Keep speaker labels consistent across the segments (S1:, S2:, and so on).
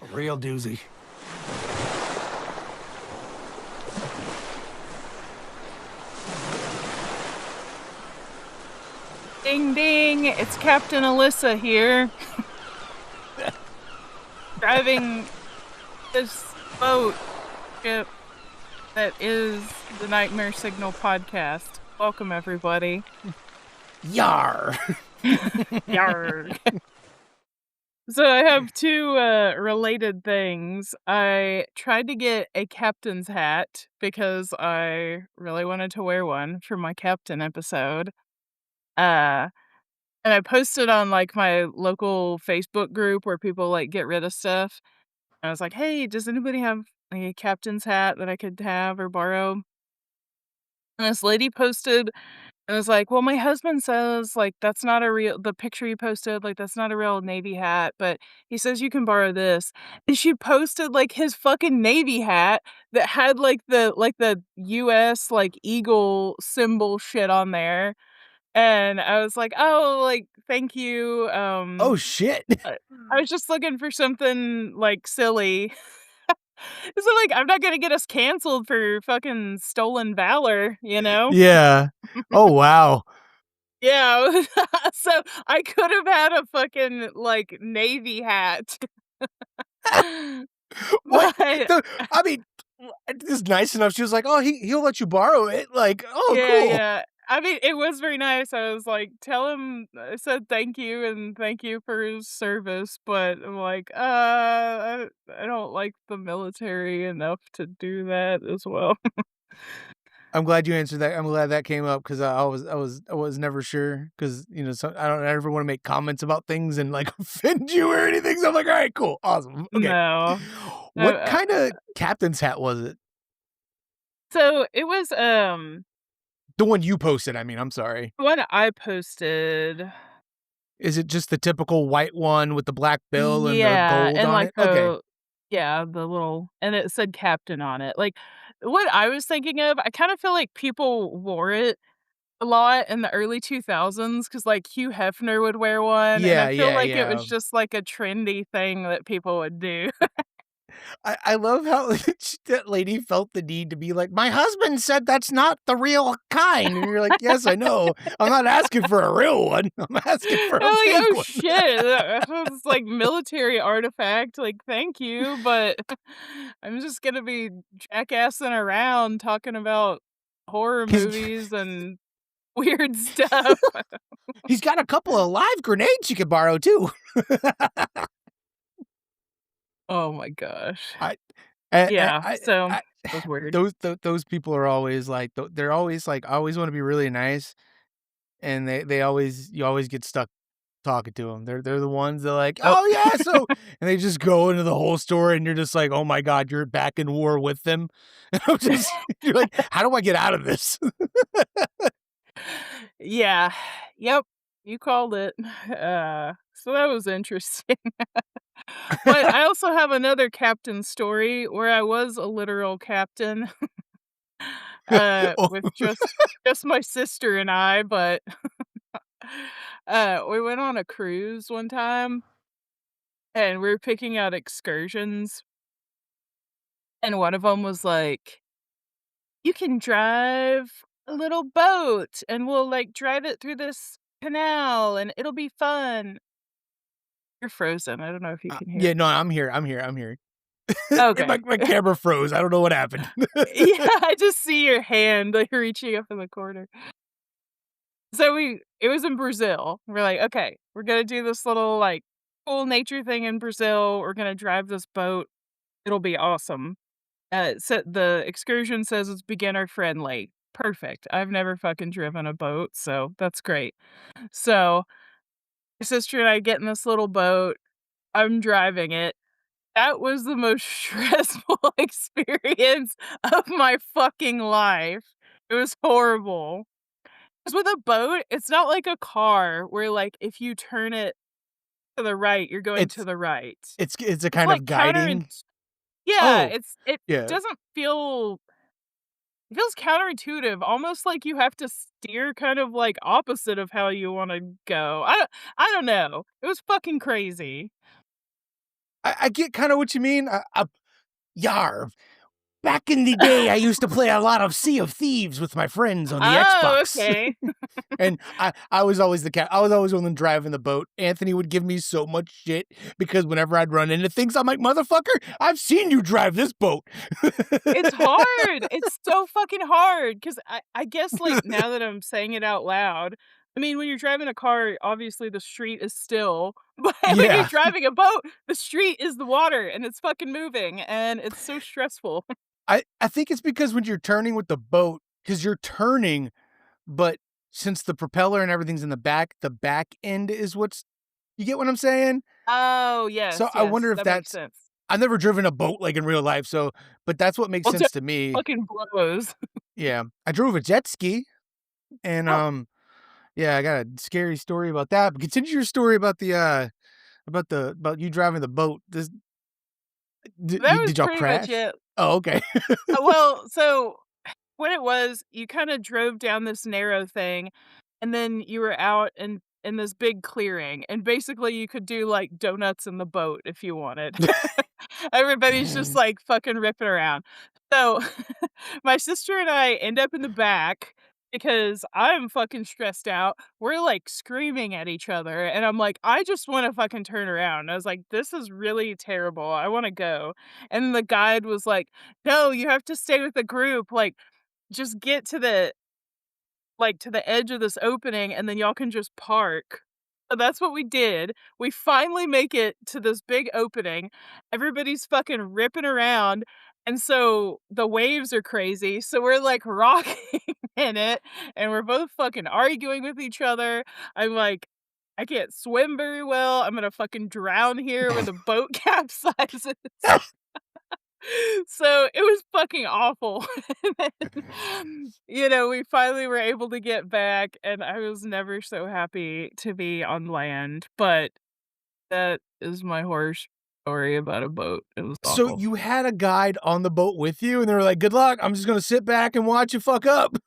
S1: A real doozy.
S2: Ding ding, it's Captain Alyssa here. Driving this boat ship that is the NightmareSignal podcast. Welcome, everybody.
S1: Yar.
S2: Yarrrrgghhh. So I have two related things. I tried to get a captain's hat because I really wanted to wear one for my captain episode. Uh, and I posted on like my local Facebook group where people like get rid of stuff. I was like, "Hey, does anybody have a captain's hat that I could have or borrow?" And this lady posted and was like, "Well, my husband says like that's not a real the picture you posted, like that's not a real Navy hat, but he says you can borrow this." And she posted like his fucking Navy hat that had like the US like eagle symbol shit on there. And I was like, "Oh, like thank you."
S1: Oh shit.
S2: I was just looking for something like silly. So, like, I'm not gonna get us canceled for fucking stolen valor, you know?
S1: Yeah. Oh wow.
S2: Yeah, so I could have had a fucking, like, Navy hat.
S1: What?
S2: But
S1: I mean, it's nice enough. She was like, "Oh, he'll let you borrow it." Like, oh,
S2: yeah,
S1: cool.
S2: yeah. I mean, it was very nice. I was like, "Tell him I said thank you and thank you for his service," but I'm like, I don't like the military enough to do that as well."
S1: I'm glad you answered that. I'm glad that came up because I was never sure because so I don't ever want to make comments about things and like offend you or anything. So I'm like, all right, cool, awesome, okay.
S2: No.
S1: What
S2: Uh,
S1: kind of captain's hat was it?
S2: so it was,
S1: The one you posted. I mean, I'm sorry.
S2: one I posted.
S1: Is it just the typical white one with the black bill and the
S2: Yeah,
S1: gold
S2: and,
S1: on
S2: like,
S1: it? Okay.
S2: the little and it said captain on it. Like, what I was thinking of, I kinda feel like people wore it a lot in the early 2000s because like, Hugh Hefner would wear one, and I
S1: Yeah,
S2: feel
S1: yeah,
S2: like it
S1: yeah.
S2: was just, like, a trendy thing that people would do.
S1: I love how that lady felt the need to be like, "My husband said that's not the real kind," and you're like, "Yes, I know. I'm not asking for a real one. I'm asking for
S2: I'm
S1: a
S2: like,
S1: fake
S2: "Oh,
S1: one."
S2: shit, that was, like, military artifact, like, thank you, but I'm just gonna be jackassing around talking about horror
S1: He's
S2: movies and weird stuff."
S1: he's got a couple of live grenades you could borrow too.
S2: Oh my gosh.
S1: I I
S2: Yeah,
S1: I
S2: so
S1: I
S2: it was weird.
S1: those people are always like they're always like, I always wanna be really nice, and they always you always get stuck talking to them. They're the ones that like,
S2: Oh,
S1: "Oh, yeah, so," and they just go into the whole story, and you're just like, "Oh my god, you're back in war with them." And I'm just you're like, "How do I get out of this?"
S2: yeah. Yep, you called it. So that was interesting. But I also have another captain story where I was a literal captain,
S1: Oh,
S2: with just my sister and I, but, we went on a cruise one time, and we were picking out excursions, and one of them was like, "You can drive a little boat, and we'll, like, drive it through this canal, and it'll be fun." You're frozen, I don't know if you can hear.
S1: yeah, no, I'm here. My
S2: Okay.
S1: my camera froze, I don't know what happened.
S2: Yeah, I just see your hand, like, reaching up in the corner. So it was in Brazil. We're like, "Okay, we're gonna do this little, like, cool nature thing in Brazil, we're gonna drive this boat, it'll be awesome." So the excursion says it's beginner friendly. Perfect. I've never fucking driven a boat, so that's great. So, my sister and I get in this little boat, I'm driving it. That was the most stressful experience of my fucking life. It was horrible. 'Cause with a boat, it's not like a car where, like, if you turn it to the right, you're going to
S1: It's
S2: the right.
S1: it's a
S2: It's
S1: kind
S2: like
S1: of guiding.
S2: yeah,
S1: Oh,
S2: it
S1: yeah.
S2: doesn't feel it feels counterintuitive, almost like you have to steer kind of, like, opposite of how you wanna go. I don't know. It was fucking crazy.
S1: I get kind of what you mean. Yar. Back in the day, I used to play a lot of Sea of Thieves with my friends on the
S2: Oh,
S1: Xbox.
S2: okay.
S1: And I was always I was always the one driving the boat. Anthony would give me so much shit because whenever I'd run into things, I'm like, motherfucker, I've seen you drive this boat.
S2: It's hard. It's so fucking hard because I guess, like, now that I'm saying it out loud, I mean, when you're driving a car, obviously the street is still, but when you're
S1: Yeah.
S2: driving a boat, the street is the water and it's fucking moving and it's so stressful.
S1: I think it's because when you're turning with the boat, because you're turning, but since the propeller and everything's in the back end is what's you get what I'm saying?
S2: Oh, yes,
S1: So I
S2: yes,
S1: wonder if
S2: that makes
S1: that's
S2: sense.
S1: I've never driven a boat like in real life, so but that's what makes
S2: Well,
S1: sense to me.
S2: fucking blows.
S1: Yeah. I drove a jet ski and
S2: Oh,
S1: yeah, I got a scary story about that. But continue your story about the about you driving the boat.
S2: that was
S1: Did y'all
S2: pretty much
S1: crash?
S2: it.
S1: Oh, okay.
S2: Well, so what it was, you kinda drove down this narrow thing, and then you were out in this big clearing, and basically you could do, like, donuts in the boat if you wanted. Everybody's just, like, fucking ripping around. So, my sister and I end up in the back because I'm fucking stressed out. We're, like, screaming at each other, and I'm like, "I just wanna fucking turn around." I was like, "This is really terrible. I wanna go." And the guide was like, "No, you have to stay with the group, like, just get to the to the edge of this opening, and then y'all can just park." So that's what we did. We finally make it to this big opening. Everybody's fucking ripping around, and so the waves are crazy, so we're, like, rocking in it, and we're both fucking arguing with each other. I'm like, "I can't swim very well. I'm gonna fucking drown here when the boat capsizes." So, it was fucking awful. And then, we finally were able to get back, and I was never so happy to be on land, but that is my horror story about a boat. It was
S1: So
S2: awful.
S1: you had a guide on the boat with you, and they were like, "Good luck. I'm just gonna sit back and watch you fuck up."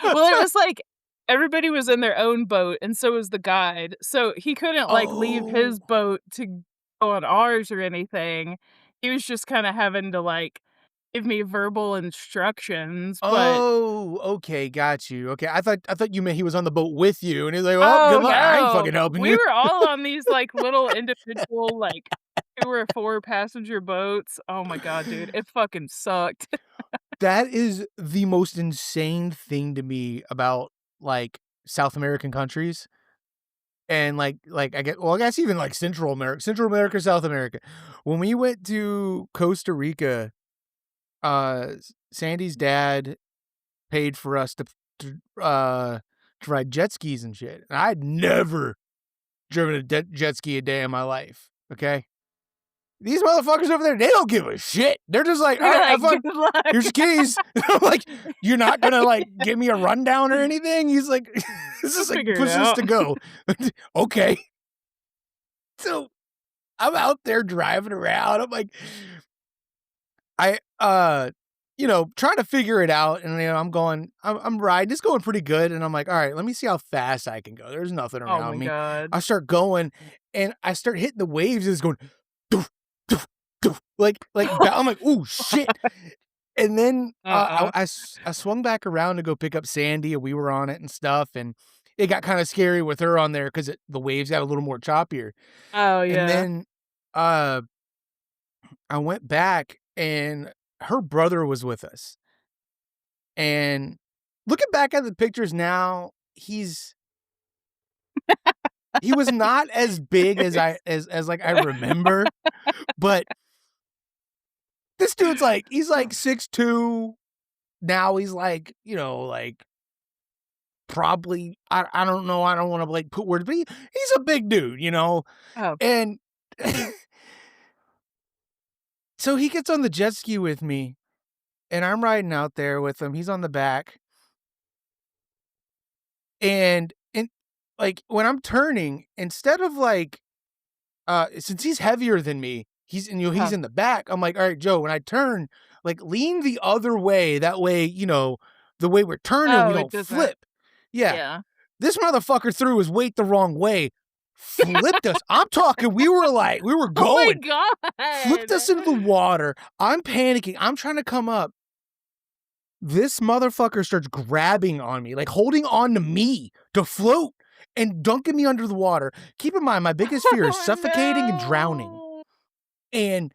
S2: Well, it was like everybody was in their own boat, and so was the guide, so he couldn't, like, leave
S1: Oh.
S2: his boat to go on ours or anything. He was just kinda having to, like, give me verbal instructions, but
S1: Oh, okay, got you. Okay, I thought you meant he was on the boat with you, and he's like, "Well, good
S2: oh,
S1: luck. I ain't
S2: no.
S1: fucking helping
S2: We
S1: you."
S2: were all on these, like, little individual, like, 2 or 4 passenger boats. Oh my god, dude, it fucking sucked.
S1: That is the most insane thing to me about, like, South American countries, and, I guess even, like, Central America, South America. When we went to Costa Rica, Sandy's dad paid for us to ride jet skis and shit, and I'd never driven a jet ski a day in my life, okay? These motherfuckers over there, they don't give a shit. They're just like,
S2: They're
S1: "Alright, have
S2: like,
S1: fun.
S2: "Good luck."
S1: Here's your keys." I'm like, "You're not gonna, like, give me a rundown or anything?" He's like this
S2: We'll
S1: is like,
S2: figure it
S1: "Push this
S2: out.
S1: to go." Okay. So, I'm out there driving around, I'm like I, trying to figure it out, and, I'm riding, it's going pretty good, and I'm like, "Alright, let me see how fast I can go. There's nothing
S2: Oh
S1: around
S2: my
S1: me."
S2: god.
S1: I start going, and I start hitting the waves, and it's going, doof, doof, doof, I'm like, "Ooh, shit." And then,
S2: Uh-uh.
S1: I swung back around to go pick up Sandy, and we were on it and stuff, and it got kinda scary with her on there 'cause the waves got a little more choppier.
S2: Oh,
S1: And
S2: yeah.
S1: then, uh, I went back, and her brother was with us. And looking back at the pictures now, he was not as big as like, I remember, but this dude's like he's like 6'2". Now he's like, probably I don't know, I don't wanna, like, put words, but he's a big dude,
S2: Oh,
S1: and so he gets on the jet ski with me, and I'm riding out there with him, he's on the back, and, like, when I'm turning, instead of, like, since he's heavier than me, he's
S2: oh.
S1: in the back, I'm like, "Alright, Joe, when I turn, like, lean the other way, that way, the way we're turning, we
S2: Oh, it
S1: don't
S2: doesn't
S1: flip." Yeah.
S2: yeah.
S1: This motherfucker threw his weight the wrong way, flipped us. I'm talking, we were
S2: Oh my
S1: going, flipped us
S2: god.
S1: into the water. I'm panicking. I'm trying to come up. This motherfucker starts grabbing on me, like holding on to me to float and dunking me under the water. Keep in mind, my biggest fear is
S2: Oh
S1: suffocating and drowning.
S2: no.
S1: And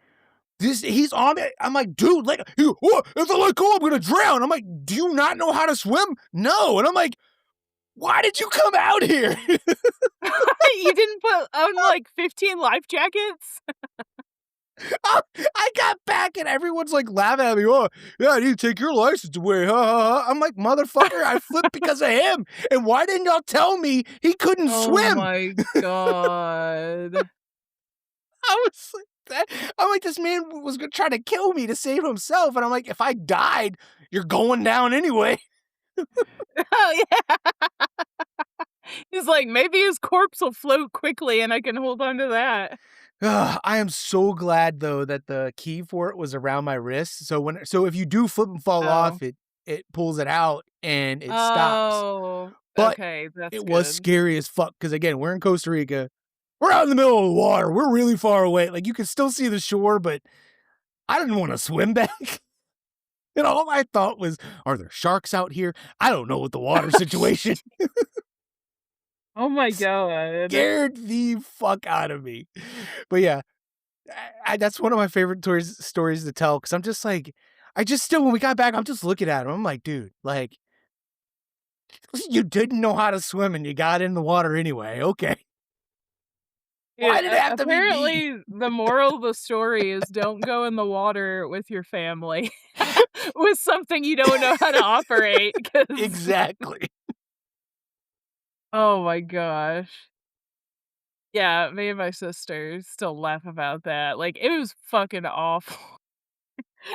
S1: he's on me. I'm like, dude, like, what? If I let go, I'm gonna drown. I'm like, do you not know how to swim? No. And I'm like, why did you come out here?
S2: You didn't put on, like, 15 life jackets?
S1: I got back and everyone's like laughing at me. Oh, yeah, I need to take your license away. Ha, ha, ha. I'm like, motherfucker, I flipped because of him. And why didn't y'all tell me he couldn't
S2: Oh
S1: swim?
S2: my god.
S1: I was like, I'm like, this man was gonna try to kill me to save himself. And I'm like, if I died, you're going down anyway.
S2: Oh, yeah. He's like, "Maybe his corpse will float quickly and I can hold on to that."
S1: I am so glad though that the key for it was around my wrist. So if you do flip and fall
S2: Oh.
S1: off, it pulls it out and it stops.
S2: Oh,
S1: But
S2: okay, that's
S1: it was
S2: good.
S1: scary as fuck because again, we're in Costa Rica. We're out in the middle of the water. We're really far away. Like you can still see the shore, but I didn't want to swim back. And all I thought was, are there sharks out here? I don't know what the water situation
S2: Oh my god.
S1: scared the fuck out of me. But yeah, that's one of my favorite stories to tell because I'm just like, I just still, when we got back, I'm just looking at him. I'm like, dude, like, you didn't know how to swim and you got in the water anyway. Okay. Why did it have to be me?
S2: Apparently, the moral of the story is don't go in the water with your family with something you don't know how to operate, 'cause
S1: Exactly.
S2: oh my gosh. Yeah, me and my sister still laugh about that, like, it was fucking awful.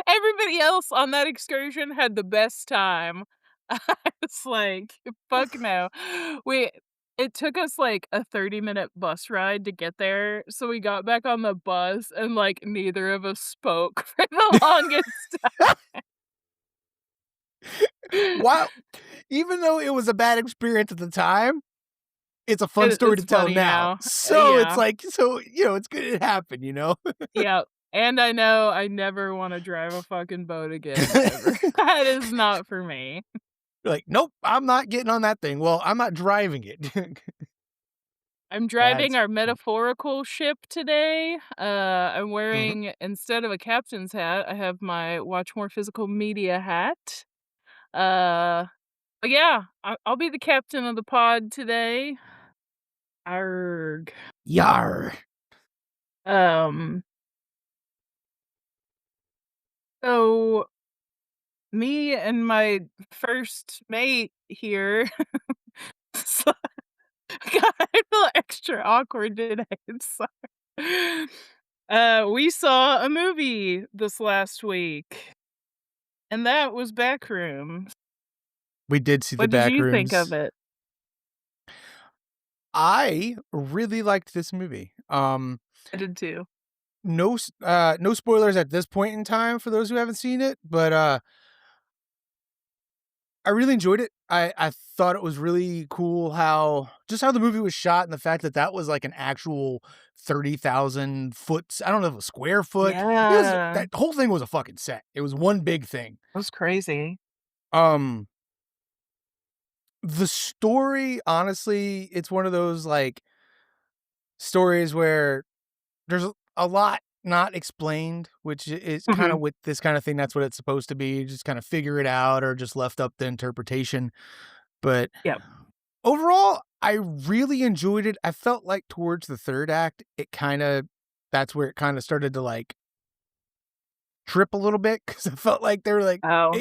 S2: Everybody else on that excursion had the best time. I was like, "Fuck no." We It took us, like, a 30-minute bus ride to get there, so we got back on the bus and, like, neither of us spoke for the longest time.
S1: Wow. Even though it was a bad experience at the time, it's a fun story
S2: It's
S1: to tell
S2: funny
S1: now.
S2: now.
S1: So it's
S2: Yeah.
S1: like, it's good it happened, you know?
S2: Yeah, and I know I never wanna drive a fucking boat again, ever. That is not for me.
S1: Like, nope, I'm not getting on that thing. Well, I'm not driving it.
S2: I'm driving
S1: That's
S2: our metaphorical ship today. I'm
S1: mhm.
S2: wearing, instead of a captain's hat, I have my Watch More Physical Media hat. Uh, but yeah, I'll be the captain of the pod today. Arg.
S1: Yar.
S2: Um, so me and my first mate here, so God, I feel extra awkward today. I'm sorry. We saw a movie this last week. And that was Backrooms.
S1: We did see the
S2: What did you think of
S1: Backrooms.
S2: it?
S1: I really liked this movie.
S2: I did too.
S1: No spoilers at this point in time for those who haven't seen it, but I really enjoyed it. I thought it was really cool how the movie was shot and the fact that that was like an actual 30,000 foot, I don't know if it was square foot.
S2: Yeah,
S1: That whole thing was a fucking set. It was one big thing.
S2: it was crazy.
S1: Um, the story, honestly, it's one of those like stories where there's a lot not explained, which is kind of
S2: Mhm.
S1: with this kind of thing. That's what it's supposed to be. You just kind of figure it out or just left up to interpretation. But
S2: Yep.
S1: overall, I really enjoyed it. I felt like towards the third act, that's where it kind of started to like trip a little bit because I felt like they were like,
S2: Oh.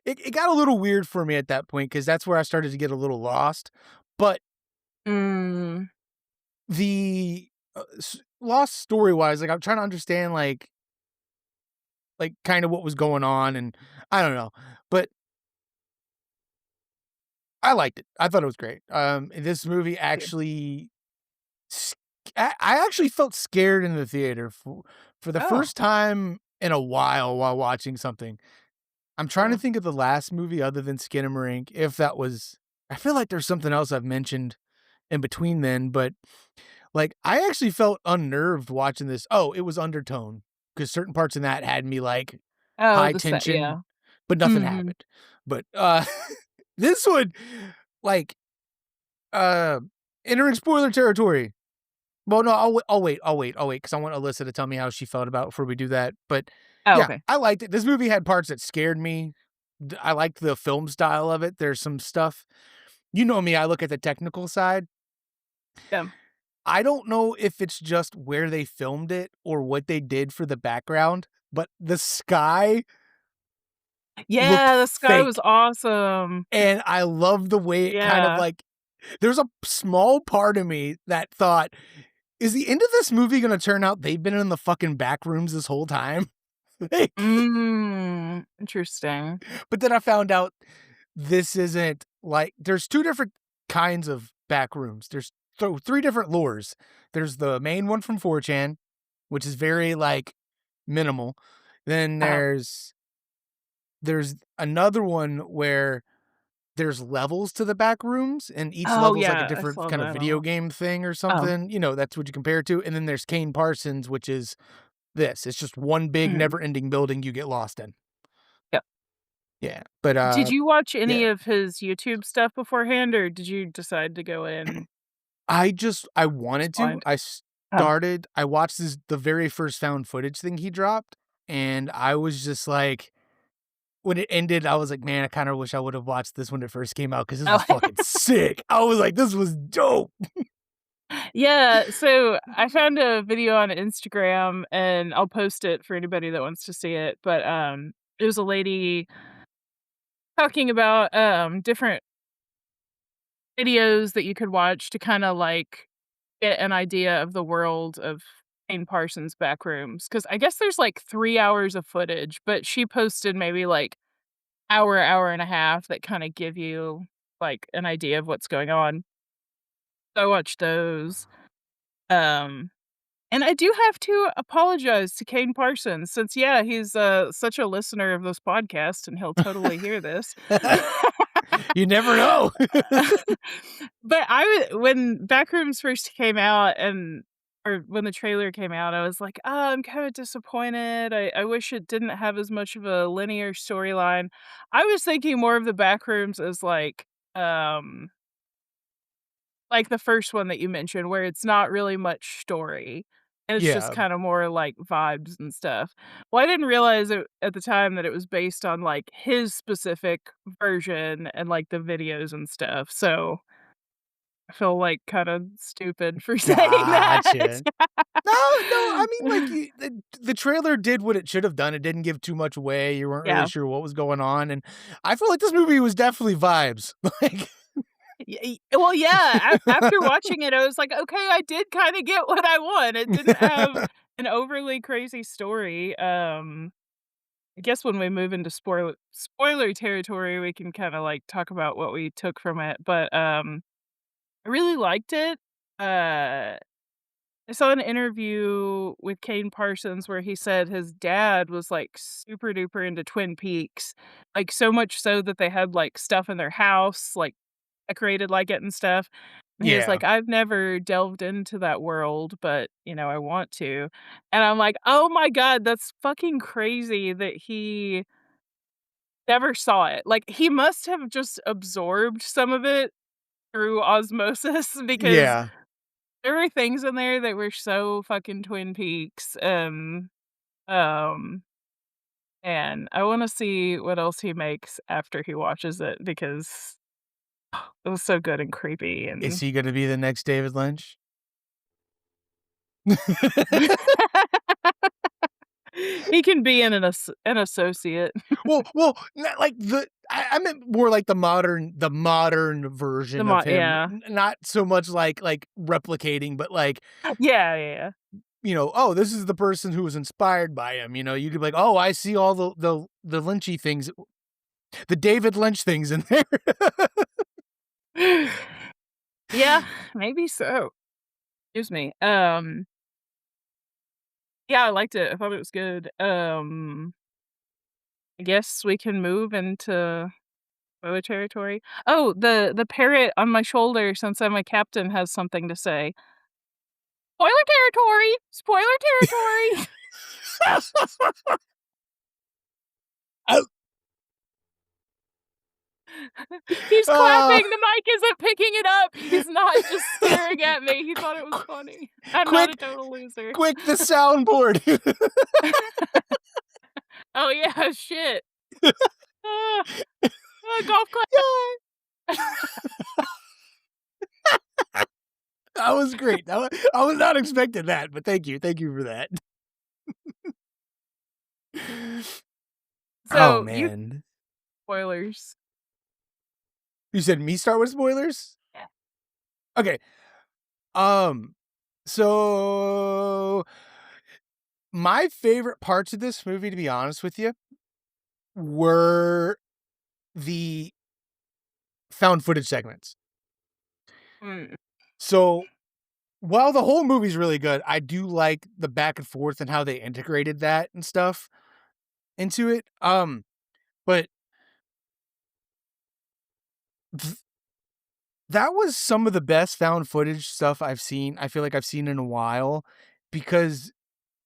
S1: it, it got a little weird for me at that point because that's where I started to get a little lost. But
S2: Mm.
S1: the lost story wise, like I'm trying to understand like kind of what was going on and I don't know, but I liked it. I thought it was great. This movie
S2: Yeah.
S1: actually, s- I actually felt scared in the theater for the
S2: Oh,
S1: first time in a while watching something. I'm trying to
S2: cool.
S1: think of the last movie other than Skinamarink, if that was. I feel like there's something else I've mentioned in between then, but Like, I actually felt unnerved watching this. Oh, it was undertone, because certain parts in that had me, like,
S2: Oh,
S1: high
S2: the set,
S1: tension,
S2: yeah.
S1: but nothing
S2: Mhm.
S1: happened. But, this one, like, uh, entering spoiler territory. Well, no, I'll wait, because I want Alyssa to tell me how she felt about it before we do that. But,
S2: Oh,
S1: yeah,
S2: okay.
S1: I liked it. This movie had parts that scared me. I liked the film style of it. There's some stuff, you know me, I look at the technical side.
S2: Yeah.
S1: I don't know if it's just where they filmed it or what they did for the background, but the sky looked
S2: Yeah, the sky was
S1: fake,
S2: awesome.
S1: and I love the way it kind of,
S2: Yeah.
S1: like, there's a small part of me that thought, "Is the end of this movie gonna turn out they've been in the fucking back rooms this whole time?" Like,
S2: Interesting.
S1: but then I found out this isn't like, there's 2 different kinds of back rooms. There's 3 different lures. There's the main one from 4chan, which is very, like, minimal. Then
S2: Oh.
S1: there's another one where there's levels to the back rooms, and each
S2: Oh,
S1: level's like a
S2: yeah, I
S1: different
S2: saw
S1: kind of
S2: that
S1: video
S2: on.
S1: game thing or
S2: Oh,
S1: something, that's what you compare it to. And then there's Kane Parsons, which is this. It's just one big
S2: mhm.
S1: never-ending building you get lost in.
S2: Yep.
S1: Yeah, but,
S2: Did you watch any
S1: yeah.
S2: of his YouTube stuff beforehand, or did you decide to go in
S1: I
S2: just
S1: wanted to.
S2: blind? Oh.
S1: I watched the very first found footage thing he dropped, and I was just like, when it ended, I was like, "Man, I kinda wish I would've watched this when it first came out, because this was
S2: Oh.
S1: fucking sick." I was like, "This was dope."
S2: Yeah, so I found a video on Instagram, and I'll post it for anybody that wants to see it, but, it was a lady talking about, different videos that you could watch to kinda, like, get an idea of the world of Kane Parsons' Backrooms, because I guess there's, like, 3 hours of footage, but she posted maybe, like, hour and a half that kinda give you, like, an idea of what's going on. So I watched those, um, and I do have to apologize to Kane Parsons since, yeah, he's, such a listener of this podcast, and he'll totally hear this.
S1: You never know.
S2: But when Backrooms first came out or when the trailer came out, I was like, "Oh, I'm kinda disappointed. I wish it didn't have as much of a linear storyline." I was thinking more of the Backrooms as, like the first one that you mentioned, where it's not really much story, and it's just
S1: Yeah,
S2: kinda more like vibes and stuff. Well, I didn't realize it at the time that it was based on, like, his specific version and, like, the videos and stuff, so I feel, like, kinda stupid for saying that.
S1: gotcha. No, I mean, like, the trailer did what it should have done. It didn't give too much away. You weren't really
S2: Yeah.
S1: sure what was going on, and I feel like this movie was definitely vibes. Like,
S2: Well, yeah, after watching it, I was like, "Okay, I did kinda get what I want." It didn't have an overly crazy story, I guess when we move into spoiler territory, we can kinda, like, talk about what we took from it, but, I really liked it. Uh, I saw an interview with Kane Parsons where he said his dad was, like, super duper into Twin Peaks, like, so much so that they had, like, stuff in their house, like, decorated like it and stuff, and he was
S1: yeah,
S2: like, "I've never delved into that world, but, I want to." And I'm like, "Oh my god, that's fucking crazy that he never saw it." Like, he must have just absorbed some of it through osmosis because
S1: yeah.
S2: there were things in there that were so fucking Twin Peaks, um, and I wanna see what else he makes after he watches it because it was so good and creepy
S1: Is
S2: and
S1: he gonna be the next David Lynch?
S2: he can be an associate.
S1: Not like I meant more like the modern version of him,
S2: Yeah.
S1: not so much like replicating, but like,
S2: Yeah, yeah, yeah.
S1: "Oh, this is the person who was inspired by him," you could be like, "Oh, I see all the Lynchy things, the David Lynch things in there."
S2: Yeah, maybe so. Excuse me. Yeah, I liked it. I thought it was good. I guess we can move into spoiler territory. Oh, the parrot on my shoulder, since I'm a captain, has something to say. Spoiler territory! Spoiler territory!
S1: Oh,
S2: He's
S1: uh,
S2: clapping, the mic isn't picking it up, he's not just staring at me, he thought it was funny. I'm not a
S1: quick,
S2: total loser.
S1: quick, the soundboard.
S2: Oh, yeah, shit. Ah, golf clap.
S1: That was great. I was not expecting that, but thank you. Thank you for that. Oh,
S2: So, you
S1: man.
S2: spoilers.
S1: You said me start with spoilers?
S2: Yeah.
S1: Okay. Um, so my favorite parts of this movie, to be honest with you, were the found footage segments.
S2: Mm.
S1: So while the whole movie's really good, I do like the back and forth and how they integrated that and stuff into it. But th- that was some of the best found footage stuff I've seen. I feel like I've seen in a while because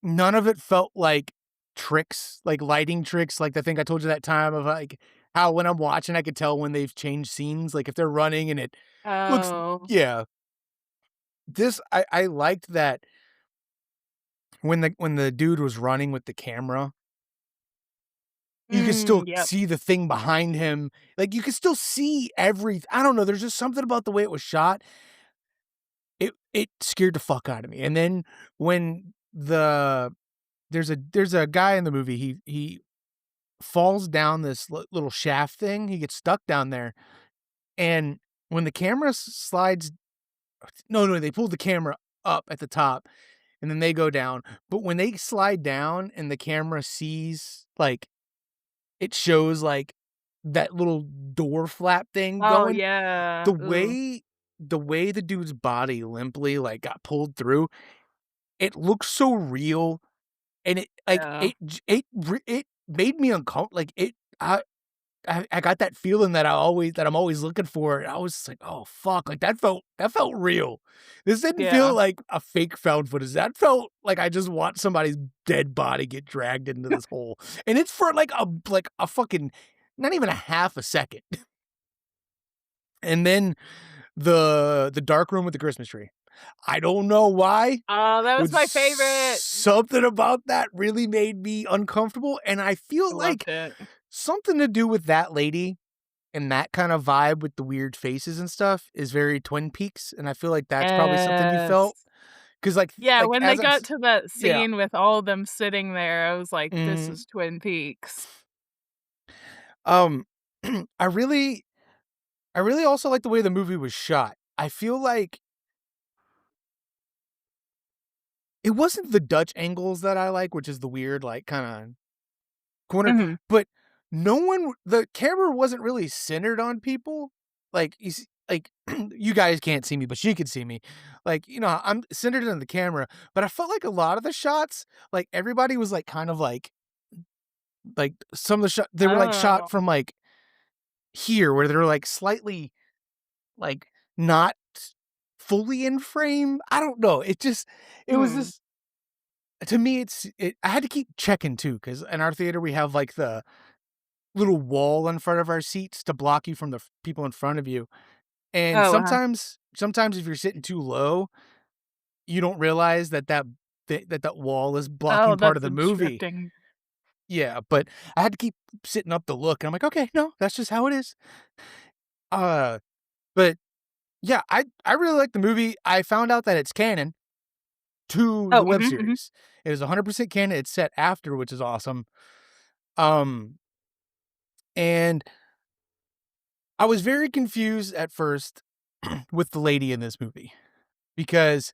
S1: none of it felt like tricks, like lighting tricks. Like I think I told you that time of like how when I'm watching, I could tell when they've changed scenes. Like if they're running and it looks,
S2: Oh.
S1: yeah. This I liked that when the dude was running with the camera, you could still
S2: Yep.
S1: see the thing behind him. Like you could still see I don't know. There's just something about the way it was shot. It scared the fuck out of me. And then when there's a guy in the movie, he falls down this little shaft thing. He gets stuck down there. And when the camera slides, no, they pulled the camera up at the top and then they go down. But when they slide down and the camera sees like it shows like that little door flap thing
S2: Oh,
S1: going,
S2: yeah.
S1: the
S2: Ooh.
S1: way the dude's body limply like got pulled through, it looks so real. And it like
S2: Yeah.
S1: it made me uncomfortable. Like I got that feeling that I'm always looking for. And I was just like, oh fuck, like that felt real. This didn't feel
S2: Yeah.
S1: like a fake found footage. That felt like I just watched somebody's dead body get dragged into this hole, and it's for like a fucking not even a half a second. And then the dark room with the Christmas tree. I don't know why.
S2: Oh, that was
S1: But
S2: my favorite.
S1: something about that really made me uncomfortable, and I
S2: I
S1: feel
S2: loved
S1: like
S2: it.
S1: something to do with that lady and that kind of vibe with the weird faces and stuff is very Twin Peaks, and I feel like that's probably something you
S2: Yes.
S1: felt because
S2: Yeah, when they
S1: as I'm
S2: got
S1: s
S2: to that
S1: yeah,
S2: scene with all of them sitting there, I was like, "This
S1: mhm,
S2: is Twin Peaks."
S1: um, I really I really also like the way the movie was shot. I feel like it wasn't the Dutch angles that I like, which is the weird, like, kinda corner,
S2: Mhm.
S1: but the camera wasn't really centered on people. Like, like, you guys can't see me, but she could see me. Like, I'm centered in the camera, but I felt like a lot of the shots, like, everybody was, like, kind of like, some of the shot they were, like, shot
S2: Oh.
S1: from, like, here, where they're, like, slightly, like, not fully in frame. I don't know. It was
S2: Hmm.
S1: just to me, I had to keep checking too, because in our theater, we have, like, the little wall in front of our seats to block you from the people in front of you. And
S2: Oh, wow.
S1: sometimes if you're sitting too low, you don't realize that wall is
S2: Oh,
S1: blocking part of
S2: that's
S1: the movie.
S2: obstructing.
S1: Yeah, but I had to keep sitting up to look, and I'm like, "Okay, no, that's just how it is." Uh, but yeah, I really like the movie. I found out that it's canon to
S2: Oh,
S1: the web
S2: mhm, mhm.
S1: series. It is 100% canon. It's set after, which is awesome. Um, and I was very confused at first with the lady in this movie because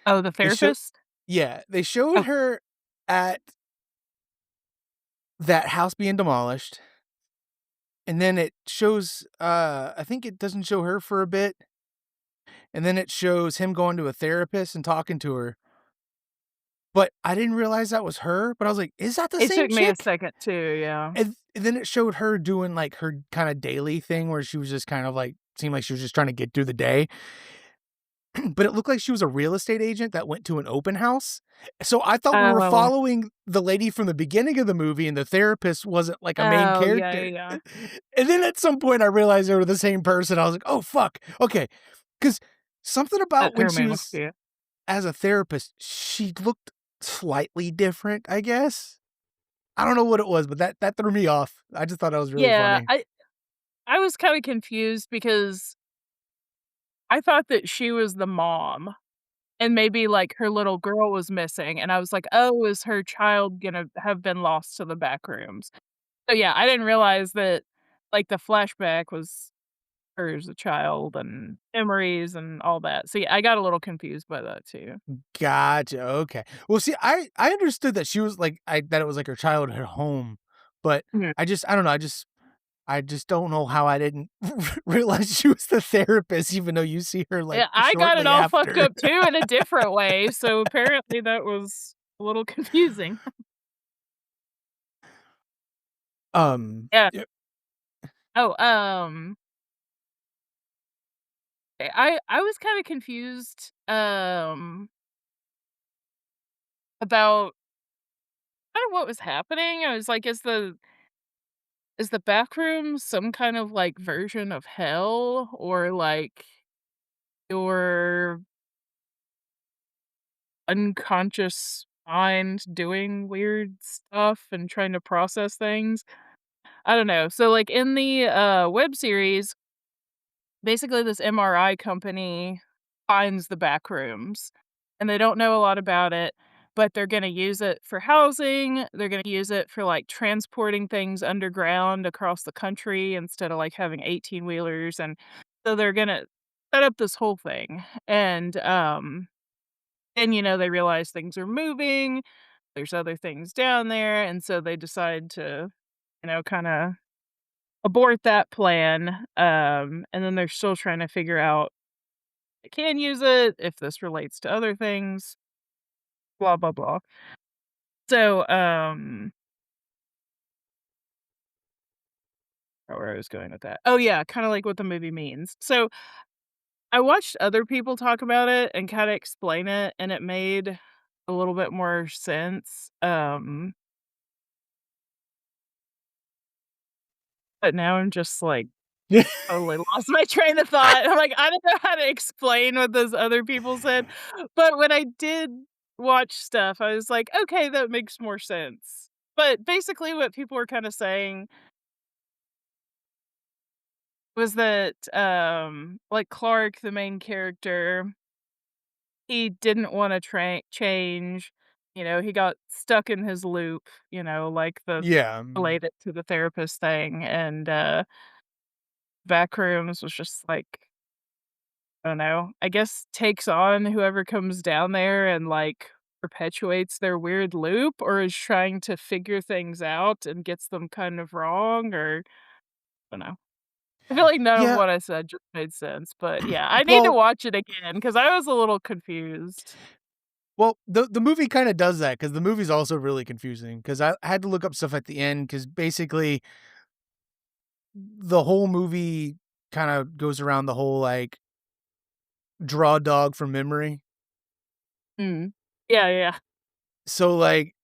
S2: Oh, the
S1: they show
S2: therapist?
S1: yeah, they showed
S2: Oh,
S1: her at that house being demolished, and then it shows, I think it doesn't show her for a bit, and then it shows him going to a therapist and talking to her, but I didn't realize that was her, but I was like, "Is that the
S2: it
S1: same
S2: took me a
S1: chick?"
S2: second too, yeah.
S1: And then it showed her doing, like, her kinda daily thing where she was just kind of, like seemed like she was just trying to get through the day, but it looked like she was a real estate agent that went to an open house. So I thought we were
S2: Oh.
S1: following the lady from the beginning of the movie, and the therapist wasn't like a main
S2: Oh, yeah, yeah,
S1: character.
S2: yeah.
S1: And then at some point I realized they were the same person. I was like, "Oh, fuck. Okay." 'Cause something
S2: That
S1: about when
S2: threw
S1: she
S2: me off,
S1: was
S2: yeah.
S1: as a therapist, she looked slightly different, I guess. I don't know what it was, but that threw me off. I just thought that was really
S2: Yeah,
S1: funny.
S2: I was kinda confused because I thought that she was the mom, and maybe, like, her little girl was missing, and I was like, "Oh, is her child gonna have been lost to the backrooms?" So, yeah, I didn't realize that, like, the flashback was her as a child and memories and all that. So, yeah, I got a little confused by that too.
S1: Gotcha, okay. Well, see, I understood that she was like that it was like her childhood home, but
S2: Mhm.
S1: I don't know, I just don't know how I didn't realize she was the therapist even though you see her, like,
S2: Yeah, I got it
S1: shortly
S2: all fucked
S1: after.
S2: up too in a different way, so apparently that was a little confusing. Yeah.
S1: Yeah.
S2: Oh, I was kinda confused, about kinda what was happening. I was like, is the back room some kind of, like, version of hell? Or, like, your unconscious mind doing weird stuff and trying to process things? I don't know. So, like, in the, web series, basically this MRI company finds the back rooms, and they don't know a lot about it, but they're gonna use it for housing, they're gonna use it for, like, transporting things underground across the country instead of, like, having 18-wheelers, and so they're gonna set up this whole thing, and, then, they realize things are moving, there's other things down there, and so they decide to, kinda abort that plan, and then they're still trying to figure out they can use it, if this relates to other things, blah, blah, blah. So, where I was going with that. Oh, yeah, kinda like what the movie means. So, I watched other people talk about it and kinda explain it, and it made a little bit more sense, but now I'm just, like, totally lost my train of thought. I'm like, I don't know how to explain what those other people said, but when I did watch stuff, I was like, "Okay, that makes more sense." But basically what people were kinda saying was that, like, Clark, the main character, he didn't wanna change, he got stuck in his loop, like the
S1: Yeah,
S2: related to the therapist thing, and, Backrooms was just like I don't know, I guess takes on whoever comes down there and, like, perpetuates their weird loop or is trying to figure things out and gets them kind of wrong or I don't know. I feel like none of
S1: yeah,
S2: what I said just made sense, but yeah, I need to
S1: well
S2: watch it again because I was a little confused.
S1: the movie kinda does that because the movie's also really confusing because I had to look up stuff at the end because basically the whole movie kinda goes around the whole, like, draw dog from memory.
S2: Mm. Yeah, yeah.
S1: So, like,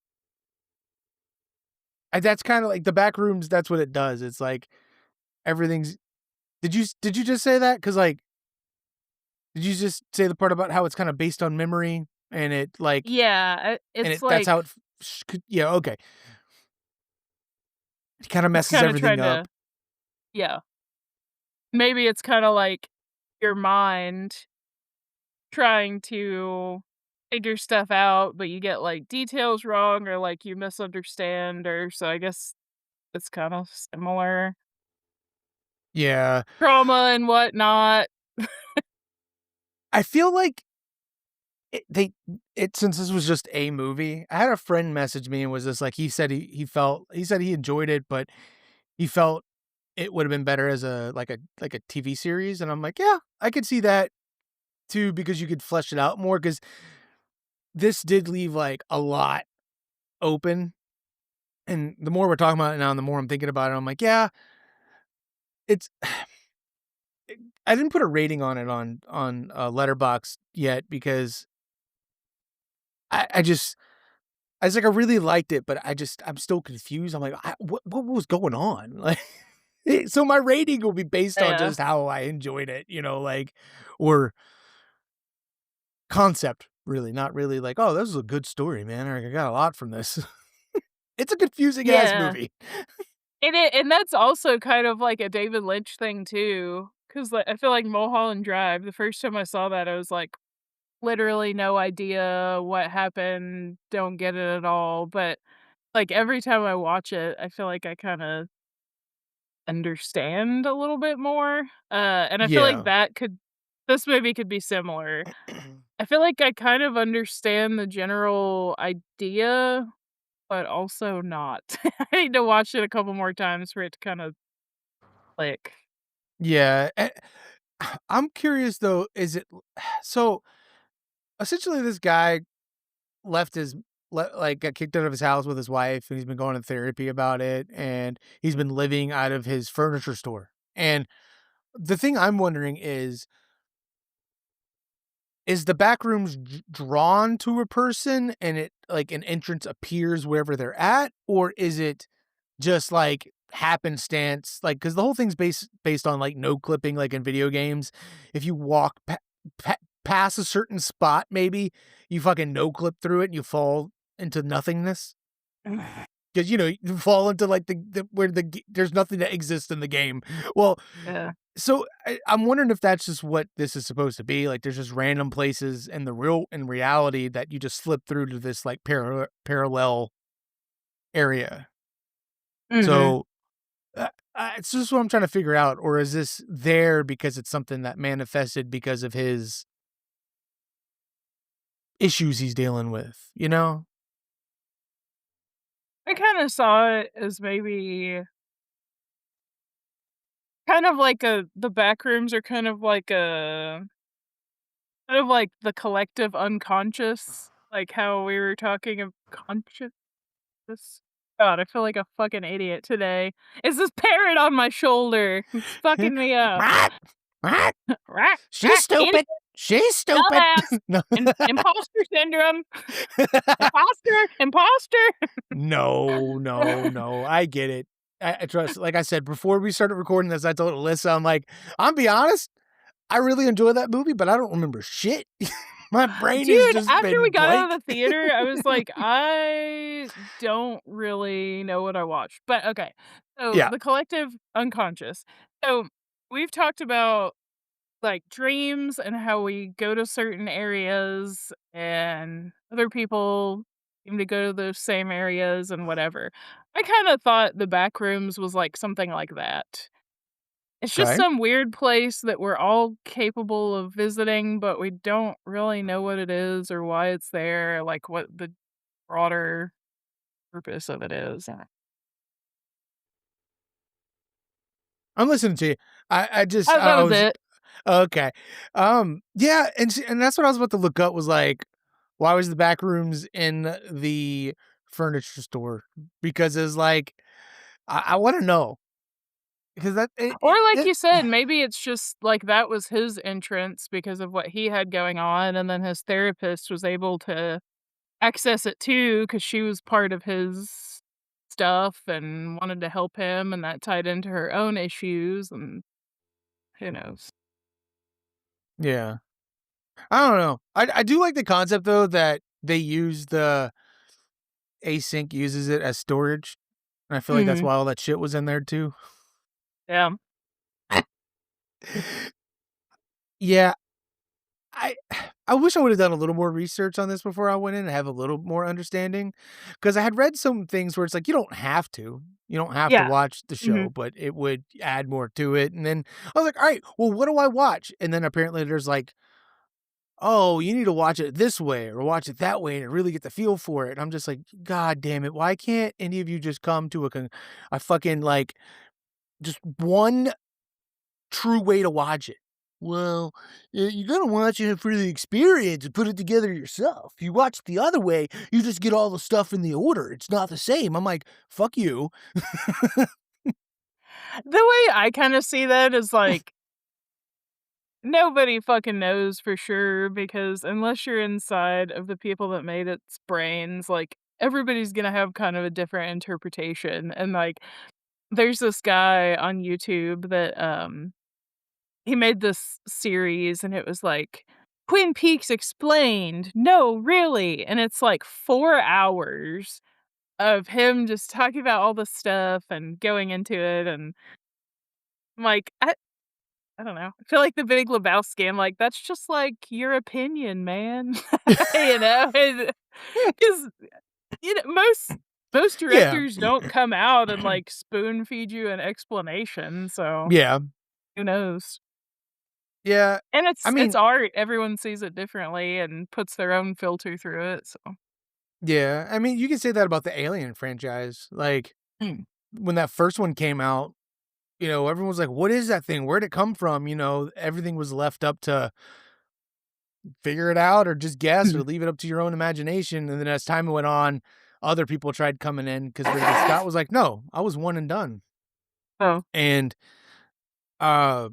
S1: that's kinda like the back rooms, that's what it does. It's like everything's did you just say that? Because like, did you just say the part about how it's kinda based on memory and it, like
S2: Yeah,
S1: and
S2: it's
S1: it that's how
S2: like
S1: it yeah, okay. It kinda
S2: it's
S1: messes
S2: kinda
S1: everything
S2: trying
S1: up.
S2: to yeah. Maybe it's kinda like your mind trying to figure stuff out, but you get, like, details wrong or, like, you misunderstand or so I guess it's kind of similar.
S1: Yeah.
S2: Trauma and whatnot.
S1: I feel like they it since this was just a movie, I had a friend message me and was just like, he said he enjoyed it, but he felt it would have been better as a TV series, and I'm like, "Yeah, I could see that too," because you could flesh it out more. Because this did leave, like, a lot open, and the more we're talking about it now and the more I'm thinking about it, I'm like, "Yeah, it's I didn't put a rating on it on Letterboxd yet because I just I was like, I really liked it, but I'm still confused. I'm like, what was going on? Like, so my rating will be based on
S2: Yeah.
S1: just how I enjoyed it, like, or concept, really, not really like, oh, this is a good story, man. I got a lot from this. It's a confusing ass
S2: Yeah.
S1: movie.
S2: And that's also kind of like a David Lynch thing too, 'cause, like, I feel like Mulholland Drive, the first time I saw that, I was like, literally no idea what happened, don't get it at all, but, like, every time I watch it, I feel like I kinda understand a little bit more, and I feel like
S1: Yeah.
S2: this movie could be similar. I feel like I kind of understand the general idea, but also not. I need to watch it a couple more times for it to kind of click.
S1: Yeah. I'm curious though, is it so essentially this guy left his like got kicked out of his house with his wife and he's been going to therapy about it and he's been living out of his furniture store. And the thing I'm wondering is the backrooms drawn to a person and it like an entrance appears wherever they're at, or is it just like happenstance? Like, because the whole thing's based on like no clipping, like in video games. If you walk past a certain spot, maybe you fucking no clip through it and you fall into nothingness. Because you fall into like where there's nothing that exists in the game. Well,
S2: Yeah.
S1: so I'm wondering if that's just what this is supposed to be. Like, there's just random places in reality that you just slip through to this like parallel area.
S2: Mhm.
S1: So it's just what I'm trying to figure out. Or is this there because it's something that manifested because of his issues he's dealing with? You know?
S2: I kinda saw it as maybe kind of like the Backrooms are kind of like the collective unconscious, like how we were talking of consciousness. God, I feel like a fucking idiot today. It's this parrot on my shoulder. It's fucking me up.
S1: What? What?
S2: Rat,
S1: She's
S2: rat, idiot,
S1: stupid. She's stupid.
S2: dumbass,
S1: No.
S2: imposter syndrome, imposter.
S1: No, no, no. I get it. I trust. Like I said, before we started recording this, I told Alyssa, I'm like, I'm be honest, I really enjoy that movie, but I don't remember shit. My brain has
S2: Dude,
S1: just
S2: after we
S1: been
S2: got out
S1: blank.
S2: of the theater, I was like, I don't really know what I watched. But okay. So
S1: Yeah.
S2: the collective unconscious. So we've talked about like dreams and how we go to certain areas and other people seem to go to those same areas and whatever. I kind of thought the back rooms was like something like that. It's just
S1: Okay.
S2: some weird place that we're all capable of visiting, but we don't really know what it is or why it's there, like what the broader purpose of it is.
S1: I'm listening to you. I just
S2: That
S1: I
S2: was
S1: was
S2: it.
S1: okay. Yeah, and that's what I was about to look up was like, why was the back rooms in the furniture store? Because it's like I want to know because that
S2: Or like you said, maybe it's just like that was his entrance because of what he had going on, and then his therapist was able to access it too because she was part of his stuff and wanted to help him, and that tied into her own issues, and who knows?
S1: yeah. I don't know. I do like the concept though that they use the async uses it as storage. And I feel like that's
S2: Mhm.
S1: why all that shit was in there too.
S2: Yeah.
S1: Yeah, I I wish I would have done a little more research on this before I went in and have a little more understanding. Because I had read some things where it's like you don't have to. You don't have to
S2: Yeah.
S1: watch the show,
S2: Mhm.
S1: but it would add more to it. And then I was like, all right, well, what do I watch? And then apparently there's like, oh, you need to watch it this way or watch it that way and really get the feel for it. And I'm just like, God damn it. Why can't any of you just come to a fucking like just one true way to watch it? Well, you gotta watch it for the experience and put it together yourself. You watch the other way, you just get all the stuff in the order. It's not the same. I'm like, fuck you.
S2: The way I kinda see that is, like, nobody fucking knows for sure because unless you're inside of the people that made its brains, like, everybody's gonna have kind of a different interpretation, and, like, there's this guy on YouTube that, he made this series, and it was like, "Twin Peaks Explained, no, really," and it's, like, 4 hours of him just talking about all the stuff and going into it, and I'm like, I don't know. I feel like The Big Lebowski, I'm like, "That's just, like, your opinion, man." You know? 'Cause, most
S1: Yeah.
S2: directors don't come out and, like, spoon feed you an explanation, so
S1: Yeah.
S2: who knows?
S1: Yeah.
S2: And
S1: I
S2: it's
S1: mean,
S2: art, everyone sees it differently and puts their own filter through it, so
S1: yeah. I mean, you can say that about the Alien franchise. Like,
S2: Mm.
S1: when that first one came out, everyone was like, "What is that thing? Where'd it come from?" Everything was left up to figure it out or just guess or
S2: Mhm.
S1: leave it up to your own imagination, and then as time went on, other people tried coming in because Ridley Scott was like, "No, I was one and done."
S2: Oh.
S1: And, uh,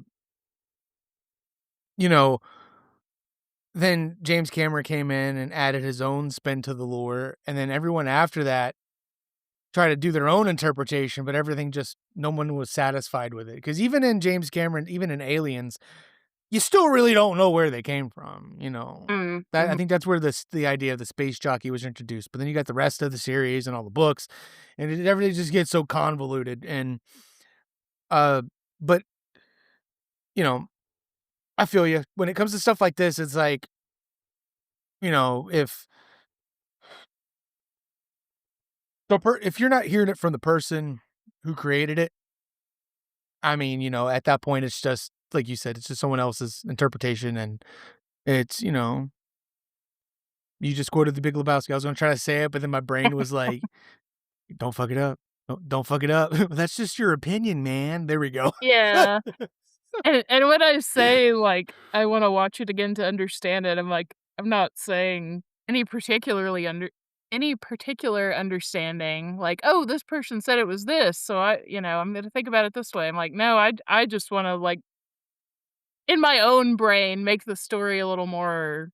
S1: you know, then James Cameron came in and added his own spin to the lore, and then everyone after that tried to do their own interpretation, but everything just no one was satisfied with it. Because even in James Cameron, even in Aliens, you still really don't know where they came from.
S2: Mm,
S1: That I
S2: mhm.
S1: think that's where the idea of the space jockey was introduced, but then you got the rest of the series and all the books, and everything just gets so convoluted, and, uh, but, you know, I feel you. When it comes to stuff like this, it's like, if if you're not hearing it from the person who created it, I mean, at that point, it's just like you said, it's just someone else's interpretation, and it's. You just quoted The Big Lebowski. I was gonna try to say it, but then my brain was like, "Don't fuck it up. Don't fuck it up." That's just your opinion, man. There we go.
S2: Yeah. And when I say, like, I wanna watch it again to understand it, I'm like, I'm not saying any particular understanding, like, "Oh, this person said it was this, so I'm gonna think about it this way." I'm like, "No, I just wanna, like, in my own brain, make the story a little more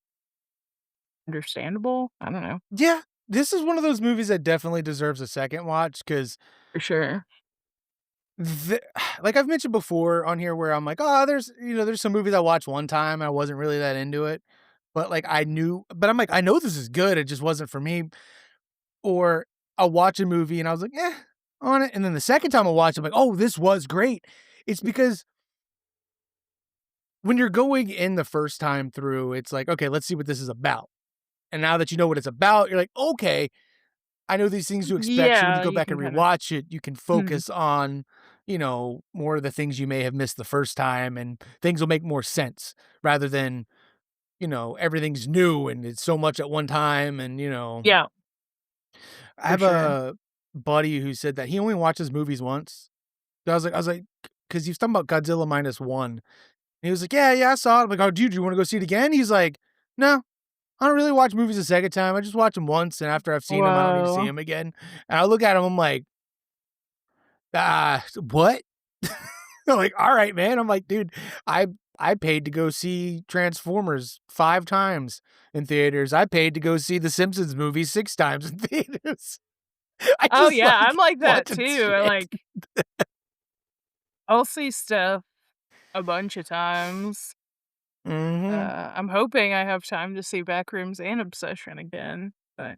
S2: understandable?" I don't know.
S1: Yeah, this is one of those movies that definitely deserves a second watch because
S2: For sure.
S1: like I've mentioned before on here where I'm like, "Oh, there's some movies I watched one time, and I wasn't really that into it." But, like, I'm like, "I know this is good, it just wasn't for me." Or I'll watch a movie and I was like, "Eh," on it, and then the second time I watch it, I'm like, "Oh, this was great." It's because when you're going in the first time through, it's like, "Okay, let's see what this is about." And now that you know what it's about, you're like, "Okay, I know these things to expect." So when you
S2: Yeah,
S1: go
S2: you
S1: back
S2: can
S1: and
S2: kinda
S1: rewatch it, you can
S2: Mhm.
S1: focus on, more of the things you may have missed the first time, and things will make more sense rather than, everything's new and it's so much at one time. And,
S2: Yeah,
S1: I
S2: for
S1: have
S2: sure.
S1: a buddy who said that he only watches movies once. I was like, because he was talking about Godzilla minus one. And he was like, "Yeah, yeah, I saw it." I'm like, "Oh, dude, do you want to go see it again?" He's like, "No, I don't really watch movies a second time. I just watch them once, and after I've seen them, I don't need to see
S2: Whoa.
S1: them again." And I look at him, I'm like, what?" I'm like, "All right, man." I'm like, "Dude, I I paid to go see Transformers 5 times in theaters. I paid to go see the Simpsons movie 6 times in theaters. I
S2: Oh,
S1: just
S2: yeah, I'm
S1: like
S2: like that
S1: watching
S2: too. I
S1: shit."
S2: like I'll see stuff a bunch of times.
S1: Mhm.
S2: I'm hoping I have time to see Backrooms and Obsession again, but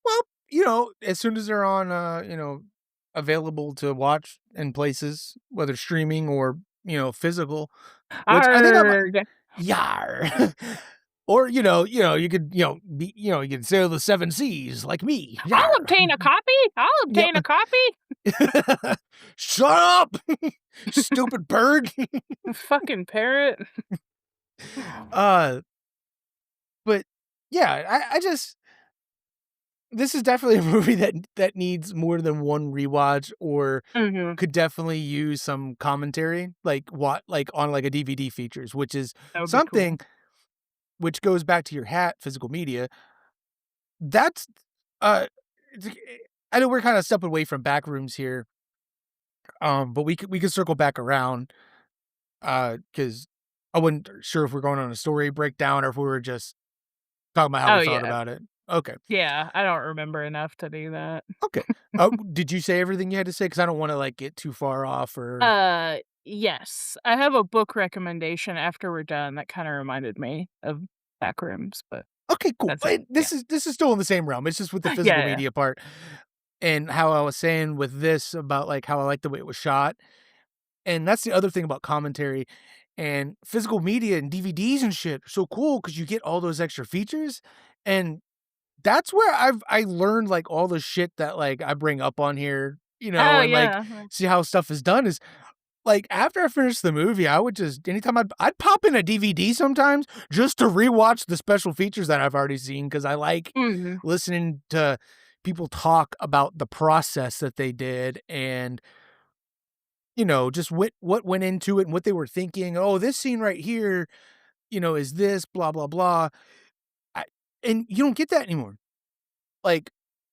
S1: Well, as soon as they're on, available to watch in places, whether streaming or, physical, which I think I'm
S2: Arrgh.
S1: Yar. Or, you could, you could sail the 7 seas like me.
S2: I'll
S1: Yar.
S2: obtain a copy. I'll
S1: Yep.
S2: obtain a copy.
S1: Shut up, stupid bird.
S2: Fucking parrot.
S1: Uh, but yeah, I just this is definitely a movie that needs more than one rewatch or
S2: Mhm.
S1: could definitely use some commentary, like what like on like a DVD features, which is
S2: That would be cool.
S1: something which goes back to your hat, physical media. That's uh it's- I know we're kind of stepping away from Backrooms here, but we could circle back around because I wasn't sure if we're going on a story breakdown or if we were just talking about how we
S2: Oh,
S1: felt
S2: yeah.
S1: about it. Okay.
S2: Yeah, I don't remember enough to do that.
S1: Okay. Did you say everything you had to say? Because I don't wanna, like, get too far off or
S2: Yes. I have a book recommendation after we're done that kinda reminded me of Backrooms, but
S1: okay, cool.
S2: that's it. Yeah.
S1: This is still in the same realm. It's just with the physical
S2: Yeah, yeah.
S1: media part and how I was saying with this about, like, how I like the way it was shot. And that's the other thing about commentary and physical media and DVDs and shit are so cool because you get all those extra features, and that's where I learned, like, all the shit that, like, I bring up on here,
S2: Oh,
S1: and, like,
S2: yeah.
S1: see how stuff is done is, like, after I finished the movie, I would just anytime I'd pop in a DVD sometimes just to rewatch the special features that I've already seen because I like
S2: Mhm.
S1: listening to people talk about the process that they did and just what went into it and what they were thinking. "Oh, this scene right here, is this, blah, blah, blah." I and you don't get that anymore. Like,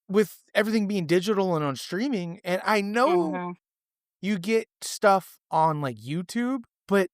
S1: with everything being digital and on streaming, and I know
S2: Mhm.
S1: you get stuff on, like, YouTube, but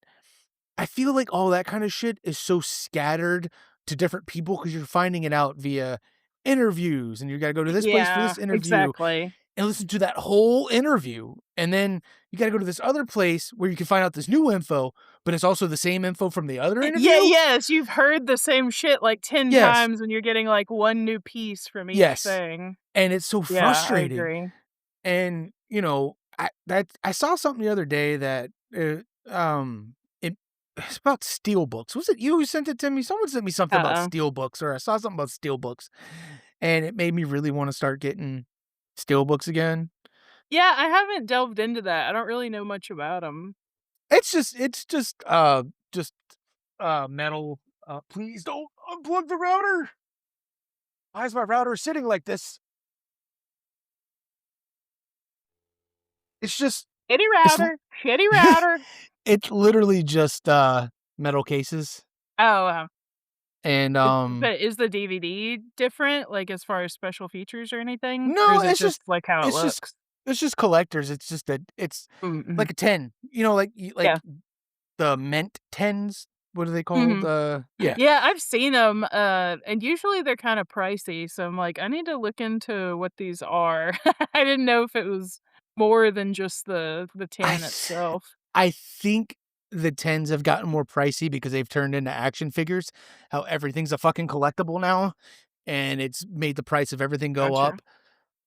S1: I feel like all that kinda shit is so scattered to different people because 'cause you're finding it out via interviews, and you gotta go to this place for
S2: Yeah,
S1: this interview,
S2: exactly.
S1: and listen to that whole interview, and then you gotta go to this other place where you can find out this new info, but it's also the same info from the other
S2: Yeah,
S1: interview?
S2: yes, you've heard the same shit like 10
S1: Yes,
S2: times and you're getting, like, one new piece from each
S1: yes,
S2: thing.
S1: and it's so
S2: Yeah, I
S1: frustrating,
S2: agree.
S1: and, I saw something the other day that, it's about steel books. Was it you who sent it to me? Someone sent me something about
S2: Uh-uh.
S1: steel books, or I saw something about steel books, and it made me really wanna start getting steel books again.
S2: Yeah, I haven't delved into that. I don't really know much about them.
S1: It's just metal. Please don't unplug the router. Why is my router sitting like this? It's just
S2: Shitty
S1: it's l
S2: router, shitty router.
S1: it's literally just, metal cases
S2: Oh, wow.
S1: and,
S2: But is the DVD different, like, as far as special features or anything? Or
S1: no,
S2: is it just, like, how it
S1: it's just
S2: looks?
S1: it's just collectors. It's just that it's
S2: Mm, mhm.
S1: like a 10,
S2: Yeah.
S1: like the mint 10s? What are they called?
S2: Mhm.
S1: Yeah.
S2: Yeah, I've seen them, and usually they're kinda pricey, so I'm like, "I need to look into what these are." I didn't know if it was more than just the
S1: I
S2: tin
S1: th
S2: itself.
S1: I think the 10s have gotten more pricey because they've turned into action figures, how everything's a fucking collectible now, and it's made the price of everything go
S2: Gotcha.
S1: up.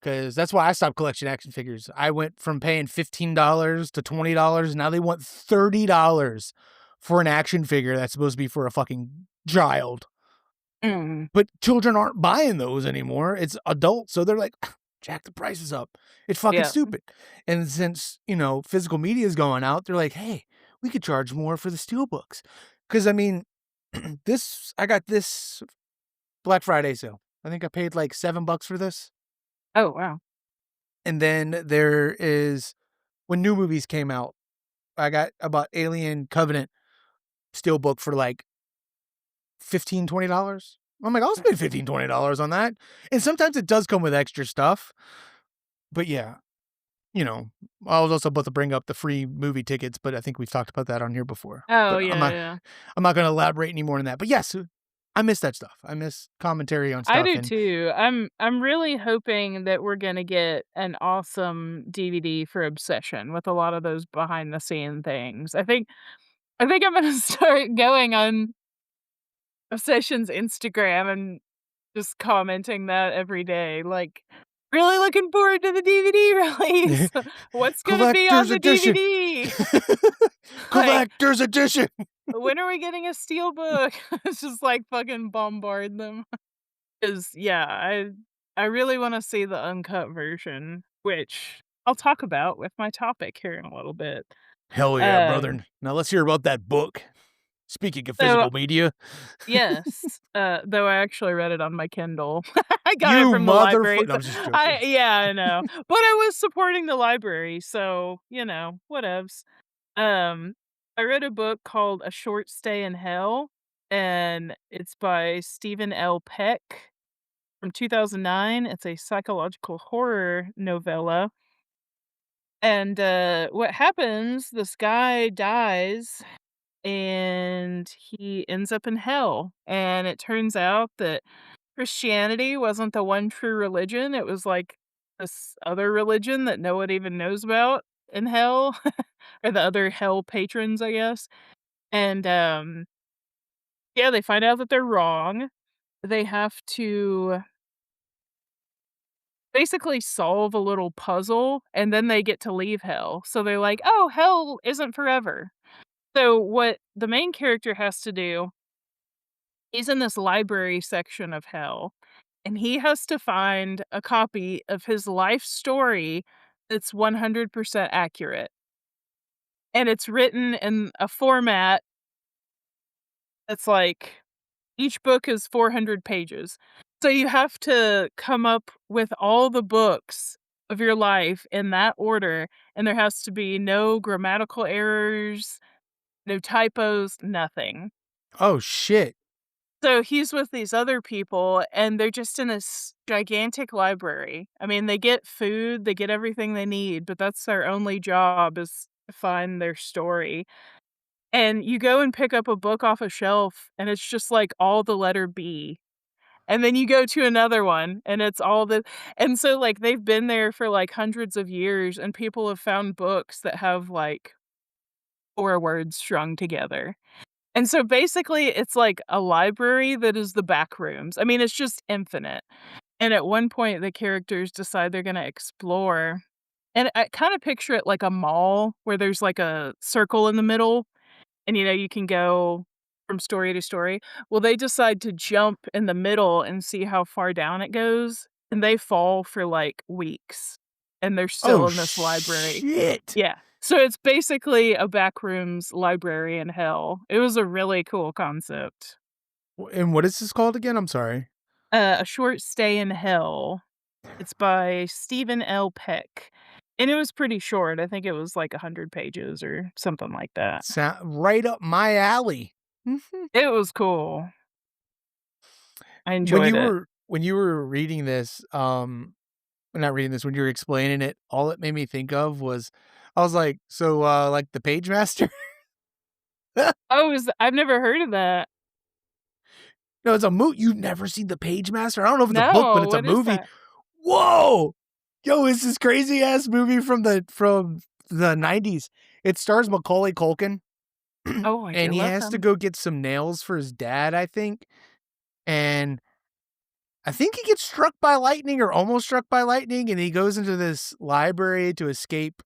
S1: Because that's why I stopped collecting action figures. I went from paying $15 to $20, now they want $30 for an action figure that's supposed to be for a fucking child.
S2: Mhm.
S1: But children aren't buying those anymore, it's adults, so they're like, "Jack the prices up." It's fucking
S2: Yeah.
S1: stupid. And since, physical media is going out, they're like, "Hey, we could charge more for the steelbooks." Because I mean, I got this Black Friday sale. I think I paid like $7 for this.
S2: Oh, wow.
S1: And then there is when new movies came out, I bought Alien Covenant steelbook for like 15, $20. I'm like, I'll spend 15, $20 on that. And sometimes it does come with extra stuff. But yeah, you know, I was also about to bring up the free movie tickets, but I think we've talked about that on here before.
S2: Oh,
S1: But
S2: yeah, yeah.
S1: I'm not gonna elaborate any more on that. But yes, I miss that stuff. I miss commentary on
S2: I
S1: stuff
S2: do
S1: and
S2: too. I'm really hoping that we're gonna get an awesome DVD for Obsession with a lot of those behind the scene things. I think I'm gonna start going on Obsession's Instagram and just commenting that every day, like, "Really looking forward to the DVD release. What's gonna be on
S1: collector's
S2: the
S1: edition.
S2: DVD? Like,
S1: Collector's edition.
S2: when are we getting a steelbook?" It's just, like, fucking bombard them. 'Cause, yeah, I really wanna see the uncut version, which I'll talk about with my topic here in a little bit.
S1: Hell yeah,
S2: Um,
S1: brother. Now let's hear about that book. Speaking of
S2: so
S1: physical media,
S2: yes, though I actually read it on my Kindle. I got it
S1: you
S2: from the library,
S1: No,
S2: so
S1: I'm just joking.
S2: yeah, I know. But I was supporting the library, so, whatevs. Um, I read a book called A Short Stay in Hell, and it's by Stephen L. Peck from 2009. It's a psychological horror novella, and, what happens, this guy dies, and he ends up in hell, and it turns out that Christianity wasn't the one true religion, it was, like, this other religion that no one even knows about in hell, or the other hell patrons, I guess, and, yeah, they find out that they're wrong. They have to basically solve a little puzzle, and then they get to leave hell. So they're like, "Oh, hell isn't forever." So what the main character has to do, he's in this library section of hell, and he has to find a copy of his life story that's 100% accurate. And it's written in a format that's like each book is 400 pages. So you have to come up with all the books of your life in that order, and there has to be no grammatical errors, no typos, nothing.
S1: Oh, shit.
S2: So he's with these other people, and they're just in this gigantic library. I mean, they get food, they get everything they need, but that's their only job is to find their story. And you go and pick up a book off a shelf, and it's just like all the letter B. And then you go to another one, and it's all the and so, like, they've been there for, like, hundreds of years, and people have found books that have, like, 4 words strung together. And so, basically, it's like a library that is the Backrooms. I mean, it's just infinite. And at one point, the characters decide they're gonna explore, and I kinda picture it like a mall where there's, like, a circle in the middle, and, you can go from story to story. Well, they decide to jump in the middle and see how far down it goes, and they fall for, like, weeks, and they're
S1: Oh,
S2: still in this library.
S1: shit.
S2: Yeah. So it's basically a Backrooms library in hell. It was a really cool concept.
S1: And what is this called again? I'm sorry.
S2: A Short Stay in Hell. It's by Stephen L. Peck, and it was pretty short. I think it was, like, 100 pages or something like that.
S1: Right up my alley. Mhm.
S2: It was cool. I
S1: When
S2: enjoyed
S1: you
S2: it.
S1: were when you were reading this, not reading this, when you were explaining it, all it made me think of was I was like, "So, like the Page Master?"
S2: Oh, is I've never heard of that.
S1: No, it's a you've never seen The Page Master? I don't know if it's a book, but
S2: No,
S1: it's a
S2: what is
S1: movie.
S2: that?
S1: Whoa! Yo, it's this crazy ass movie from the '90s. It stars Macaulay Culkin,
S2: Oh, I do
S1: and he
S2: love
S1: has to
S2: him.
S1: go get some nails for his dad, I think, and I think he gets struck by lightning or almost struck by lightning, and he goes into this library to escape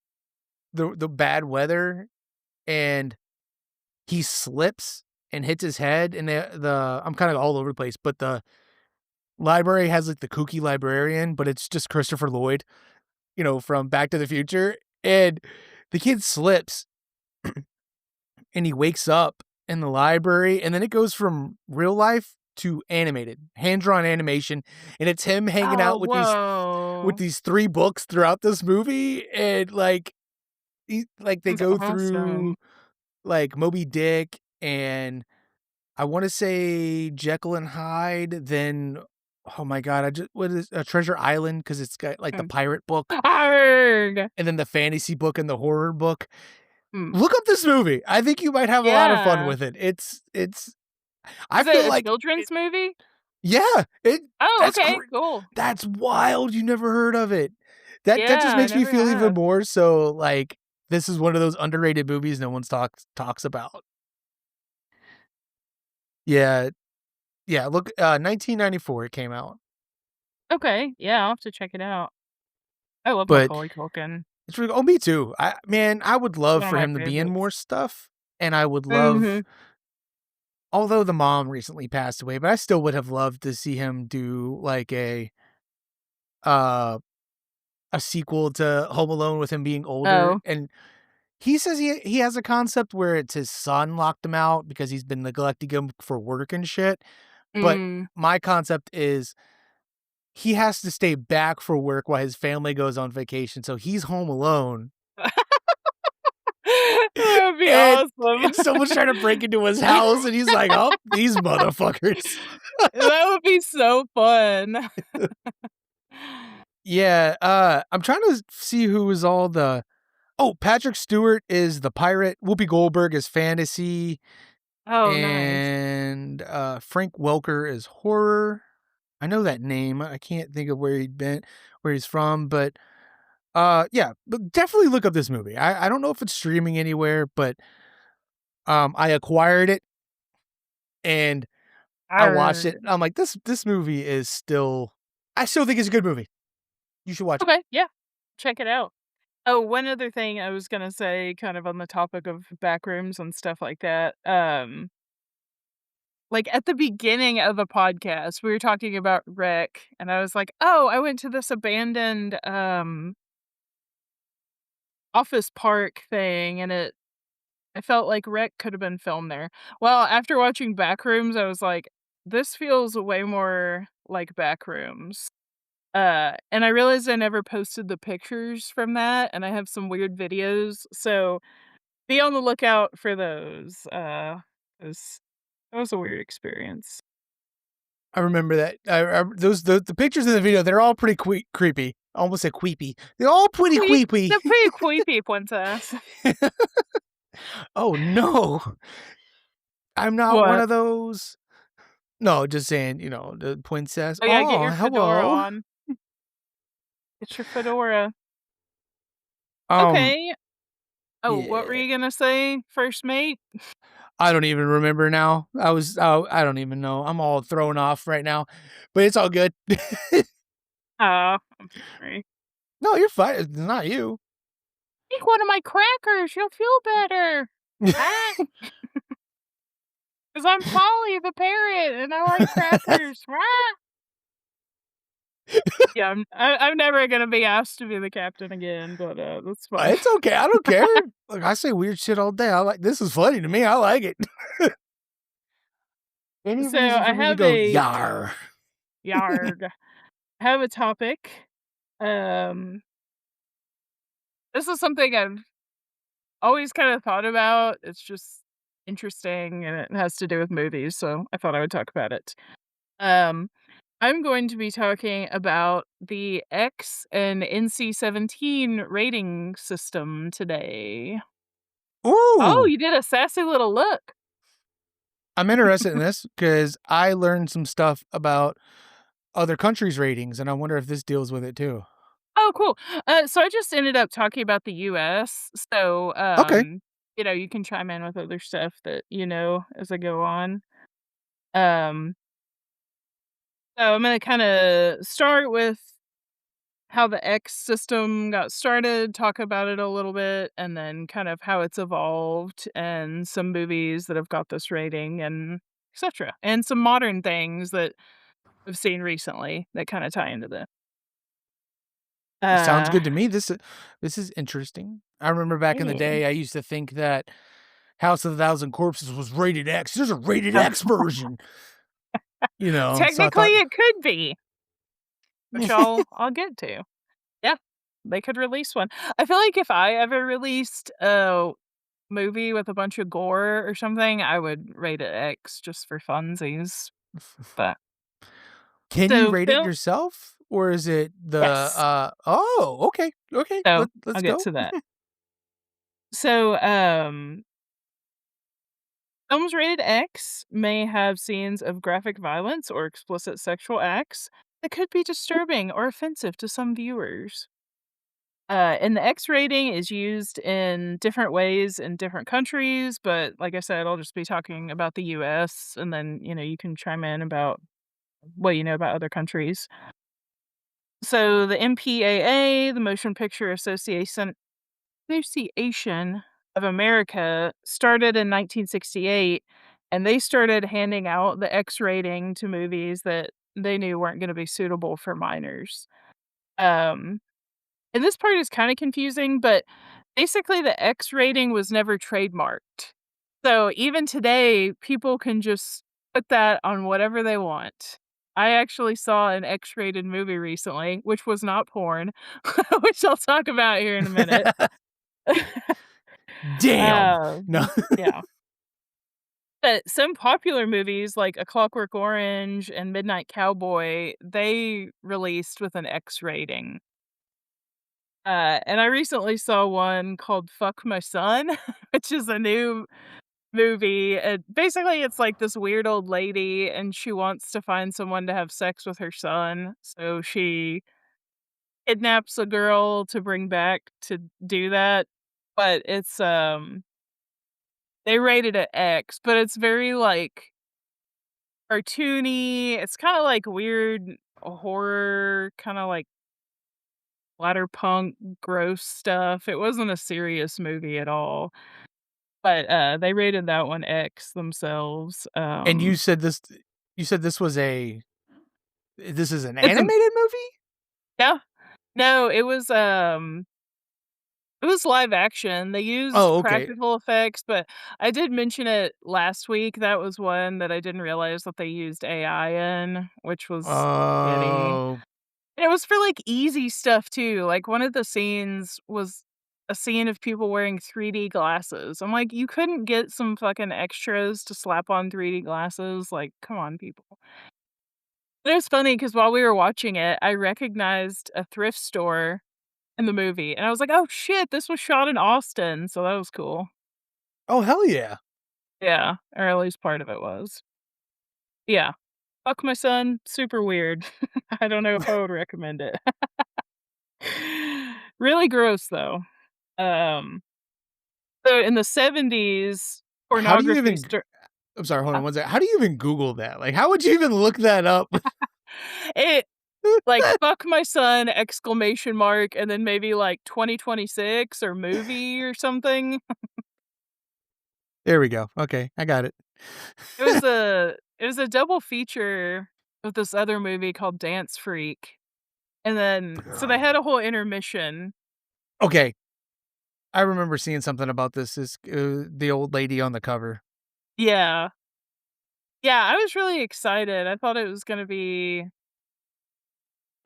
S1: the bad weather, and he slips and hits his head, and the I'm kinda all over the place, but the library has, like, the kooky librarian, but it's just Christopher Lloyd, from Back to the Future, and the kid slips, and he wakes up in the library, and then it goes from real life to animated, hand-drawn animation, and it's him hanging
S2: Oh,
S1: out with
S2: whoa.
S1: these 3 books throughout this movie, and, they
S2: That's
S1: go through,
S2: awesome.
S1: like, Moby Dick, and I wanna say Jekyll and Hyde, then oh my god, I just what is Treasure Island because 'cause it's got, like, the
S2: Mm.
S1: pirate book,
S2: Arrgh!
S1: and then the fantasy book and the horror book.
S2: Mm.
S1: Look up this movie. I think you might have a lot of fun
S2: Yeah.
S1: with it. It's I
S2: Is
S1: feel
S2: it a
S1: like
S2: children's movie?
S1: yeah,
S2: Oh,
S1: that's
S2: okay, cool.
S1: that's wild, you never heard of it. That just
S2: Yeah, I
S1: makes me
S2: never
S1: feel even
S2: have.
S1: more so, like, this is one of those underrated movies no one talks about. Yeah, yeah, look, 1994 it came out,
S2: Okay, yeah, I'll have to check it out. I love
S1: but
S2: Macaulay Culkin.
S1: it's really oh, me too. I would
S2: He's
S1: love
S2: one of
S1: for
S2: my
S1: him to be in more
S2: favorites.
S1: stuff, and I would love
S2: Mhm.
S1: although the mom recently passed away, but I still would have loved to see him do, like, uh, a sequel to Home Alone with him being older,
S2: Oh.
S1: and he says he has a concept where it's his son locked him out because he's been neglecting him for work and shit, but
S2: Mm.
S1: my concept is he has to stay back for work while his family goes on vacation, so he's home alone,
S2: That would be
S1: and
S2: awesome.
S1: someone's trying to break into his house, and he's like, "Oh, these motherfuckers."
S2: That would be so fun.
S1: Yeah, I'm trying to see who was all the Oh, Patrick Stewart is the pirate, Whoopi Goldberg is fantasy,
S2: Oh, nice.
S1: and, Frank Welker is horror. I know that name, I can't think of where he's from, but, yeah, but definitely look up this movie. I don't know if it's streaming anywhere, but, I acquired it, and I watched it,
S2: Arr.
S1: I'm like, "This movie is still I still think it's a good movie. You should watch it."
S2: Okay, yeah. Check it out. Oh, one other thing I was gonna say, kind of on the topic of Backrooms and stuff like that, like, at the beginning of the podcast, we were talking about Wreck, and I was like, "Oh, I went to this abandoned, office park thing, and I felt like Wreck could have been filmed there." Well, after watching Backrooms, I was like, "This feels way more like Backrooms." And I realized I never posted the pictures from that, and I have some weird videos, so be on the lookout for those. 'Cause that was a weird experience.
S1: I remember that. I those the pictures in the video, they're all pretty creepy. I almost said queepy. They're all pretty
S2: They're
S1: creepy.
S2: pretty creepy, princess.
S1: Oh, no. I'm not one
S2: What?
S1: of those. No, just saying, the princess.
S2: Oh, yeah, get
S1: "Oh,
S2: your fedora
S1: hello."
S2: on. Get your fedora.
S1: Um,
S2: Okay. Oh, what were
S1: yeah,
S2: you gonna say, first mate?
S1: I don't even remember now. I don't even know. I'm all thrown off right now, but it's all good.
S2: Oh, I'm sorry.
S1: No, you're fine. It's not you.
S2: Take one of my crackers, you'll feel better. Ah, 'cause I'm Polly the parrot, and I like crackers. Ah. Yeah, I'm never gonna be asked to be the captain again, but, that's fine.
S1: It's okay. I don't care. Look, I say weird shit all day. This is funny to me. I like it. Any
S2: So,
S1: reason
S2: I
S1: for me to
S2: have
S1: go,
S2: a
S1: "Yar."
S2: yarg. I have a topic. Um, this is something I've always kinda thought about. It's just interesting, and it has to do with movies, so I thought I would talk about it. Um, I'm going to be talking about the X and NC-17 rating system today. Oh,
S1: Ooh,
S2: you did a sassy little look.
S1: I'm interested in this because I learned some stuff about other countries' ratings, and I wonder if this deals with it too.
S2: Oh, cool. So I just ended up talking about the US, so,
S1: Okay.
S2: you can chime in with other stuff that you know as I go on. Um, so I'm gonna kinda start with how the X system got started, talk about it a little bit, and then kind of how it's evolved and some movies that have got this rating and etcetera, and some modern things that I've seen recently that kinda tie into this.
S1: Sounds
S2: Uh,
S1: good to me. This is interesting. I remember back in the
S2: yeah.
S1: day, I used to think that House of a Thousand Corpses was rated X. There's a rated X version, so I
S2: Technically,
S1: thought
S2: it could be, which I'll get to. Yeah, they could release one. I feel like if I ever released a movie with a bunch of gore or something, I would rate it X just for funsies, but
S1: Can you
S2: so
S1: rate it
S2: film
S1: yourself? Or is it
S2: yes,
S1: oh, okay, okay,
S2: so
S1: let's
S2: I'll get
S1: go.
S2: to that. So, films rated X may have scenes of graphic violence or explicit sexual acts that could be disturbing or offensive to some viewers. And the X rating is used in different ways in different countries, but like I said, I'll just be talking about the US, and then, you can chime in about what you know about other countries. So the MPAA, the Motion Picture Association of America, started in 1968, and they started handing out the X rating to movies that they knew weren't gonna be suitable for minors. Um And this part is kinda confusing, but basically the X rating was never trademarked. So even today, people can just put that on whatever they want. I actually saw an X-rated movie recently, which was not porn, which I'll talk about here in a minute.
S1: Damn.
S2: Um,
S1: No.
S2: yeah. But some popular movies like A Clockwork Orange and Midnight Cowboy, they released with an X rating. And I recently saw one called Fuck My Son, which is a new movie. Basically, it's like this weird old lady, and she wants to find someone to have sex with her son. So she kidnaps a girl to bring back to do that. But they rated it X, but it's very like cartoony. It's kind of like weird horror, kind of like splatterpunk, gross stuff. It wasn't a serious movie at all. But, they rated that one X themselves,
S1: And you said this is an
S2: it's a
S1: animated movie?
S2: yeah. No, it was live action. They used
S1: Oh, okay.
S2: practical effects, but I did mention it last week. That was one that I didn't realize that they used AI in, which was shitty.
S1: Oh.
S2: And it was for, like, easy stuff too. Like, one of the scenes was a scene of people wearing 3D glasses. I'm like, "You couldn't get some fucking extras to slap on 3D glasses?" Like, come on, people. It was funny because while we were watching it, I recognized a thrift store in the movie, and I was like, "Oh, shit, this was shot in Austin," so that was cool.
S1: Oh, hell yeah.
S2: Yeah, or at least part of it was. Yeah. Fuck my son, super weird. I don't know if I would recommend it. Really gross, though. Um, so in the '70s,
S1: How do you
S2: pornography
S1: even I'm sorry, hold on one second. How do you even Google that? Like, how would you even look that up?
S2: it like, "Fuck my son!" exclamation mark, and then maybe, like, 2026 or movie or something.
S1: There we go. Okay, I got it.
S2: It was a double feature with this other movie called Dance Freak, and then so they had a whole intermission.
S1: Okay, I remember seeing something about this, the old lady on the cover.
S2: Yeah. Yeah, I was really excited. I thought it was gonna be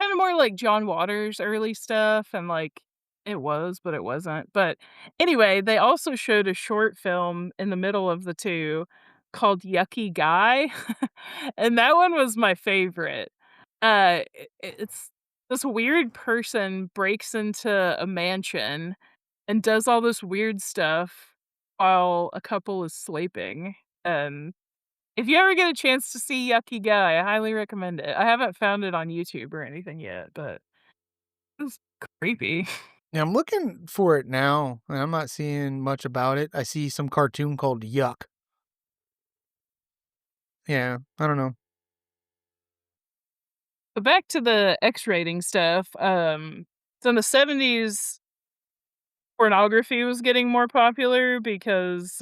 S2: kinda more like John Waters' early stuff, and, like, it was, but it wasn't. But, anyway, they also showed a short film in the middle of the 2 called Yucky Guy, and that one was my favorite. It's this weird person breaks into a mansion and does all this weird stuff while a couple is sleeping, and if you ever get a chance to see Yucky Guy, I highly recommend it. I haven't found it on YouTube or anything yet, but it's creepy.
S1: Yeah, I'm looking for it now, and I'm not seeing much about it. I see some cartoon called Yuck. Yeah, I don't know.
S2: But back to the X rating stuff, so in the '70s, pornography was getting more popular because,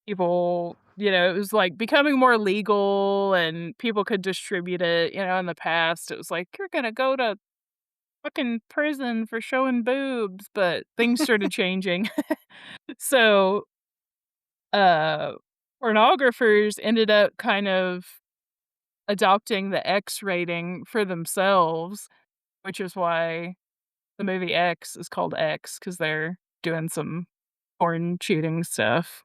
S2: people it was, like, becoming more legal and people could distribute it. In the past, it was like, "You're gonna go to fucking prison for showing boobs," but things started changing. So, uh, pornographers ended up kind of adopting the X rating for themselves, which is why the movie X is called X because 'cause they're doing some porn shooting stuff.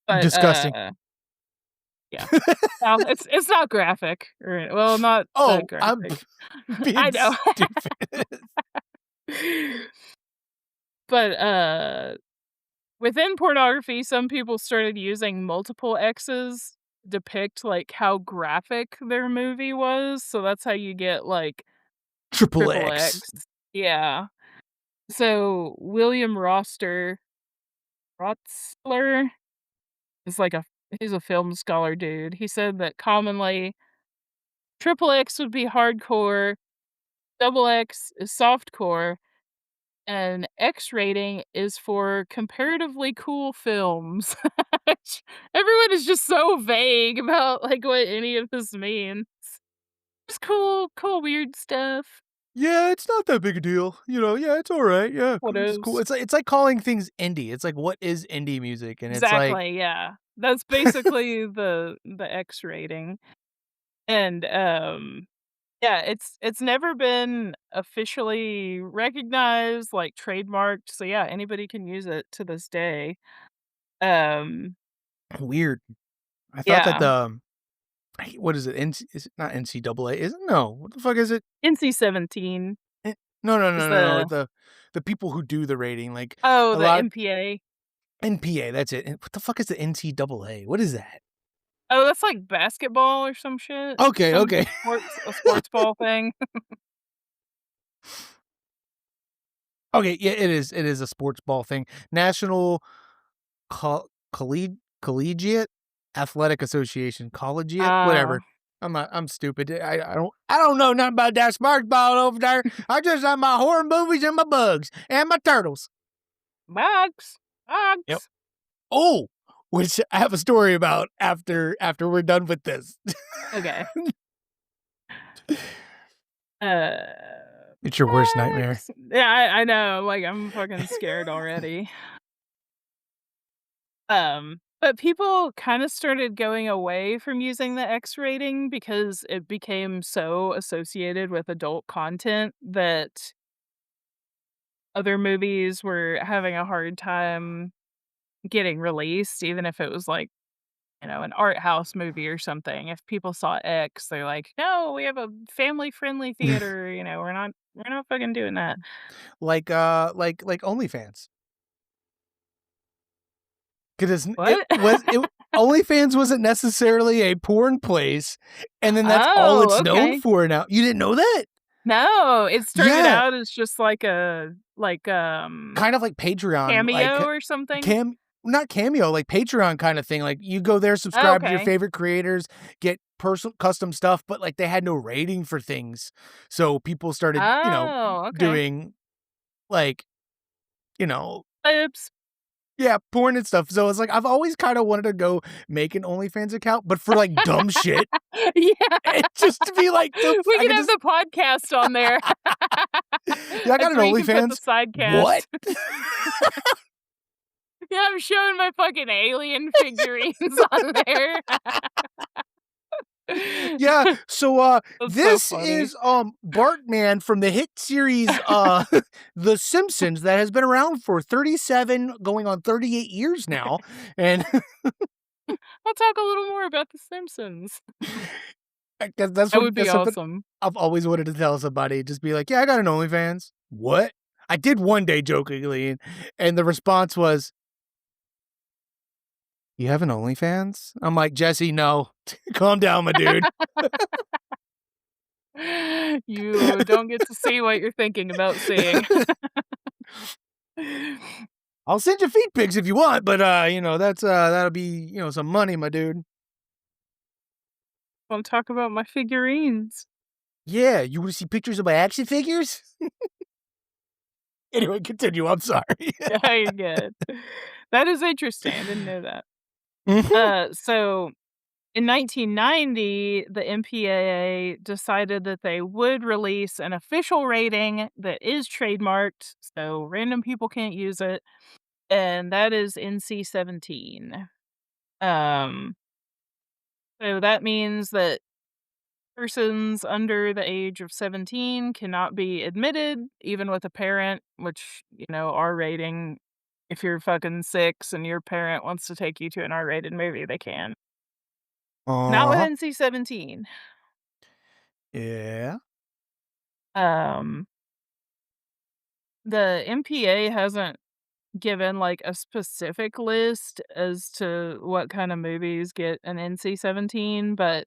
S2: But,
S1: Disgusting.
S2: yeah. Well, it's not graphic well, not that
S1: Oh, I'm
S2: graphic.
S1: being
S2: I know.
S1: stupid.
S2: But, within pornography, some people started using multiple X's to depict, like, how graphic their movie was, so that's how you get, like,
S1: Triple
S2: triple
S1: X.
S2: X. Yeah. So, William Rotsler is like a he's a film scholar dude. He said that commonly triple X would be hardcore, double X is softcore, and X rating is for comparatively cool films. Which everyone is just so vague about, like, what any of this means. Just cool, weird stuff.
S1: Yeah, it's not that big a deal. Yeah, it's alright. Yeah,
S2: What
S1: it's cool.
S2: is
S1: It's like calling things indie. It's like, what is indie music? And it's like,
S2: exactly, yeah. That's basically the X rating. And, yeah, it's never been officially recognized, like, trademarked, so, yeah, anybody can use it to this day. Um,
S1: weird. I thought that
S2: yeah.
S1: What is it? Is it not NCAA? Is it? No. What the fuck is it?
S2: NC-17
S1: Eh, no, no,
S2: is
S1: no, no, no.
S2: the
S1: The people who do the rating, like
S2: oh,
S1: a
S2: the
S1: lot
S2: MPA.
S1: NPA. That's it. And what the fuck is the NCAA? What is that?
S2: Oh, that's like basketball or some shit?
S1: Okay,
S2: Some
S1: okay.
S2: sports ball thing?
S1: Okay, yeah, it is. It is a sports ball thing. National Collegiate Athletic Association, collegiate,
S2: Oh.
S1: whatever. I'm stupid. I don't know nothing about that sports ball over there. I just have my horror movies and my bugs and my turtles.
S2: Bugs.
S1: Yep.
S2: Bugs.
S1: Oh, which I have a story about after we're done with this.
S2: Okay. Uh,
S1: It's your worst nightmare.
S2: bugs. Yeah, I know, like, I'm fucking scared already. But people kinda started going away from using the X rating because it became so associated with adult content that other movies were having a hard time getting released, even if it was, like, an art house movie or something. If people saw X, they're like, "No, we have a family-friendly theater, we're not fucking doing that."
S1: Like OnlyFans. 'Cause it
S2: What?
S1: was it OnlyFans wasn't necessarily a porn place, and then that's all
S2: Oh,
S1: it's known
S2: okay.
S1: for now. You didn't know that?
S2: No, it started
S1: Yeah,
S2: out as just like
S1: kind of like Patreon, like,
S2: Cameo or something?
S1: Cam not Cameo, like Patreon kinda thing, like, you go there,
S2: Oh,
S1: subscribe to your
S2: okay.
S1: favorite creators, get personal custom stuff, but, like, they had no rating for things. So people started,
S2: Oh, okay.
S1: doing, like, you know
S2: Oops.
S1: yeah, porn and stuff. So it's like, I've always kinda wanted to go make an OnlyFans account, but for, like, dumb shit.
S2: Yeah.
S1: And just to be like,
S2: We
S1: I
S2: can
S1: could
S2: have
S1: just
S2: the podcast on there.
S1: "Yeah, I got
S2: That's
S1: an
S2: where you can put the
S1: OnlyFans." "What?"
S2: sidecast. Yeah, I'm showing my fucking alien figurines on there.
S1: Yeah, so,
S2: That's so
S1: this
S2: funny.
S1: is, Bartman from the hit series, The Simpsons that has been around for 37 going on 38 years now, and
S2: I'll talk a little more about The Simpsons.
S1: I guess that's
S2: That would be
S1: something
S2: awesome.
S1: I've always wanted to tell somebody, just be like, "Yeah, I got an OnlyFans." "What?" I did one day jokingly, and the response was, "You have an OnlyFans?" I'm like, "Jesse, no. Calm down, my dude."
S2: You don't get to see what you're thinking about seeing.
S1: I'll send you feed pics if you want, but, that's, that'll be, some money, my dude.
S2: Wanna talk about my figurines.
S1: Yeah, you wanna see pictures of my action figures? Anyway, continue, I'm sorry.
S2: Yeah, you're good. That is interesting, I didn't know that.
S1: Mhm.
S2: So in 1990, the MPAA decided that they would release an official rating that is trademarked, so random people can't use it, and that is NC-17. Um, so that means that persons under the age of 17 cannot be admitted, even with a parent, which, R rating, if you're fucking 6 and your parent wants to take you to an R-rated movie, they can. Not with
S1: Uh-huh.
S2: NC-17.
S1: Yeah.
S2: Um, the MPA hasn't given, like, a specific list as to what kind of movies get an NC-17, but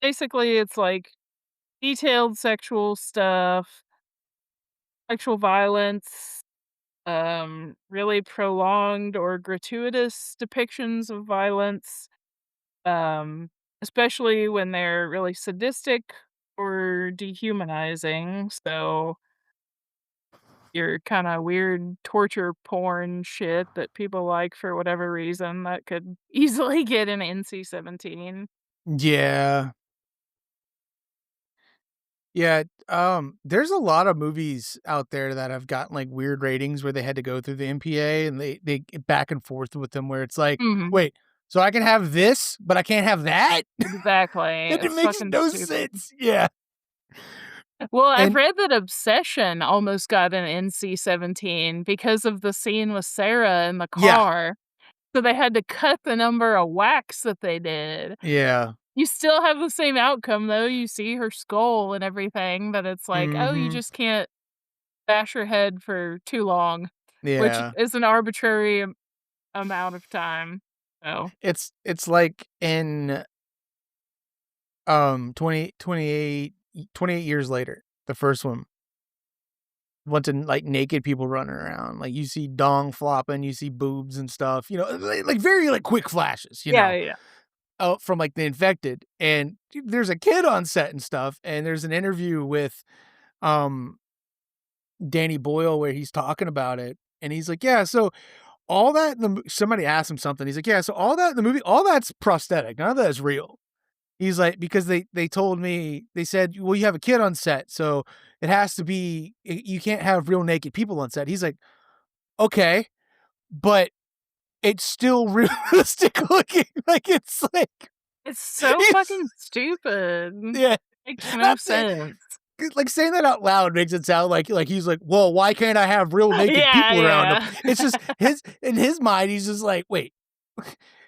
S2: basically it's, like, detailed sexual stuff, sexual violence, really prolonged or gratuitous depictions of violence, um, especially when they're really sadistic or dehumanizing, so your kinda weird torture porn shit that people like for whatever reason that could easily get an NC-17.
S1: Yeah. Yeah, there's a lot of movies out there that have gotten, like, weird ratings where they had to go through the MPA and they get back and forth with them where it's like,
S2: Mhm.
S1: "Wait, so I can have this, but I can't have that?"
S2: Exactly,
S1: It
S2: it's
S1: makes
S2: fucking
S1: no
S2: stupid.
S1: sense. Yeah.
S2: Well, I've
S1: And
S2: read that Obsession almost got an NC-17 because of the scene with Sarah in the
S1: yeah.
S2: car, so they had to cut the number of whacks that they did.
S1: Yeah.
S2: You still have the same outcome, though, you see her skull and everything, but it's like, "Oh, you
S1: Mhm.
S2: just can't bash her head for too long," which
S1: Yeah.
S2: is an arbitrary amount of time, so
S1: It's like in, 28 years later, the first one, bunch of, like, naked people running around, like, you see dong flopping, you see boobs and stuff, like, very, like, quick flashes,
S2: yeah, yeah, yeah.
S1: from, like, the infected, and there's a kid on set and stuff, and there's an interview with, um, Danny Boyle where he's talking about it, and he's like, "Yeah, so all that in the mo" somebody asked him something, he's like, "Yeah, so all that in the movie, all that's prosthetic, none of that is real." He's like, "Because they told me," they said, "Well, you have a kid on set, so it has to be you can't have real naked people on set." He's like, "Okay, but it's still realistic looking." Like, it's like
S2: It's so
S1: he's
S2: fucking stupid.
S1: yeah,
S2: Makes no
S1: that's it.
S2: sense.
S1: 'Cause, like, saying that out loud makes it sound like he's like, "Well, why can't I have real naked
S2: Yeah,
S1: people around him?"
S2: yeah.
S1: It's just his in his mind, he's just like, "Wait."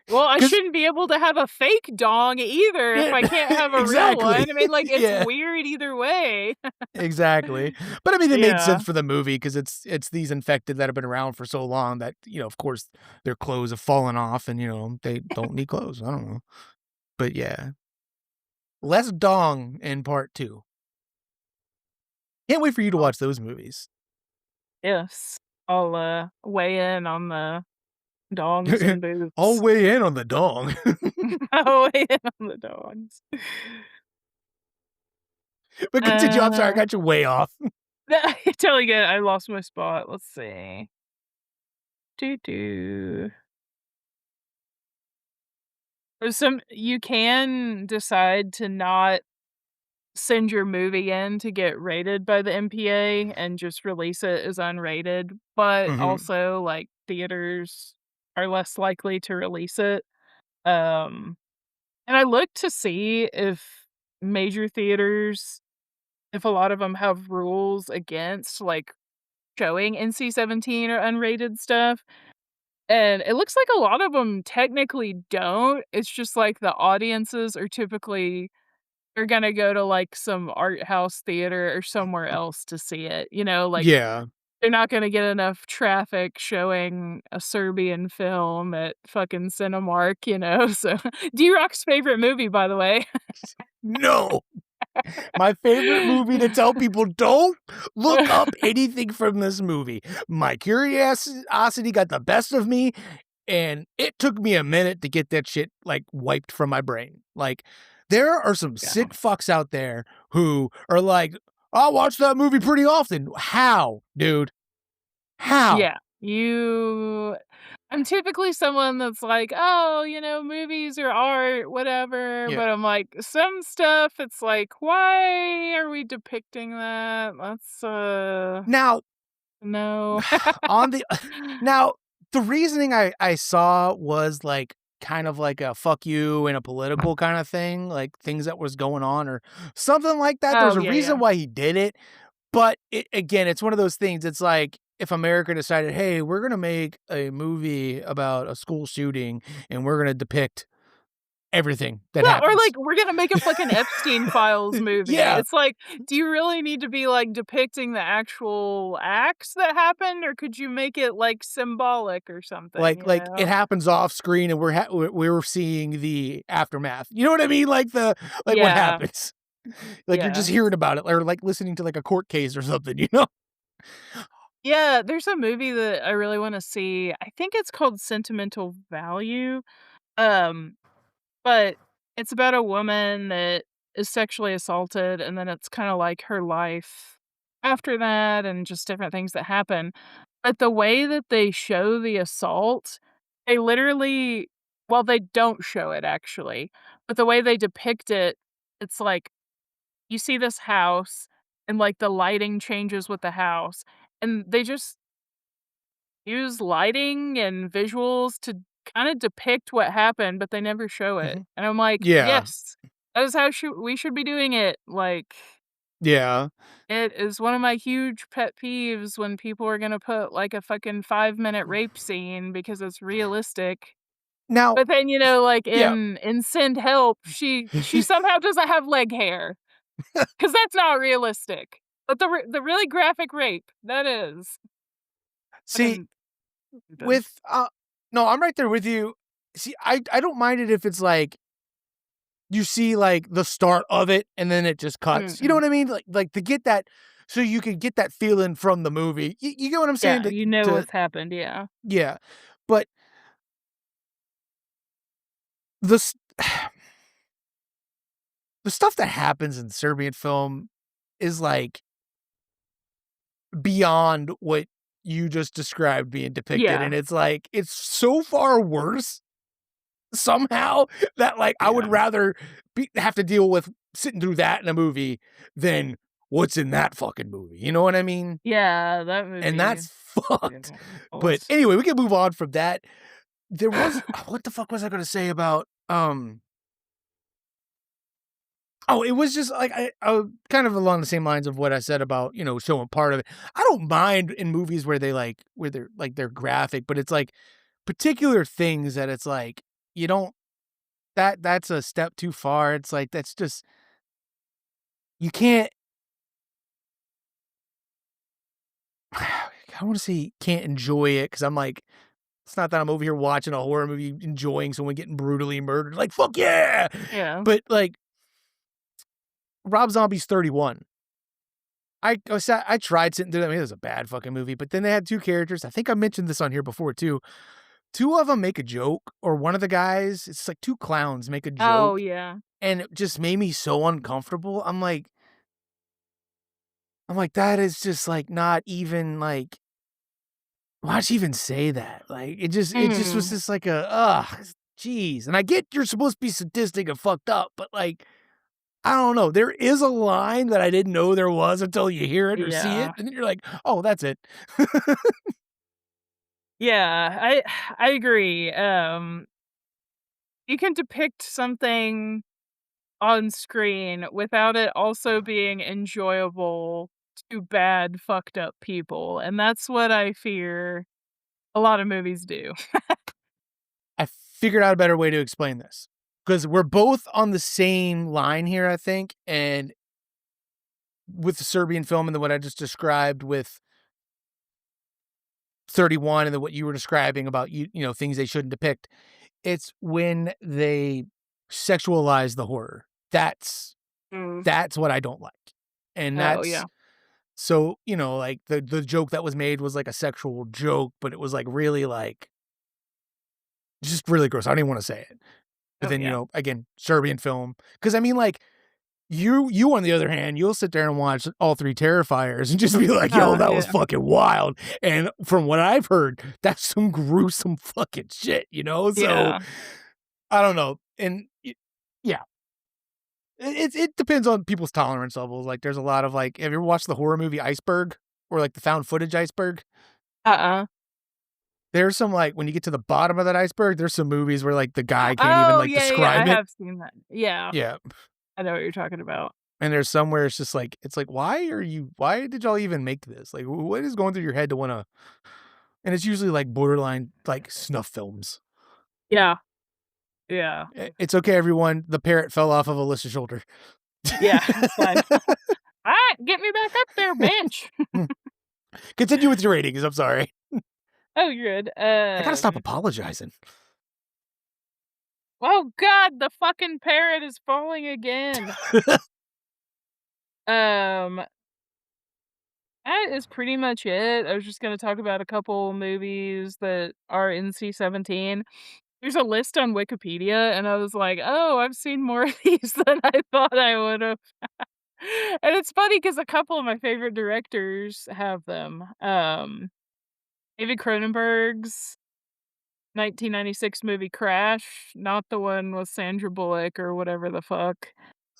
S2: Well, I
S1: 'Cause
S2: shouldn't be able to have a fake dong either if
S1: yeah,
S2: I can't have a real
S1: exactly.
S2: one. I mean, like, it's
S1: Yeah.
S2: weird either way.
S1: Exactly. But I mean, it made
S2: Yeah.
S1: sense for the movie because it's these infected that have been around for so long that, of course, their clothes have fallen off and, they don't need clothes. I don't know. But yeah. Less dong in part 2. Can't wait for you to
S2: Oh,
S1: watch those movies.
S2: yes. I'll, weigh in on the dongs and
S1: I'll
S2: boots.
S1: weigh in on the dong.
S2: I'll weigh in on the dongs.
S1: But continue. I'm sorry, I
S2: Uh,
S1: got you way off.
S2: totally good. I lost my spot. Let's see. Do do. There's some you can decide to not send your movie in to get rated by the MPA and just release it as unrated, but
S1: Mhm.
S2: also, like, theaters are less likely to release it. Um, and I looked to see if major theaters if a lot of them have rules against, like, showing NC-17 or unrated stuff, and it looks like a lot of them technically don't. It's just, like, the audiences are typically they're gonna go to, like, some art house theater or somewhere else to see it, like,
S1: Yeah.
S2: they're not gonna get enough traffic showing a Serbian film at fucking Cinemark, so D-Rock's favorite movie, by the way.
S1: No. My favorite movie to tell people, "Don't look up anything from this movie." My curiosity got the best of me, and it took me a minute to get that shit, like, wiped from my brain. Like, there are some
S2: Yeah.
S1: sick fucks out there who are like, "I watch that movie pretty often." How, dude? How?
S2: Yeah, I'm typically someone that's like, "Oh, movies are art, whatever,"
S1: Yeah.
S2: but I'm like, some stuff, it's like, "Why are we depicting that? Let's,
S1: Now
S2: no."
S1: on the now, the reasoning I saw was, like, kind of like a "fuck you" and a political kinda thing, like, things that was going on or something like that. There's
S2: Oh,
S1: a
S2: yeah, yeah.
S1: reason why he did it, but it's one of those things, it's like, if America decided, "Hey, we're gonna make a movie about a school shooting, and we're gonna depict everything that
S2: Yeah, or, like,
S1: happens."
S2: we're gonna make a fucking Epstein Files movie.
S1: Yeah.
S2: It's like, do you really need to be, like, depicting the actual acts that happened, or could you make it, like, symbolic or something,
S1: Like, it happens off screen and we're seeing the aftermath. You know what I mean? Like, what
S2: Yeah,
S1: happens. Like, you're just
S2: yeah.
S1: hearing about it or, like, listening to, like, a court case or something, you know?
S2: Yeah, there's a movie that I really wanna see. I think it's called Sentimental Value, um, but it's about a woman that is sexually assaulted, and then it's kinda like her life after that and just different things that happen. But the way that they show the assault, they literally well, they don't show it actually, but the way they depict it, it's like you see this house and, like, the lighting changes with the house, and they just use lighting and visuals to kinda depict what happened, but they never show it,
S1: Mhm.
S2: and I'm like,
S1: Yeah.
S2: "Yes, that is how we should be doing it," like,
S1: Yeah.
S2: it is one of my huge pet peeves when people are gonna put, like, a fucking 5-minute rape scene because it's realistic.
S1: Now,
S2: But then, you know, like,
S1: yeah.
S2: in Send Help, she somehow doesn't have leg hair, 'cause that's not realistic. But the really graphic rape, that is.
S1: See,
S2: Fucking stupid.
S1: with no, I'm right there with you. See, I don't mind it if it's like you see like the start of it and then it just cuts. You know
S2: Mm-mm.
S1: what I mean? Like to get that so you can get that feeling from the movie. You get what I'm saying?
S2: Yeah, you know
S1: To
S2: what's happened, yeah.
S1: yeah. But the s- the stuff that happens in Serbian film is like beyond what you just described being depicted,
S2: Yeah,
S1: and it's like it's so far worse somehow that like I would
S2: yeah.
S1: rather have to deal with sitting through that in a movie than what's in that fucking movie. You know what I mean?
S2: Yeah, that
S1: And
S2: movie,
S1: that's
S2: yeah,
S1: fucked. But
S2: was
S1: anyway, we can move on from that. There was what the fuck was I going to say about oh, it was just like I kind of along the same lines of what I said about, you know, showing part of it. I don't mind in movies where they like where they're like they're graphic, but it's like particular things that it's like you don't that's a step too far. It's like that's just you can't I want to say can't enjoy it because I'm like it's not that I'm over here watching a horror movie enjoying someone getting brutally murdered. Like fuck yeah,
S2: yeah.
S1: but like Rob Zombie's 31. I tried sitting through that. I mean, it was a bad fucking movie, but then they had 2 characters. I think I mentioned this on here before too. 2 of them make a joke, or one of the guys, it's like 2 clowns make a
S2: Oh,
S1: joke,
S2: yeah.
S1: and it just made me so uncomfortable. I'm like, that is just like not even like why'd you even say that? Like it just was
S2: Mm,
S1: just like a ugh, jeez. And I get you're supposed to be sadistic and fucked up, but like I don't know. There is a line that I didn't know there was until you hear it or see it,
S2: yeah.
S1: and then you're like, "Oh, that's it."
S2: Yeah, I agree, you can depict something on screen without it also being enjoyable to bad, fucked up people, and that's what I fear a lot of movies do.
S1: I figured out a better way to explain this because 'cause we're both on the same line here, I think, and with the Serbian film and then what I just described with 31 and then what you were describing about you know, things they shouldn't depict. It's when they sexualize the horror. That's
S2: Mm.
S1: that's what I don't like. And
S2: Oh,
S1: that's
S2: yeah.
S1: so, you know, like the joke that was made was like a sexual joke, but it was like really like just really gross. I don't even want to say it. But
S2: Oh,
S1: then, you
S2: yeah.
S1: know, again, Serbian film. Cause I mean, like, you on the other hand, you'll sit there and watch all 3 Terrifiers and just be like, "Yo, that was
S2: Yeah.
S1: fucking wild." And from what I've heard, that's some gruesome fucking shit, you know? So,
S2: Yeah.
S1: I don't know. And yeah, it depends on people's tolerance levels. Like, there's a lot of like, have you ever watched the horror movie Iceberg or like the found footage Iceberg?
S2: Uh-uh.
S1: There's some like when you get to the bottom of that iceberg, there's some movies where like the guy can't even
S2: Oh,
S1: like
S2: yeah, yeah, I
S1: describe it.
S2: have seen that. Yeah,
S1: Yeah.
S2: I know what you're talking about.
S1: And there's somewhere it's just like it's like, why did y'all even make this? Like, what is going through your head to wanna and it's usually like borderline like snuff films.
S2: Yeah, yeah,
S1: It's okay, everyone. The parrot fell off of Alyssa's shoulder.
S2: yeah, it's fine. "Alright, get me back up there, bitch."
S1: Continue with your ratings. I'm sorry.
S2: Oh, you're good.
S1: I gotta stop apologizing.
S2: Oh god, the fucking parrot is falling again. Um, that is pretty much it. I was just gonna talk about a couple movies that are NC-17. There's a list on Wikipedia, and I was like, "Oh, I've seen more of these than I thought I would've." And it's funny because a couple of my favorite directors have them. David Cronenberg's 1996 movie Crash, not the one with Sandra Bullock or whatever the fuck.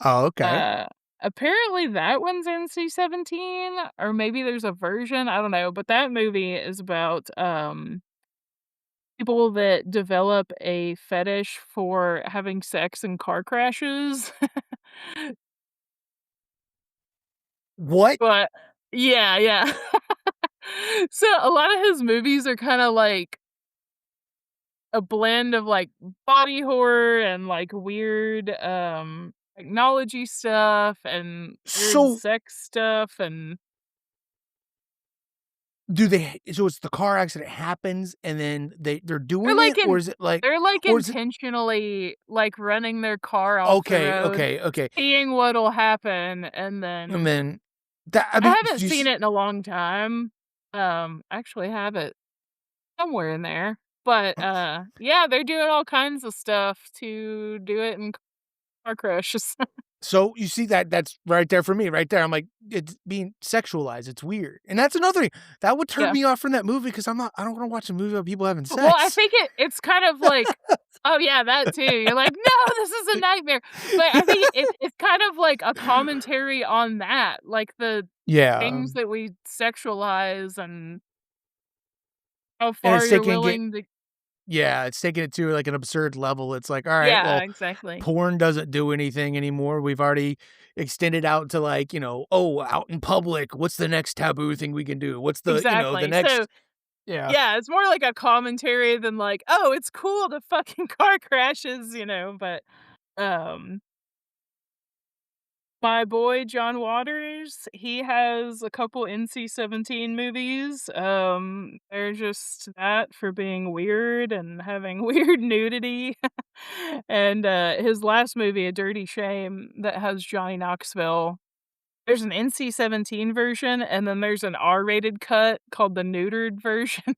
S1: Oh, okay.
S2: Uh, apparently that one's NC-17, or maybe there's a version, I don't know, but that movie is about, people that develop a fetish for having sex in car crashes.
S1: What?
S2: But yeah, yeah. So, a lot of his movies are kinda like a blend of, like, body horror and, like, weird, technology stuff and weird
S1: So
S2: sex stuff, and
S1: do they so it's the car accident happens and then they're
S2: they're,
S1: doing
S2: like,
S1: it, or
S2: in
S1: is it like
S2: they're, like,
S1: or is it
S2: intentionally, like, running their car off the
S1: okay,
S2: road,
S1: okay, okay,
S2: seeing what'll happen, and
S1: and
S2: then
S1: then that I
S2: I
S1: mean,
S2: haven't
S1: do you
S2: seen
S1: s
S2: it in a long time. I actually have it somewhere in there, but, yeah, they're doing all kinds of stuff to do it in car crashes.
S1: so you see that's right there for me, right there, I'm like, it's being sexualized, it's weird, and that's another thing, that would turn
S2: Yeah.
S1: me off from that movie because I don't wanna watch a movie about people having
S2: Well, I
S1: sex.
S2: think it's kind of like oh, yeah, that too. You're like, "No, this is a nightmare." But I think it's kind of like a commentary on that, like the
S1: Yeah,
S2: things that we sexualize and how
S1: and
S2: far
S1: it's
S2: you're
S1: taking it
S2: willing to
S1: yeah, it's taking it to, like, an absurd level, it's like, "Alright,
S2: Yeah,
S1: well,
S2: exactly.
S1: porn doesn't do anything anymore, we've already extended out to, like, oh, out in public, what's the next taboo thing we can do? What's the
S2: Exactly. So,
S1: next" Yeah.
S2: yeah, it's more like a commentary than like, "Oh, it's cool the fucking car crashes," but, um my boy John Waters, he has a couple NC-17 movies, they're just that for being weird and having weird nudity, and, his last movie, A Dirty Shame, that has Johnny Knoxville, there's an NC-17 version, and then there's an R-rated cut called the neutered version.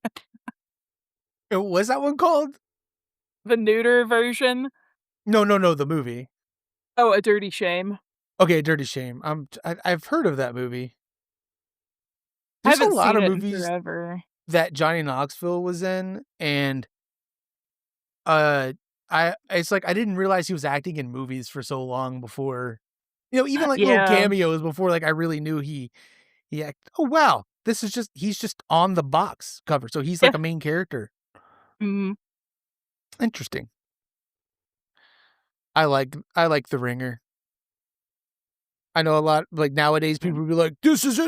S1: What's that one called?
S2: The neuter version?
S1: No, no, no, the movie.
S2: Oh, A Dirty Shame.
S1: Okay, Dirty Shame, I've heard of that movie.
S2: I
S1: There's a
S2: haven't
S1: lot
S2: seen
S1: of
S2: it in
S1: movies
S2: forever.
S1: that Johnny Knoxville was in, and, uh, it's like I didn't realize he was acting in movies for so long before even, like, little
S2: Yeah.
S1: cameos before, like, I really knew oh, wow, this is just he's just on the box cover, so he's
S2: Yeah.
S1: like a main character.
S2: Mhm.
S1: Interesting. I like The Ringer. I know a lot like, nowadays,
S2: Yeah.
S1: people will be like, this is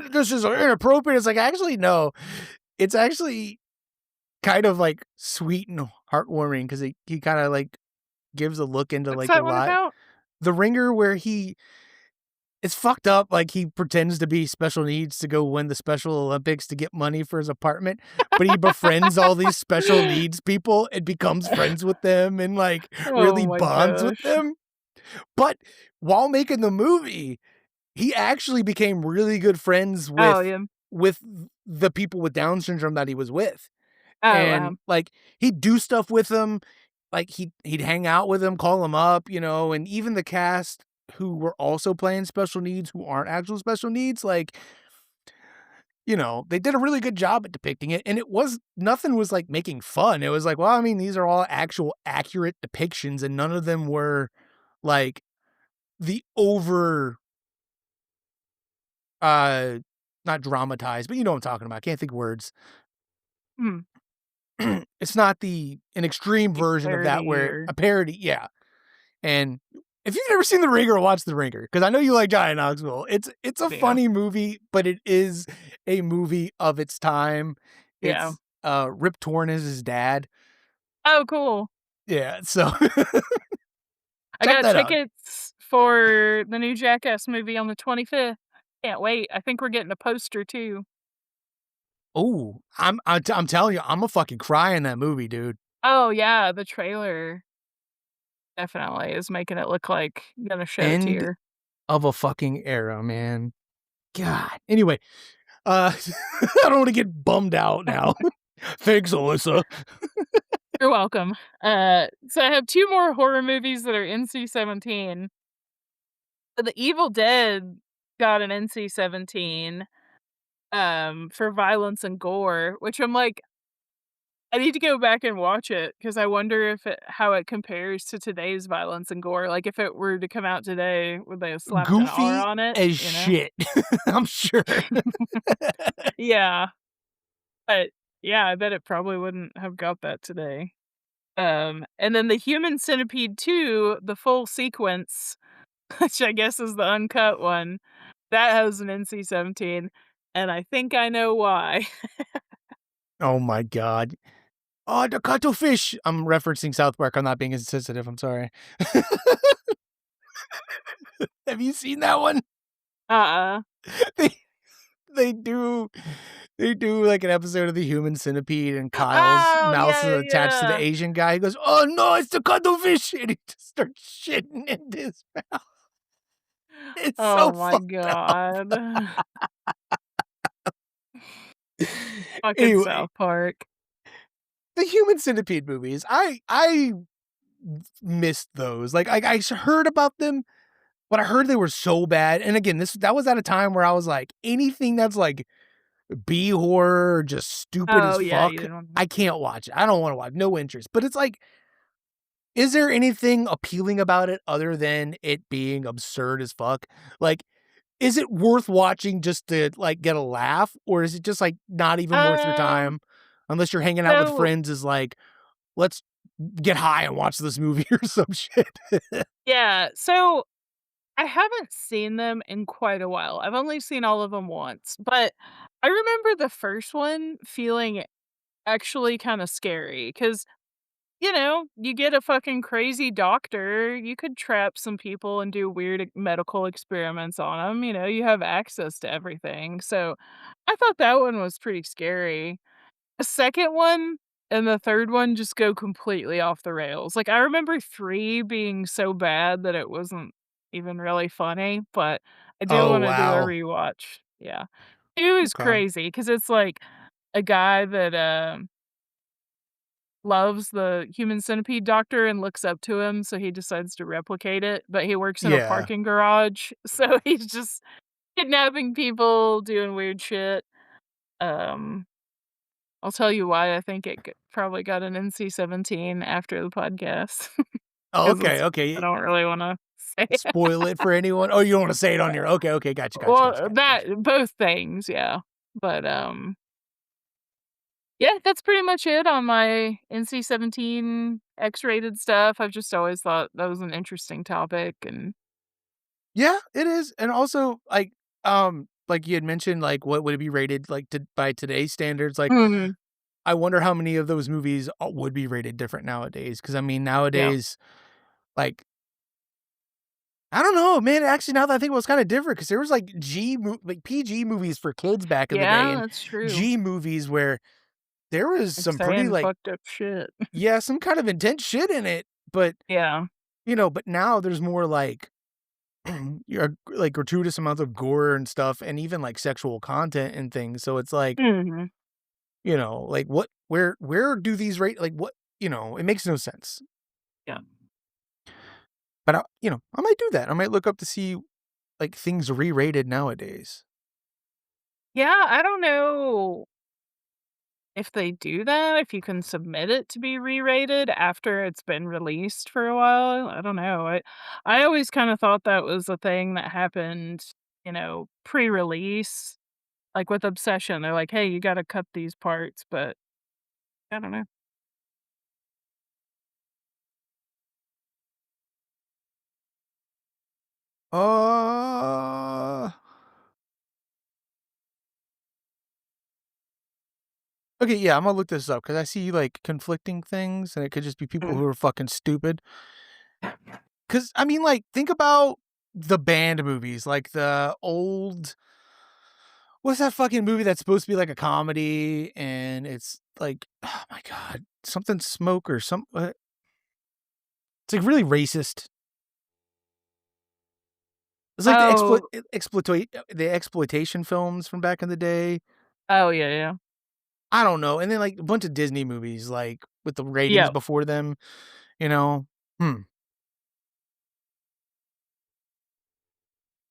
S1: inappropriate." It's like, actually, no. It's actually kind of, like, sweet and heartwarming 'cause he kinda, like, gives a look into,
S2: What's
S1: like, a
S2: that one
S1: lot
S2: about?
S1: The Ringer where it's fucked up, like, he pretends to be special needs to go win the Special Olympics to get money for his apartment, but he befriends all these special needs people and becomes friends with them and, like,
S2: Oh
S1: really
S2: my
S1: bonds with
S2: gosh.
S1: them, but while making the movie, he actually became really good friends
S2: Oh, yeah.
S1: with the people with Down syndrome that he was with,
S2: Oh, wow.
S1: and, like, he'd do stuff with them, like, he'd hang out with them, call them up, and even the cast who were also playing special needs who aren't actual special needs, like, they did a really good job at depicting it, and it was nothing was, like, making fun, it was like, well, I mean, these are all actual accurate depictions, and none of them were, like, the over, uh, not dramatized, but you know what I'm talking about, I can't think of words.
S2: Hmm.
S1: It's not an extreme
S2: Like
S1: version of that
S2: parody
S1: where
S2: or
S1: a parody yeah, and if you've never seen The Ringer, watch The Ringer because I know you like Johnny Knoxville. It's a
S2: yeah.
S1: funny movie, but it is a movie of its time.
S2: Yeah.
S1: Rip Torn is his dad.
S2: Oh, cool.
S1: Yeah, so
S2: I
S1: check
S2: got
S1: that out.
S2: tickets for the new Jackass movie on the 25th. Can't wait. I think we're getting a poster too.
S1: Oh, I'm telling you, Imma fucking cry in that movie, dude.
S2: Oh, yeah, the trailer definitely is making it look like I'm gonna shed a
S1: End
S2: tear.
S1: of a fucking era, man. God. Anyway, I don't wanna get bummed out now. Thanks, Alyssa.
S2: You're welcome. So I have 2 more horror movies that are NC-17. So The Evil Dead got an NC-17, for violence and gore, which I'm like, I need to go back and watch it because I wonder if how it compares to today's violence and gore. Like, if it were to come out today, would they have slapped an R
S1: Goofy
S2: on it,
S1: as
S2: you know?
S1: shit, I'm sure.
S2: Yeah, but yeah, I bet it probably wouldn't have got that today. And then The Human Centipede 2, the full sequence, which I guess is the uncut one, that has an NC-17, and I think I know why.
S1: Oh my god. "Oh, the cuttlefish." I'm referencing South Park. I'm not being insensitive. I'm sorry. Have you seen that one?
S2: Uh-uh.
S1: They they do they do like an episode of the Human Centipede, and Kyle's
S2: Oh,
S1: mouse is
S2: yeah,
S1: attached to the
S2: yeah.
S1: Asian guy. He goes, "Oh no, it's the cuttlefish," and he just starts shitting into his mouth. It's so
S2: Oh my
S1: fucked up.
S2: god. Fucking
S1: Anyway,
S2: South Park.
S1: the Human Centipede movies, I missed those. Like I heard about them, but I heard they were so bad. And again, that was at a time where I was like, anything that's like B horror or just stupid as
S2: Oh, yeah, you
S1: fuck,
S2: don't
S1: I can't watch it. I don't want to watch. No interest. But it's like, is there anything appealing about it other than it being absurd as fuck? Like, is it worth watching just to like get a laugh, or is it just like not even worth your
S2: Um,
S1: time unless you're hanging out with
S2: so
S1: friends? Is like, let's get high and watch this movie or some shit.
S2: yeah, so I haven't seen them in quite a while. I've only seen all of them once, but I remember the first one feeling actually kinda scary because you get a fucking crazy doctor, you could trap some people and do weird medical experiments on them. You have access to everything, so I thought that one was pretty scary. The second one and the third one just go completely off the rails. Like, I remember 3 being so bad that it wasn't even really funny, but I do
S1: Oh
S2: wanna do a
S1: wow.
S2: rewatch. Yeah. 2 is
S1: Okay.
S2: crazy because it's, like, a guy that, loves the human centipede doctor and looks up to him, so he decides to replicate it, but he works in a
S1: Yeah.
S2: parking garage, so he's just kidnapping people, doing weird shit. Um I'll tell you why I think it probably got an NC-17 after the podcast
S1: Oh,
S2: because
S1: okay.
S2: I
S1: Okay.
S2: don't really wanna say it.
S1: Spoil it for anyone. Oh, you don't want to say it on your. Okay. Okay. Gotcha. Gotcha. Gotcha.
S2: Well,
S1: Gotcha.
S2: that
S1: Gotcha.
S2: both things, yeah. But, yeah, that's pretty much it on my NC-17 X-rated stuff. I've just always thought that was an interesting topic and
S1: Yeah, it is. And also, like you had mentioned, like what would it be rated like by today's standards? Like,
S2: Mhm.
S1: I wonder how many of those movies would be rated different nowadays. Because I mean,
S2: Yeah.
S1: nowadays, like I don't know, man. Actually, now that I think it was kind of different because there was like like PG movies for kids back in the day,
S2: Yeah,
S1: and
S2: that's true.
S1: G movies where there was
S2: Like
S1: some pretty
S2: saying
S1: like
S2: fucked up shit.
S1: yeah, some kind of intense shit in it. But
S2: Yeah.
S1: but now there's more like like gratuitous amounts of gore and stuff, and even like sexual content and things. So it's like,
S2: Mhm.
S1: like where do these rate like what it makes no sense.
S2: Yeah.
S1: But I might do that. I might look up to see like things re-rated nowadays.
S2: Yeah, I don't know if they do that, if you can submit it to be re-rated after it's been released for a while. I don't know. I always kinda thought that was a thing that happened, pre-release, like with Obsession. They're like, "Hey, you gotta cut these parts," but I don't know.
S1: Uh okay, yeah, I'm gonna look this up because I see like conflicting things, and it could just be people
S2: Mm.
S1: who are fucking stupid. Because I mean, like, think about the band movies, like the old. What's that fucking movie that's supposed to be like a comedy, and it's like, oh my god, something smoke or some. It's like really racist. It's like
S2: Oh.
S1: the exploitation films from back in the day.
S2: Oh, yeah, yeah.
S1: I don't know, and then like a bunch of Disney movies, like with the ratings
S2: Yeah.
S1: before them. You know, hmm.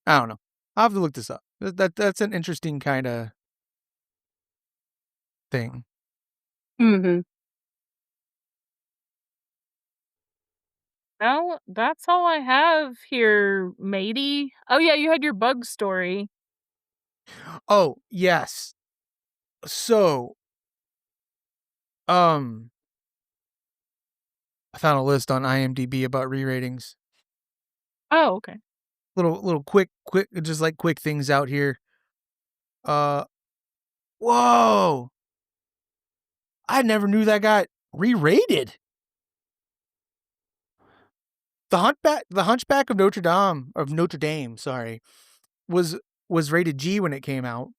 S1: I don't know. I'll have to look this up. That's an interesting kind of thing.
S2: Mhm. Well, that's all I have here, matey. Oh, yeah, you had your bug story.
S1: Oh yes. So, um, I found a list on IMDb about re-ratings.
S2: Oh, okay.
S1: Little quick, just like quick things out here. Uh, whoa! I never knew that guy. re-rated. The Hunchback of Notre Dame, sorry, was rated G when it came out.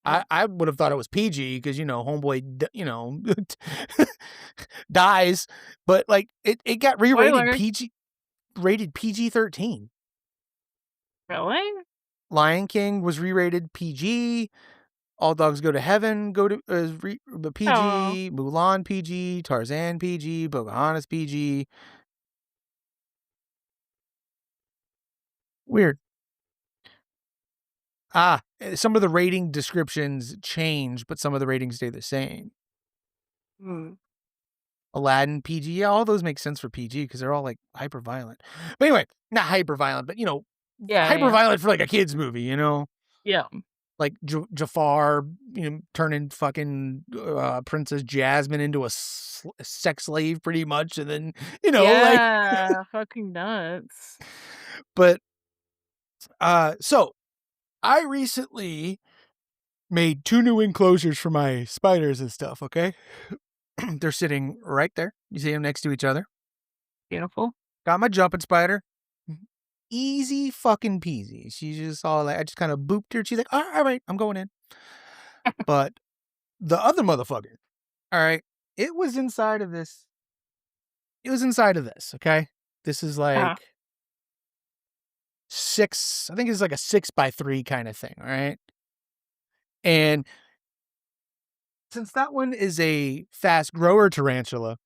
S2: Oh,
S1: I would have thought it was PG because homeboy dies, but like it got re-rated
S2: spoiler.
S1: PG, rated PG-13.
S2: Really?
S1: Lion King was re-rated PG. All Dogs Go to Heaven the
S2: Oh,
S1: PG. Mulan PG. Tarzan PG. Pocahontas PG. Weird. Some of the rating descriptions change, but some of the ratings stay the same.
S2: mm.
S1: Aladdin PG. Yeah, all those make sense for PG because they're all like hyper violent. But anyway, not hyper violent, but
S2: Yeah,
S1: hyper
S2: yeah,
S1: violent for like a kids movie.
S2: yeah.
S1: Like Jafar, turning fucking Princess Jasmine into a sex slave pretty much, and then like.
S2: Yeah, fucking nuts.
S1: But so I recently made 2 new enclosures for my spiders and stuff. Okay, they're sitting right there. You see them next to each other.
S2: Beautiful.
S1: Got my jumping spider. Easy fucking peasy. She's just all like, I just kind of booped her. She's like, all right, I'm going in. But the other motherfucker, all right, it was inside of this. It was inside of this. Okay. This is
S2: Uh-huh.
S1: like I think it's like a 6x3 kind of thing. All right. And since that one is a fast grower tarantula,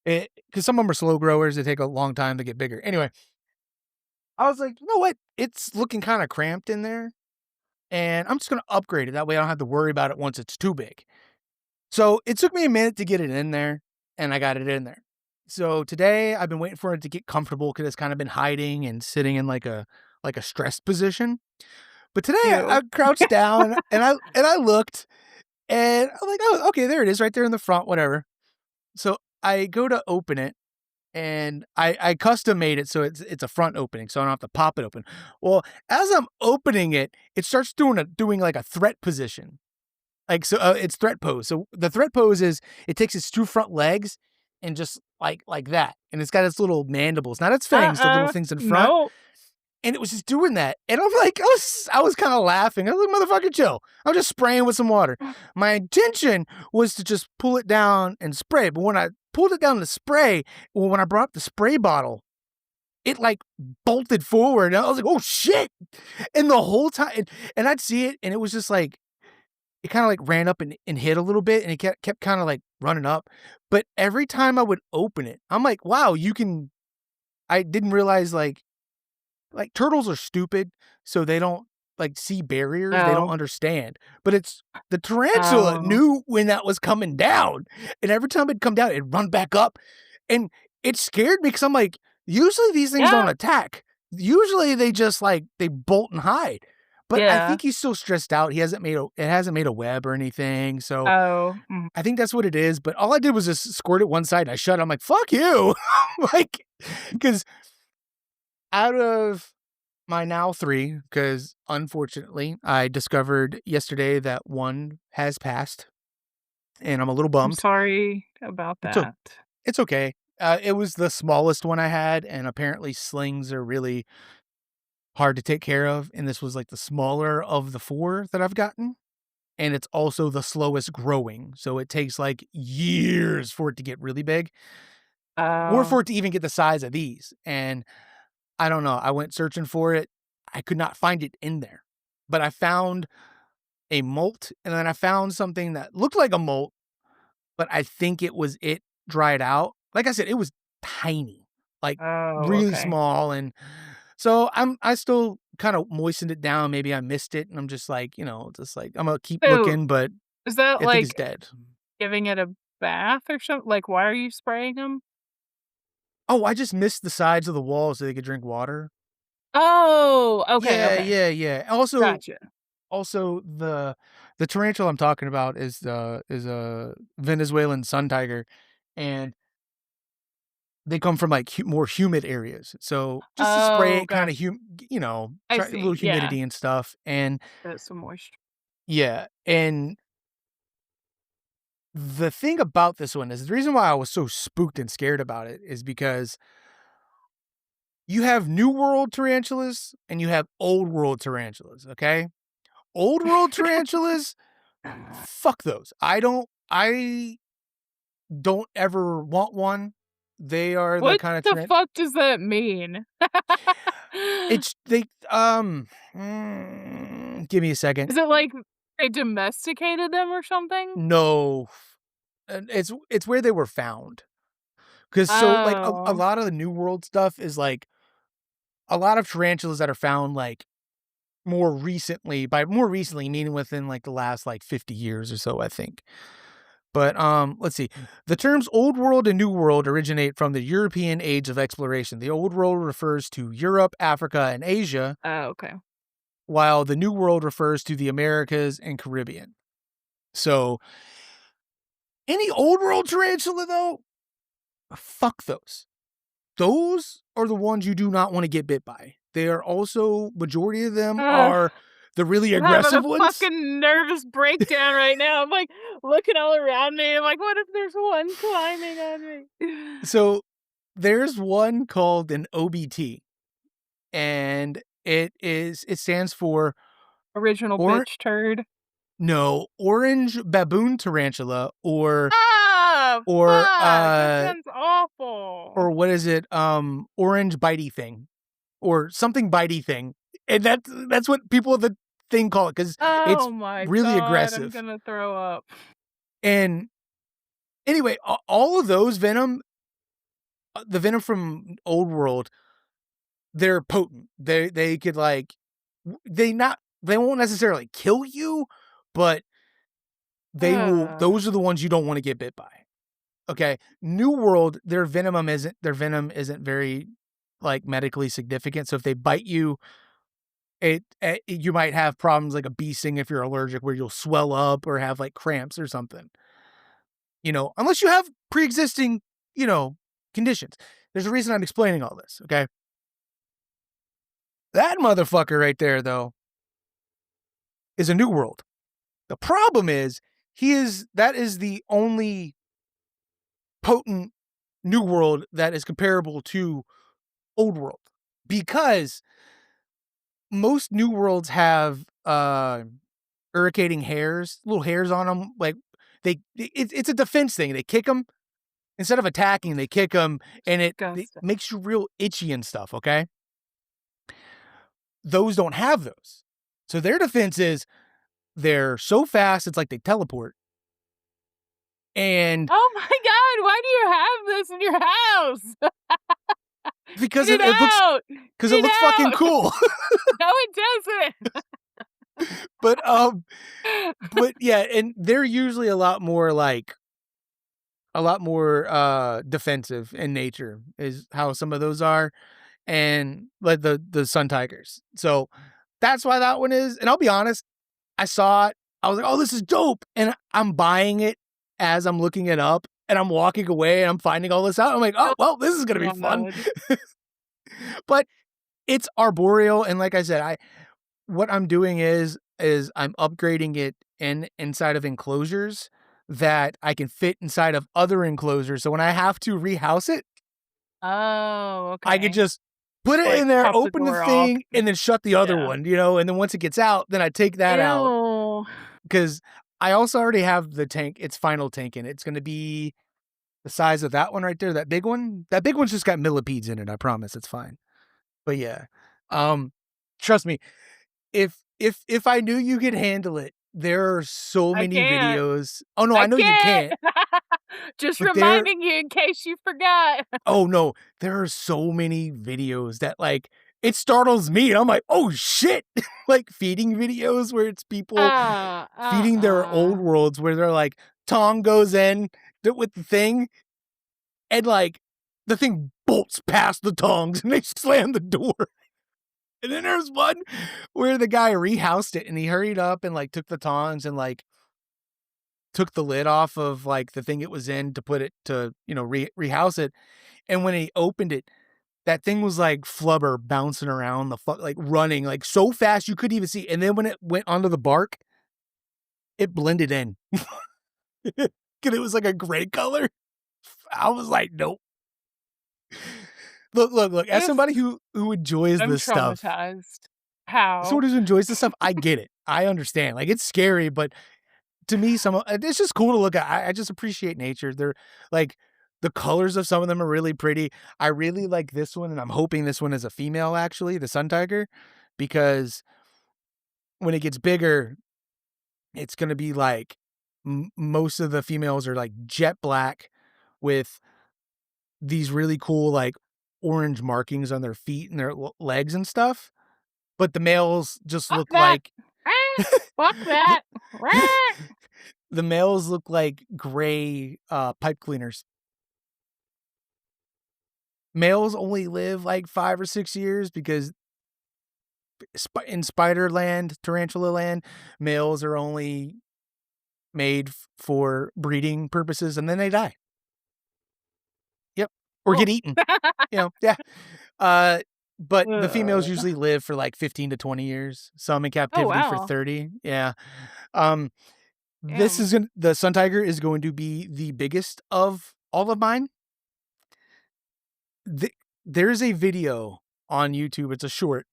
S1: because some of them are slow growers, they take a long time to get bigger. Anyway, I was like, you know what? It's looking kind of cramped in there. And I'm just going to upgrade it. That way I don't have to worry about it once it's too big. So it took me a minute to get it in there, and I got it in there. So today I've been waiting for it to get comfortable because it's kind of been hiding and sitting in like a stressed position. But today
S2: Ew.
S1: I crouched down and I looked and I'm like, oh, okay, there it is right there in the front, whatever. So I go to open it and I custom made it so it's a front opening, so I don't have to pop it open. Well, as I'm opening it, it starts doing like a threat position. Like, so it's threat pose. So the threat pose is it takes its 2 front legs and just like that. And it's got its little mandibles, not its fangs, the little things in front.
S2: No.
S1: And it was just doing that. And I'm like, I was kind of laughing. I was like, motherfucker, chill. I'm just spraying with some water. My intention was to just pull it down and spray. But when I pulled it down to spray, when I brought up the spray bottle, it like bolted forward. And I was like, oh shit. And the whole time, and I'd see it, and it was just like, it kind of like ran up and hit a little bit, and it kept kind of like running up. But every time I would open it, I'm like, wow, I didn't realize like turtles are stupid, so they don't like see barriers, they don't
S2: Oh.
S1: understand. But it's the tarantula
S2: Oh.
S1: knew when that was coming down, and every time it'd come down, it'd run back up, and it scared me because I'm like, usually these things don't
S2: Yeah.
S1: attack. Usually they just like they bolt and hide. But I
S2: Yeah.
S1: think he's so stressed out. It hasn't made a web or anything. So
S2: Oh. Mm.
S1: I think that's what it is. But all I did was just squirt it one side and I shut it. I'm like, fuck you. Like, because out of my now 3, because unfortunately I discovered yesterday that one has passed and I'm a little
S2: I'm
S1: bummed.
S2: sorry about
S1: It's, o-
S2: that.
S1: it's okay. It was the smallest one I had, and apparently slings are really hard to take care of. And this was like the smaller of the 4 that I've gotten. And it's also the slowest growing. So it takes like years for it to get really big or
S2: Oh.
S1: for it to even get the size of these. And I don't know. I went searching for it. I could not find it in there, but I found a molt, and then I found something that looked like a molt, but I think it dried out. Like I said, it was tiny, like
S2: Oh,
S1: really
S2: okay.
S1: small. And so I still kind of moistened it down. Maybe I missed it. And I'm just like, just like, I'm going to keep
S2: So,
S1: looking, but
S2: is that
S1: I think it's
S2: like
S1: dead.
S2: giving it a bath or something? Like, why are you spraying them?
S1: Oh, I just missed the sides of the wall so they could drink water.
S2: Oh, okay,
S1: Yeah,
S2: okay.
S1: yeah, yeah. Also,
S2: Gotcha.
S1: the tarantula I'm talking about is a Venezuelan sun tiger, and they come from like more humid areas. So just to spray
S2: Oh,
S1: it, kind
S2: gotcha.
S1: of
S2: I
S1: try a little
S2: see. Yeah.
S1: humidity and stuff. And
S2: That's some moisture.
S1: yeah, and The thing about this one is the reason why I was so spooked and scared about it is because you have New World tarantulas and you have Old World tarantulas, okay? Old World tarantulas, fuck those. I don't ever want one. They are the
S2: What
S1: kind of
S2: the fuck does that mean?
S1: it's they give me a second.
S2: Is it like they domesticated them or something?
S1: No. And it's where they were found. 'Cause so, like, a
S2: Oh.
S1: lot of the New World stuff is, like, a lot of tarantulas that are found, like, more recently by more recently, meaning within, like, the last, like, 50 years or so, I think. But, let's see. The terms Old World and New World originate from the European age of exploration. The Old World refers to Europe, Africa, and Asia,
S2: Oh, okay.
S1: while the New World refers to the Americas and Caribbean. So, any Old World tarantula, though, fuck those. Those are the ones you do not wanna get bit by. They are also majority of them
S2: Ugh,
S1: are the really
S2: I'm having
S1: aggressive
S2: a
S1: ones.
S2: fucking nervous breakdown right now. I'm, like, looking all around me. I'm like, "What if there's one climbing on me?"
S1: So, there's one called an OBT, and it stands for
S2: Original
S1: or
S2: bitch turd.
S1: no, orange baboon tarantula
S2: Ah,
S1: or,
S2: fuck, that sounds awful.
S1: or what is it? Orange bitey thing or something bitey thing. And that's what people of the thing call it because it's
S2: Oh my
S1: really
S2: god, I'm
S1: aggressive.
S2: gonna throw up.
S1: And anyway, all of those venom, the venom from Old World, they're potent. They could like they won't necessarily kill you, but they will.
S2: Ugh.
S1: Those are the ones you don't want to get bit by. Okay, New World, their venom isn't very like medically significant. So if they bite you, you might have problems like a bee sting if you're allergic, where you'll swell up or have like cramps or something. Unless you have pre-existing, conditions. There's a reason I'm explaining all this, okay? That motherfucker right there, though, is a New World. The problem is, that is the only potent New World that is comparable to Old World. Because most New Worlds have, irritating hairs, little hairs on them, like, it's a defense thing. They kick them instead of attacking, they kick them, and it
S2: Disgusting.
S1: makes you real itchy and stuff, okay? Those don't have those. So their defense is they're so fast, it's like they teleport. And
S2: Oh my god, why do you have this in your house? Get
S1: because
S2: it
S1: it looks
S2: out!
S1: because
S2: Get
S1: it
S2: it
S1: looks fucking
S2: out!
S1: cool.
S2: No, it doesn't.
S1: But, but yeah, and they're usually a lot more, defensive in nature is how some of those are, and like the sun tigers. So that's why that one is, and I'll be honest, I saw it, I was like, "Oh, this is dope," and I'm buying it as I'm looking it up, and I'm walking away, and I'm finding all this out. I'm like, "Oh,
S2: Oh
S1: well, this is gonna be fun."
S2: god.
S1: But it's arboreal, and like I said, I what I'm doing is I'm upgrading it inside of enclosures that I can fit inside of other enclosures. So when I have to rehouse it,
S2: Oh,
S1: I could
S2: okay.
S1: just put
S2: Just,
S1: it
S2: like,
S1: in there,
S2: pop the
S1: open the
S2: door off.
S1: thing, and then shut the other
S2: Yeah.
S1: one, and then once it gets out, then I take that out
S2: Ew.
S1: because I also already have the tank, its final tank in it. It's going to be the size of that one right there, that big one. That big one's just got millipedes in it. I promise it's fine. But yeah, um, trust me, if I knew you could handle it, there are so
S2: I
S1: many
S2: can't.
S1: videos. Oh no, I
S2: I
S1: know you
S2: can't.
S1: can't,
S2: Just
S1: but there
S2: reminding you in case you forgot.
S1: oh no, there are so many videos that like it startles me. And I'm like, oh shit, like feeding videos where it's people feeding their old
S2: Uh-uh.
S1: worlds where they're like Tong goes in with the thing and like the thing bolts past the tongs and they slam the door. And then there's one where the guy rehoused it and he hurried up and like took the tongs and like took the lid off of like the thing it was in to put it to, rehouse it. And when he opened it, that thing was like flubber bouncing around like running like so fast you couldn't even see. And then when it went onto the bark, it blended in. and it was like a gray color. I was like, nope. Look. As
S2: If
S1: somebody who enjoys
S2: I'm
S1: this stuff,
S2: traumatized. How?
S1: someone who enjoys this stuff, I get it. I understand. Like it's scary, but to me, it's just cool to look at. I just appreciate nature. They're like the colors of some of them are really pretty. I really like this one, and I'm hoping this one is a female, actually, the sun tiger, because when it gets bigger, it's gonna be like most of the females are like jet black with these really cool like orange markings on their feet and their legs and stuff. But the males just
S2: Fuck
S1: look
S2: that.
S1: like
S2: Ah, fuck
S1: the,
S2: that. Rah!
S1: the males look like gray pipe cleaners. Males only live like 5 or 6 years because in spider land, tarantula land, males are only made for breeding purposes and then they die. Yep. Or get
S2: Oh.
S1: eaten. Yeah. Uh, but the females
S2: Ugh.
S1: usually live for like 15 to 20 years, some in
S2: Oh,
S1: captivity for
S2: wow.
S1: 30. Yeah. Um,
S2: Damn.
S1: the sun tiger is going to be the biggest of all of mine. The, there's a video on YouTube. It's a short.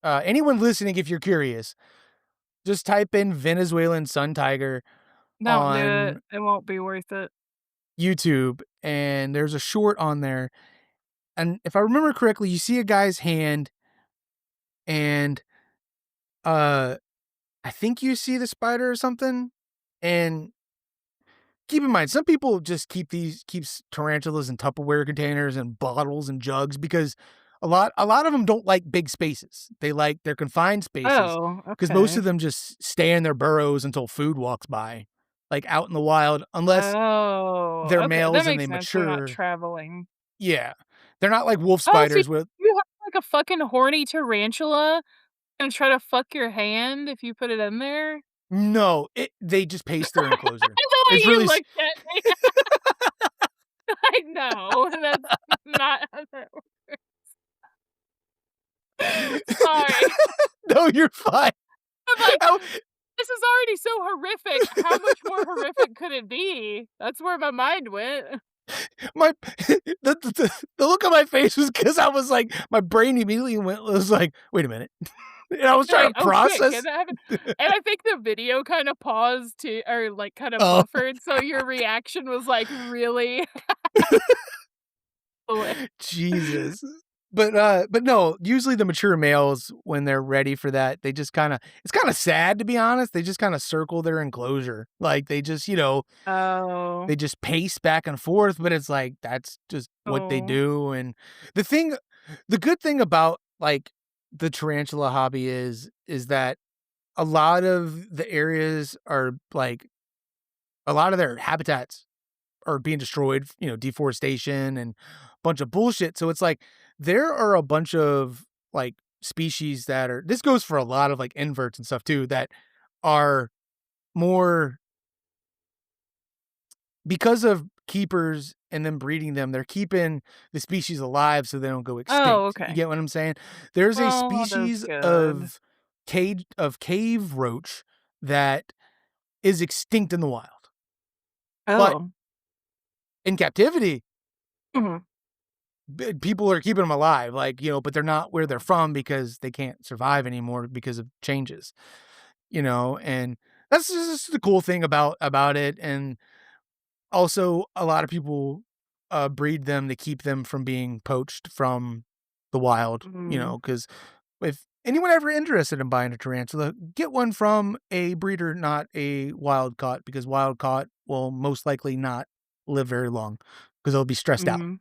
S1: Anyone listening, if you're curious, just type in Venezuelan sun tiger
S2: Don't do it.
S1: on
S2: It won't be worth it.
S1: YouTube, and there's a short on there. And if I remember correctly, you see a guy's hand, and uh, I think you see the spider or something. And keep in mind, some people just keeps tarantulas in Tupperware containers and bottles and jugs because a lot of them don't like big spaces. They like their confined spaces
S2: Oh,
S1: because most
S2: okay.
S1: of them just stay in their burrows until food walks by, like out in the wild, unless
S2: Oh,
S1: they're
S2: okay. That
S1: males and
S2: makes
S1: they
S2: sense. They're not
S1: mature.
S2: traveling.
S1: Yeah, they're not like wolf
S2: Oh, so
S1: spiders with
S2: you have, like, a fucking horny tarantula gonna try to fuck your hand if you put it in there?
S1: no. They just paste their enclosure.
S2: The way
S1: It's
S2: you
S1: really
S2: looked at me, I know, that's not how that works. Sorry.
S1: no, you're fine.
S2: I'm like,
S1: Oh,
S2: this is already so horrific. How much more horrific could it be? That's where my mind went.
S1: my the look on my face was because I was like, my brain immediately was like, wait a minute, and I was
S2: You're
S1: trying
S2: like,
S1: to
S2: "Oh, shit, can
S1: process.
S2: that happen?" And I think the video kinda paused to or, like, kinda
S1: Oh,
S2: buffered, so your reaction was, like, really
S1: Jesus. But no, usually the mature males, when they're ready for that, they just it's kind of sad to be honest. They just kind of circle their enclosure, like they just
S2: Oh.
S1: they just pace back and forth. But it's like that's just what they
S2: Oh.
S1: do. And the thing, the good thing about like the tarantula hobby is that a lot of the areas are like a lot of their habitats are being destroyed, deforestation and a bunch of bullshit. So it's like there are a bunch of like species that are this goes for a lot of like inverts and stuff too that are more because of keepers and then breeding them, they're keeping the species alive so they don't go
S2: Oh,
S1: extinct. You
S2: okay.
S1: get what I'm saying? There's a
S2: Well, that's
S1: species
S2: good.
S1: of cave roach that is extinct in the wild. But
S2: Oh.
S1: in captivity,
S2: Mhm.
S1: people are keeping them alive, like, but they're not where they're from because they can't survive anymore because of changes, and that's just the cool thing about it. And also a lot of people breed them to keep them from being poached from the wild,
S2: Mhm.
S1: because if anyone ever interested in buying a tarantula, get one from a breeder, not a wild caught, because wild caught will most likely not live very long because they'll be stressed out.
S2: Mhm.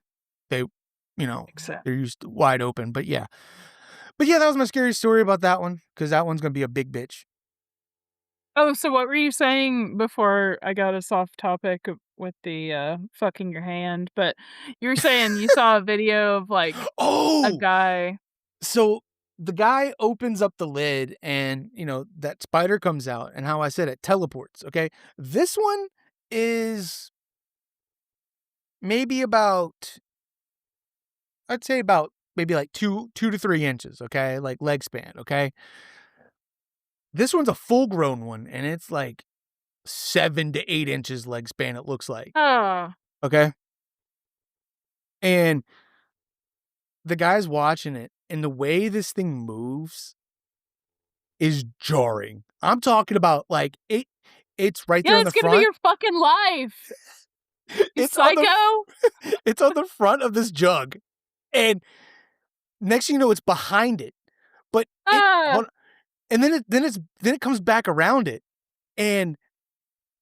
S1: They, you know,
S2: Makes sense.
S1: they're used to wide open, but yeah. But yeah, that was my scary story about that one because that one's gonna be a big bitch.
S2: Oh, so what were you saying before I got us off topic with the, fucking your hand? But you were saying you saw a video of, like, a
S1: Oh,
S2: guy.
S1: so the guy opens up the lid and that spider comes out, and how I said it teleports. Okay, this one is maybe about I'd say about maybe like 2 to 3 inches. Okay, like leg span. Okay, this one's a full grown one, and it's like 7 to 8 inches leg span, it looks like.
S2: Oh.
S1: Okay? And the guy's watching it, and the way this thing moves is jarring. I'm talking about, like, it's right there
S2: Yeah,
S1: on
S2: it's
S1: the
S2: gonna be
S1: front.
S2: your fucking life. You
S1: It's on the
S2: psycho?
S1: it's on the front of this jug, and next thing you know, it's behind it. But it
S2: Ah,
S1: hold and then it comes back around it, and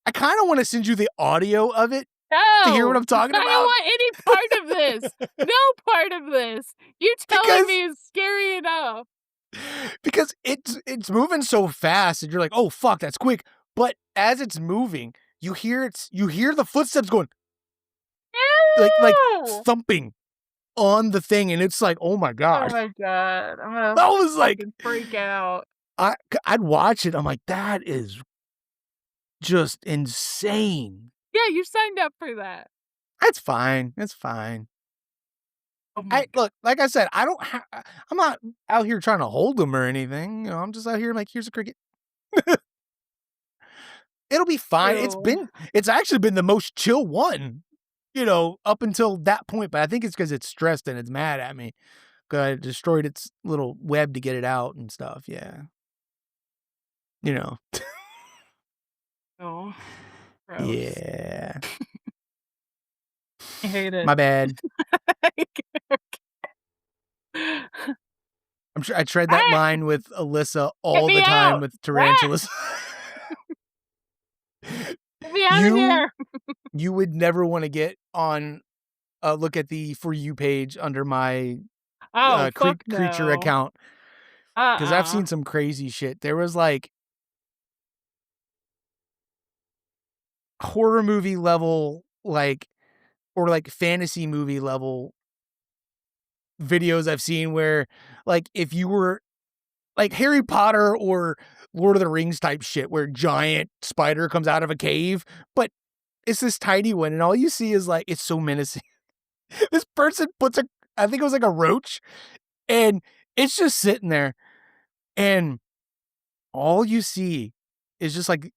S1: I kinda wanna send you the audio of it
S2: no!
S1: to hear what I'm
S2: I
S1: talking
S2: don't
S1: about.
S2: want any part of this. No part of this. You telling
S1: Because
S2: me is scary enough.
S1: because it's moving so fast, and you're like, "Oh, fuck, that's quick." But as it's moving, you hear the footsteps going like
S2: Ew!
S1: thumping on the thing, and it's like, "Oh my
S2: Oh
S1: god."
S2: my god. I'm gonna
S1: I was like
S2: fucking freak out.
S1: I'd watch it, I'm like, "That is just insane."
S2: Yeah, you signed up for that.
S1: That's fine, it's fine.
S2: Oh my
S1: I
S2: god.
S1: look, like I said, I'm not out here trying to hold them or anything, I'm just out here like, "Here's a cricket." It'll be fine.
S2: Ew.
S1: It's actually been the most chill one, up until that point, but I think it's because it's stressed and it's mad at me 'cause I destroyed its little web to get it out and stuff, yeah. You know.
S2: Oh, gross.
S1: Yeah.
S2: I hate it.
S1: My bad. I'm sure I tread that
S2: Ah!
S1: line with Alyssa
S2: Get
S1: all the
S2: me
S1: time
S2: out!
S1: with
S2: Ah!
S1: tarantulas.
S2: Get me out of
S1: You
S2: here!
S1: you would never wanna get on look at the For You page under my,
S2: Oh, fuck
S1: creature
S2: no.
S1: account because 'cause I've
S2: Uh-uh.
S1: seen some crazy shit. There was, like, horror movie level, or, like, fantasy movie level videos I've seen where, like, if you were like, Harry Potter or Lord of the Rings type shit where giant spider comes out of a cave, but it's this tiny one, and all you see is, like it's so menacing. This person puts a I think it was, like, a roach, and it's just sitting there, and all you see is just, like,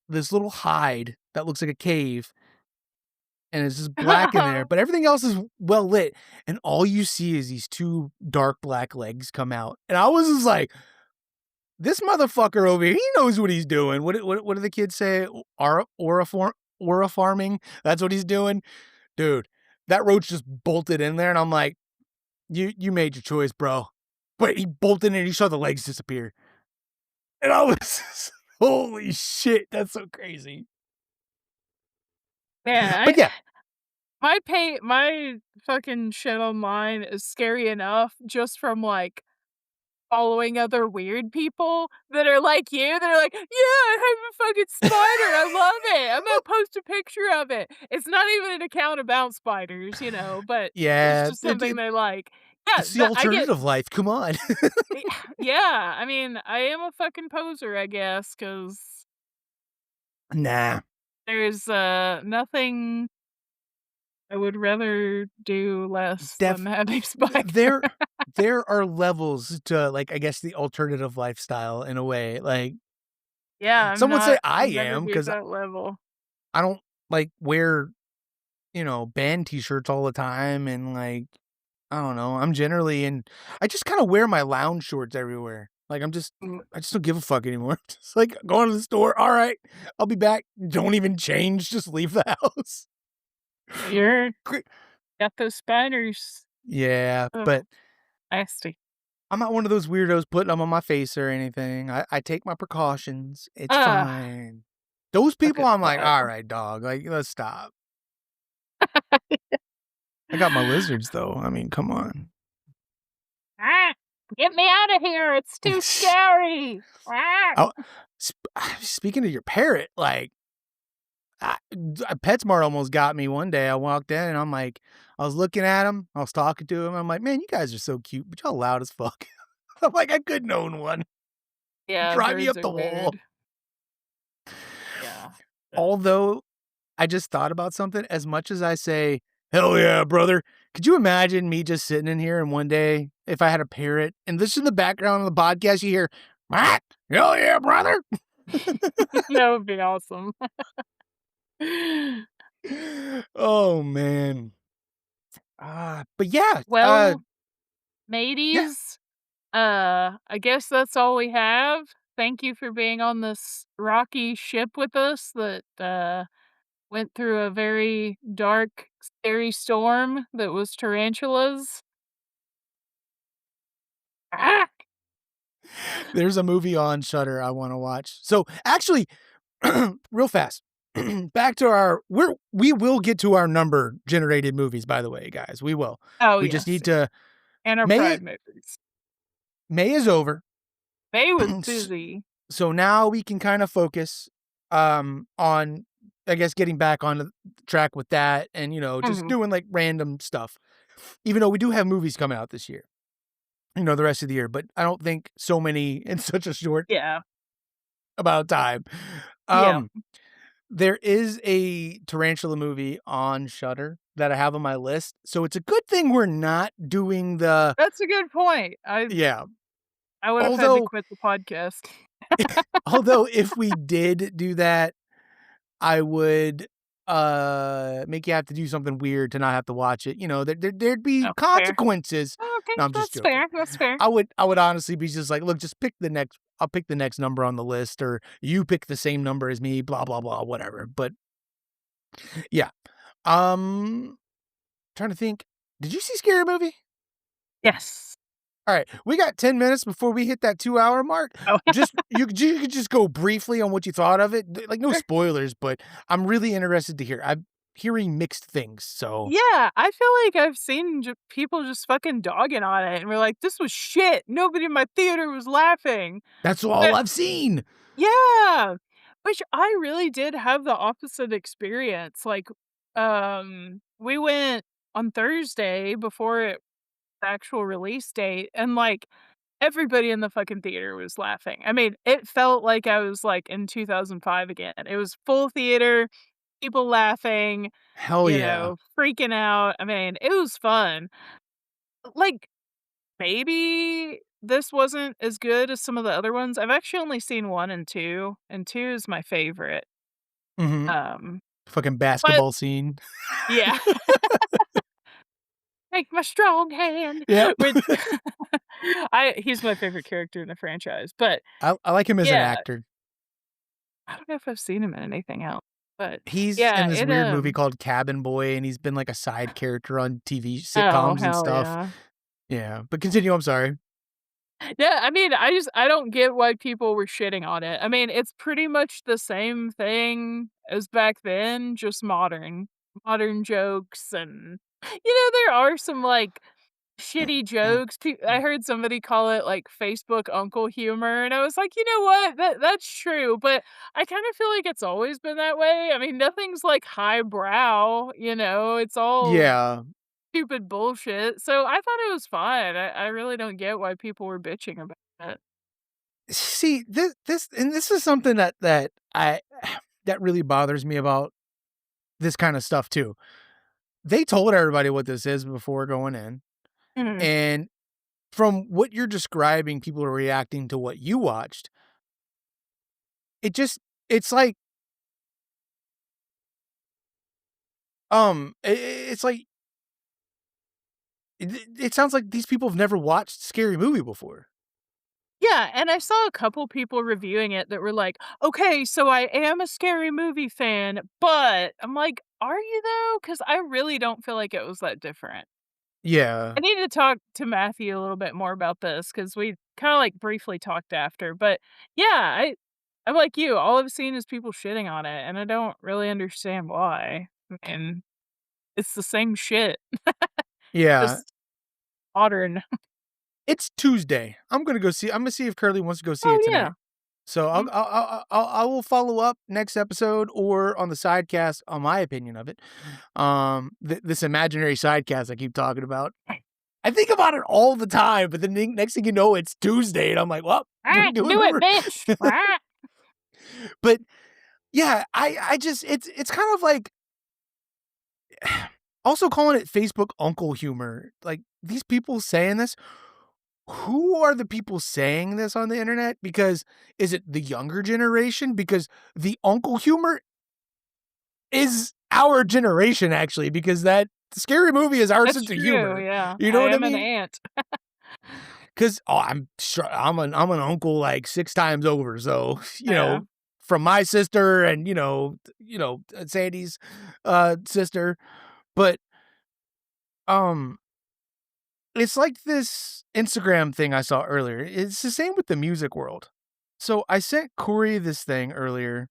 S1: this little hide that looks like a cave, and it's just black in there, but everything else is well lit, and all you see is these 2 dark black legs come out, and I was just like, "This motherfucker over here, he knows what he's doing." What do the kids say? Aura farming? That's what he's doing? Dude, that roach just bolted in there, and I'm like, "You made your choice, bro." But he bolted in and you saw the legs disappear, and I was just, "Holy shit, that's so crazy."
S2: Man,
S1: But yeah,
S2: my fucking shit online is scary enough just from, like, following other weird people that are like you, that are like, "Yeah, I have a fucking spider, I love it, I'm gonna post a picture of it." It's not even an account about spiders, but it's
S1: yeah,
S2: just something they like. Yeah,
S1: it's the
S2: that I get
S1: alternative life, come on.
S2: yeah, I mean, I am a fucking poser, I guess, because
S1: Nah.
S2: there's, nothing I would rather do less
S1: Def
S2: than have a
S1: th
S2: spider.
S1: there are levels to, like, I guess, the alternative lifestyle in a way, like,
S2: Yeah,
S1: some would say
S2: I'll
S1: I
S2: never
S1: am
S2: be at
S1: because
S2: that level.
S1: I don't, like, wear, band T-shirts all the time and, like, I don't know, I'm generally in I just kinda wear my lounge shorts everywhere. Like,
S2: Mm,
S1: I just don't give a fuck anymore. Just, like, going to the store, "Alright, I'll be back." Don't even change, just leave the house.
S2: you're
S1: Gre
S2: got those spiders.
S1: Yeah,
S2: Ugh,
S1: but
S2: nasty.
S1: I'm not one of those weirdos putting them on my face or anything. I take my precautions. It's
S2: Ugh,
S1: fine. Those
S2: look
S1: people,
S2: at
S1: I'm like,
S2: that.
S1: "Alright, dog, like, let's stop." I got my lizards, though. I mean, come on.
S2: "Ah, get me out of here, it's too scary." Ah.
S1: Oh, speaking of your parrot, like, PetSmart almost got me one day. I walked in and I'm like I was looking at him, I was talking to him, I'm like, "Man, you guys are so cute, but y'all loud as fuck." I'm like, "I couldn't own one.
S2: Yeah,
S1: Drive me
S2: birds
S1: up
S2: are
S1: the wall."
S2: weird. Yeah. Yeah.
S1: Although, I just thought about something, as much as I say, "Hell yeah, brother," could you imagine me just sitting in here and one day, if I had a parrot, and this in the background of the podcast, you hear, "What? Hell yeah, brother."
S2: That would be awesome.
S1: Oh, man. But yeah,
S2: Well,
S1: yeah,
S2: mateys, I guess that's all we have. Thank you for being on this rocky ship with us that, went through a very dark, scary storm that was tarantulas. Ah!
S1: there's a movie on Shudder I wanna watch. So, actually, real fast, back to we will get to our number generated movies, by the way, guys, we will.
S2: Oh,
S1: We just
S2: yes,
S1: need to
S2: and our
S1: May
S2: Pride movies.
S1: May is over.
S2: They was
S1: S
S2: busy.
S1: so now we can kinda focus, on, I guess, getting back on the track with that and, just
S2: Mhm.
S1: doing, like, random stuff. Even though we do have movies coming out this year, the rest of the year, but I don't think so many in such a short
S2: Yeah.
S1: amount of time.
S2: Yeah.
S1: Um, there is a tarantula movie on Shudder that I have on my list, so it's a good thing we're not doing the
S2: That's a good point.
S1: yeah.
S2: I would have had to
S1: Although
S2: quit the podcast.
S1: although if we did do that, I would, make you have to do something weird to not have to watch it, there'd be
S2: Oh, fair.
S1: consequences.
S2: Oh, okay,
S1: No, I'm just
S2: that's
S1: joking.
S2: fair, that's fair.
S1: I would honestly be just like, "Look, just pick the next I'll pick the next number on the list, or you pick the same number as me, blah, blah, blah, whatever." But, yeah. Um, trying to think. Did you see Scary Movie?
S2: Yes.
S1: Alright, we got 10 minutes before we hit that 2-hour mark.
S2: Oh,
S1: Just you could just go briefly on what you thought of it. Like, no
S2: sure.
S1: spoilers, but I'm really interested to hear. I'm hearing mixed things, so
S2: Yeah, I feel like I've seen people just fucking dogging on it, and we're like, "This was shit. Nobody in my theater was laughing."
S1: that's all
S2: But
S1: I've seen.
S2: yeah, which I really did have the opposite experience. Like, we went on Thursday before the actual release date, and like everybody in the fucking theater was laughing. I mean, it felt like I was like in 2005 again. It was full theater, people laughing,
S1: Hell yeah.
S2: freaking out. I mean, it was fun. Like, maybe this wasn't as good as some of the other ones. I've actually only seen 1 and 2 is my favorite.
S1: Mhm.
S2: Um,
S1: Fucking
S2: but
S1: basketball scene.
S2: yeah, take my strong hand
S1: Yep.
S2: with I he's my favorite character in the franchise. But
S1: I like him as an
S2: yeah,
S1: actor.
S2: I don't know if I've seen him in anything else. But
S1: He's
S2: yeah,
S1: in this weird movie called Cabin Boy, and he's been, like, a side character on TV
S2: oh,
S1: sitcoms and
S2: hell
S1: stuff.
S2: yeah.
S1: Yeah, but continue, I'm sorry.
S2: Yeah, I mean, I don't get why people were shitting on it. I mean, it's pretty much the same thing as back then, just modern. Modern jokes and there are some, like, shitty jokes. I heard somebody call it, like, Facebook uncle humor, and I was like, "You know what? That's true," but I kinda feel like it's always been that way. I mean, nothing's, like, highbrow, it's all
S1: Yeah.
S2: stupid bullshit, so I thought it was fine. I really don't get why people were bitching about it.
S1: See, this is something that I that really bothers me about this kinda stuff too. They told everybody what this is before going in,
S2: Mhm.
S1: and from what you're describing, people are reacting to what you watched. It just it's like, it's like it sounds like these people have never watched Scary Movie before.
S2: Yeah, and I saw a couple people reviewing it that were like, "Okay, so I am a scary movie fan, but" I'm like, "Are you though? Because I really don't feel like it was that different."
S1: Yeah.
S2: I need to talk to Matthew a little bit more about this because we kinda, like, briefly talked after, but yeah, I'm like you, all I've seen is people shitting on it, and I don't really understand why, and it's the same shit,
S1: Yeah.
S2: just modern.
S1: It's Tuesday. I'm gonna see if Curly wants to go see
S2: Oh,
S1: it tonight.
S2: yeah.
S1: So
S2: Mhm.
S1: I will follow up next episode or on the sidecast on my opinion of it. This imaginary sidecast I keep talking about. I think about it all the time, but the next thing you know, it's Tuesday, and I'm like, well, we're doing
S2: Do it,
S1: the.
S2: bitch.
S1: But yeah, I just it's kind of like also calling it Facebook uncle humor. Like these people saying this. who are the people saying this on the internet? Because is it the younger generation? Because the uncle humor is our generation actually, because that Scary Movie is our
S2: That's
S1: sense of
S2: true,
S1: humor.
S2: yeah.
S1: You know
S2: I
S1: what I
S2: am an
S1: mean?
S2: aunt.
S1: Because I'm sure I'm an uncle like 6 times over, so,
S2: Yeah.
S1: from my sister and, Sandy's, sister, but, um, it's like this Instagram thing I saw earlier. It's the same with the music world. So I sent Corey this thing earlier,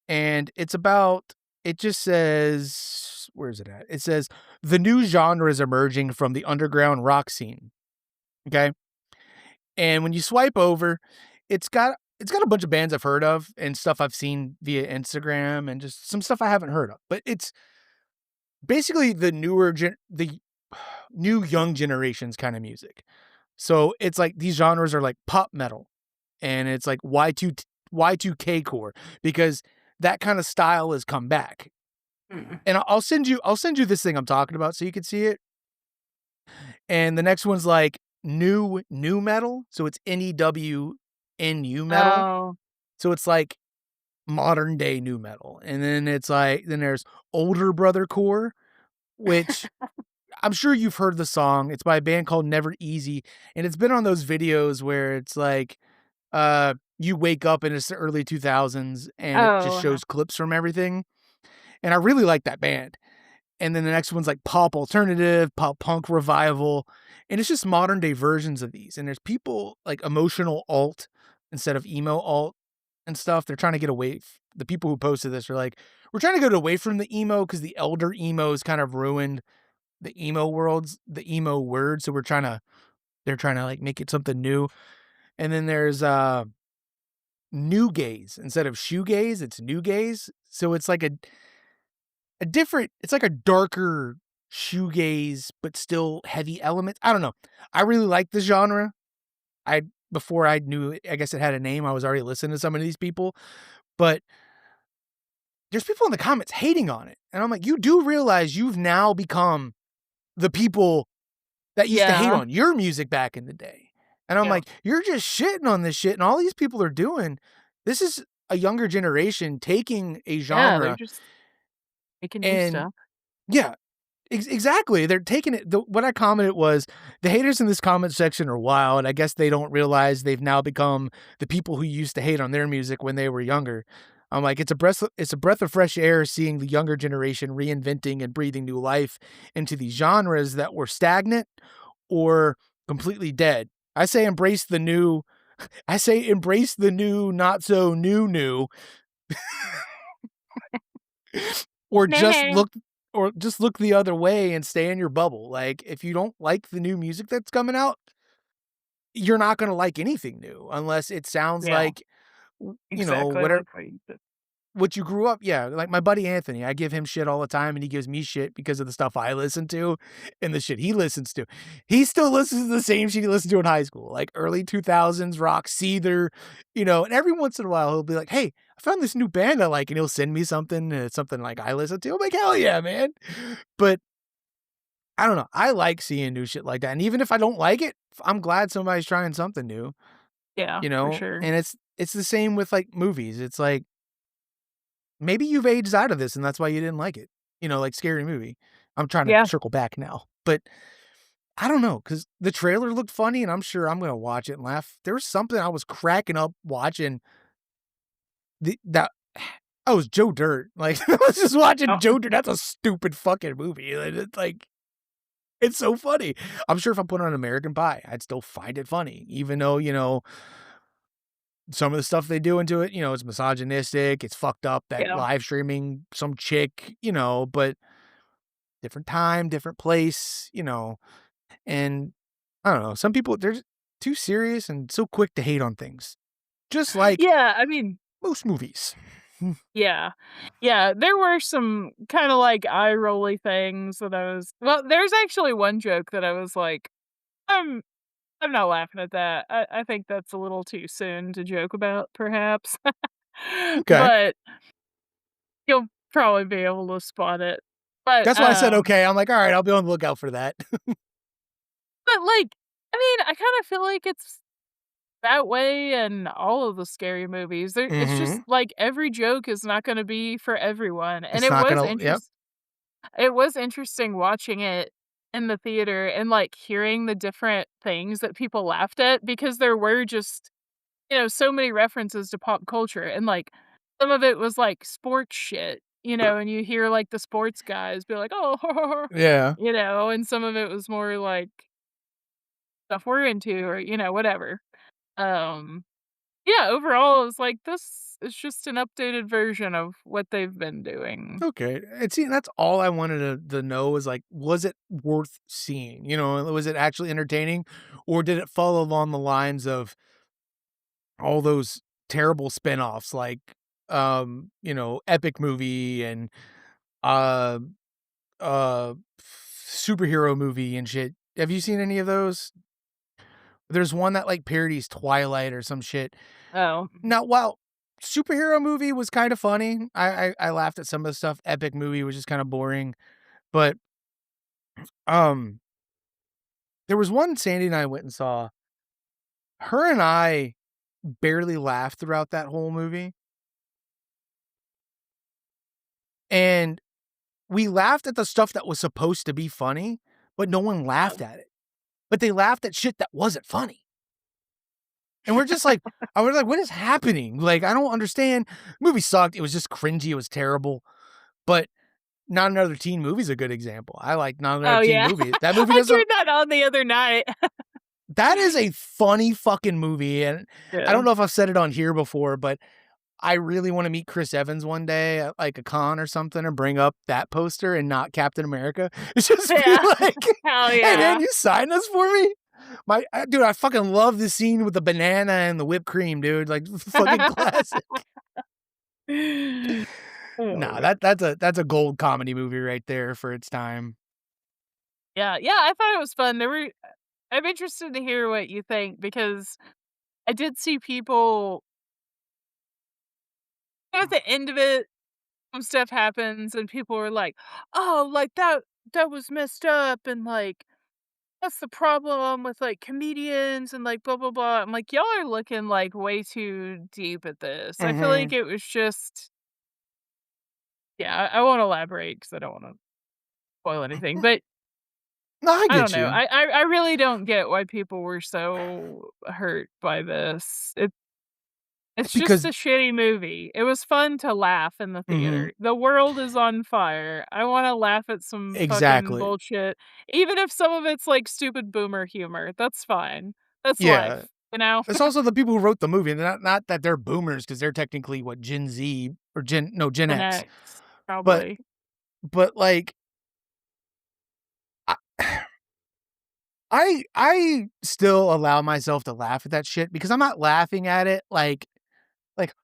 S1: and it just says, where is it at? It says, "The new genre is emerging from the underground rock scene." Okay? And when you swipe over, it's got a bunch of bands I've heard of and stuff I've seen via Instagram and just some stuff I haven't heard of. But it's basically the new young generation's kind of music. So it's like these genres are like pop metal and it's like Y2K core because that kind of style has come back.
S2: Mm.
S1: And I'll send you this thing I'm talking about so you can see it. And the next one's like new metal, so it's NEWNU metal.
S2: Oh.
S1: So it's like modern day new metal. And then then there's older brother core, which I'm sure you've heard the song. It's by a band called Never Easy, and it's been on those videos where it's like you wake up and it's the early 2000s and it just
S2: Oh,
S1: shows clips from everything. And I really like that band. And then the next one's like pop alternative, pop punk revival. And it's just modern day versions of these. And there's people like emotional alt instead of emo alt and stuff. They're trying to get away. The people who posted this are like, we're trying to get away from the emo because the elder emos kind of ruined the emo word. So they're trying to like make it something new. And then there's new gaze instead of shoegaze, it's new gaze. So it's like it's like a darker shoegaze, but still heavy elements. I don't know. I really like the genre. I Before I guess it had a name, I was already listening to some of these people, but there's people in the comments hating on it. And I'm like, you do realize you've now become the people that used to hate
S2: yeah.
S1: on your music back in the day. And I'm
S2: Yeah.
S1: like, you're just shitting on this shit. And all these people are doing, this is a younger generation taking a
S2: Yeah, they're
S1: genre
S2: just making new
S1: and
S2: stuff.
S1: yeah, exactly. They're taking it. What I commented was the haters in this comment section are wild. I guess they don't realize they've now become the people who used to hate on their music when they were younger. I'm like, it's a breath of fresh air seeing the younger generation reinventing and breathing new life into these genres that were stagnant or completely dead. I say embrace the new. I say embrace the new, not so new, or just look the other way and stay in your bubble. Like if you don't like the new music that's coming out, you're not going to like anything new unless it sounds
S2: Yeah,
S1: like
S2: exactly
S1: whatever
S2: like what you said.
S1: what you grew up. Yeah, like my buddy Anthony, I give him shit all the time and he gives me shit because of the stuff I listen to and the shit he listens to. He still listens to the same shit he listened to in high school, like early 2000s rock, Seether, and every once in a while he'll be like, "Hey, I found this new band I like," and he'll send me something and it's something like I listen to. I'm like, "Hell yeah, man." But I don't know. I like seeing new shit like that. And even if I don't like it, I'm glad somebody's trying something new,
S2: Yeah, for sure.
S1: And it's the same with like movies. It's like maybe you've aged out of this and that's why you didn't like it. Like Scary Movie. I'm trying to
S2: Yeah.
S1: circle back now. But I don't know cuz the trailer looked funny and I'm sure I'm going to watch it and laugh. There was something I was cracking up watching that I was Joe Dirt. Like I was just watching
S2: Oh,
S1: Joe Dirt. That's a stupid fucking movie. Like, it's like it's so funny. I'm sure if I put on American Pie, I'd still find it funny, even though, some of the stuff they do into it, it's misogynistic, it's fucked up, that
S2: yeah.
S1: live streaming some chick, but different time, different place, and I don't know. Some people, they're just too serious and so quick to hate on things, just like
S2: Yeah, I mean,
S1: most movies.
S2: yeah. Yeah, there were some kinda, like, eye-rolly things that I was well, there's actually one joke that I was like, "I'm I'm not laughing at that. I think that's a little too soon to joke about, perhaps."
S1: Okay.
S2: But you'll probably be able to spot it. But,
S1: That's why I said okay. I'm like, all right, I'll be on the lookout for that.
S2: but, like, I mean, I kinda feel like it's that way in all of the scary movies. It's just,
S1: Mhm.
S2: like, every joke is not gonna be for everyone, and
S1: It's not gonna yep.
S2: it was interesting watching it in the theater and, like, hearing the different things that people laughed at because there were just, so many references to pop culture, and, like, some of it was, like, sports shit, and you hear, like, the sports guys be like, "Oh,"
S1: Yeah.
S2: and some of it was more like stuff we're into or, whatever. Um, yeah, overall, it was like, this is just an updated version of what they've been doing.
S1: Okay. And see, that's all I wanted to know is like, was it worth seeing? Was it actually entertaining? Or did it fall along the lines of all those terrible spinoffs like Epic Movie and uh superhero movie and shit. Have you seen any of those? There's one that like parodies Twilight or some shit.
S2: Oh.
S1: Now, while superhero movie was kind of funny, I laughed at some of the stuff. Epic Movie was just kind of boring, but um, there was one Sandy and I went and saw. Her and I barely laughed throughout that whole movie, and we laughed at the stuff that was supposed to be funny, but no one laughed
S2: Oh.
S1: at it. But they laughed at shit that wasn't funny. And we're just like, I was like, what is happening? Like, I don't understand. The movie sucked. It was just cringy. It was terrible. But Not Another Teen Movie is a good example. I like Not Another
S2: Oh,
S1: Teen
S2: yeah.
S1: Movie. That movie
S2: I
S1: doesn't,
S2: turned that on the other night.
S1: that is a funny fucking movie. And I
S2: Yeah.
S1: don't know if I've said it on here before, but I really want to meet Chris Evans one day at like a con or something and bring up that poster and not Captain America. It's just be
S2: Yeah.
S1: like,
S2: Hell
S1: hey man,
S2: yeah.
S1: you sign this for me? Dude, I fucking love the scene with the banana and the whipped cream, dude. Like fucking classic. Nah,
S2: Oh.
S1: that's a gold comedy movie right there for its time.
S2: Yeah, yeah, I thought it was fun. I'm interested to hear what you think because I did see people at the end of it, some stuff happens and people were like, "Oh, like that was messed up," and like, "That's the problem with, like, comedians," and like, "Blah, blah, blah." I'm like, "Y'all are looking, like, way too deep at this." I feel like
S1: Mhm.
S2: it was just yeah, I won't elaborate because I don't wanna spoil anything, but
S1: No, I
S2: I don't
S1: get
S2: know.
S1: you.
S2: I really don't get why people were so hurt by this. It's just
S1: Because
S2: a shitty movie. It was fun to laugh in the
S1: mhm,
S2: theater. The world is on fire. I wanna laugh at some fucking
S1: exactly.
S2: bullshit, even if some of it's, like, stupid boomer humor. That's fine. That's
S1: Yeah.
S2: life, you know?
S1: It's also the people who wrote the movie, not that they're boomers because 'cause they're technically what, Gen Z or Gen
S2: Gen
S1: X.
S2: X,
S1: But
S2: probably.
S1: like, I I still allow myself to laugh at that shit because I'm not laughing at it like,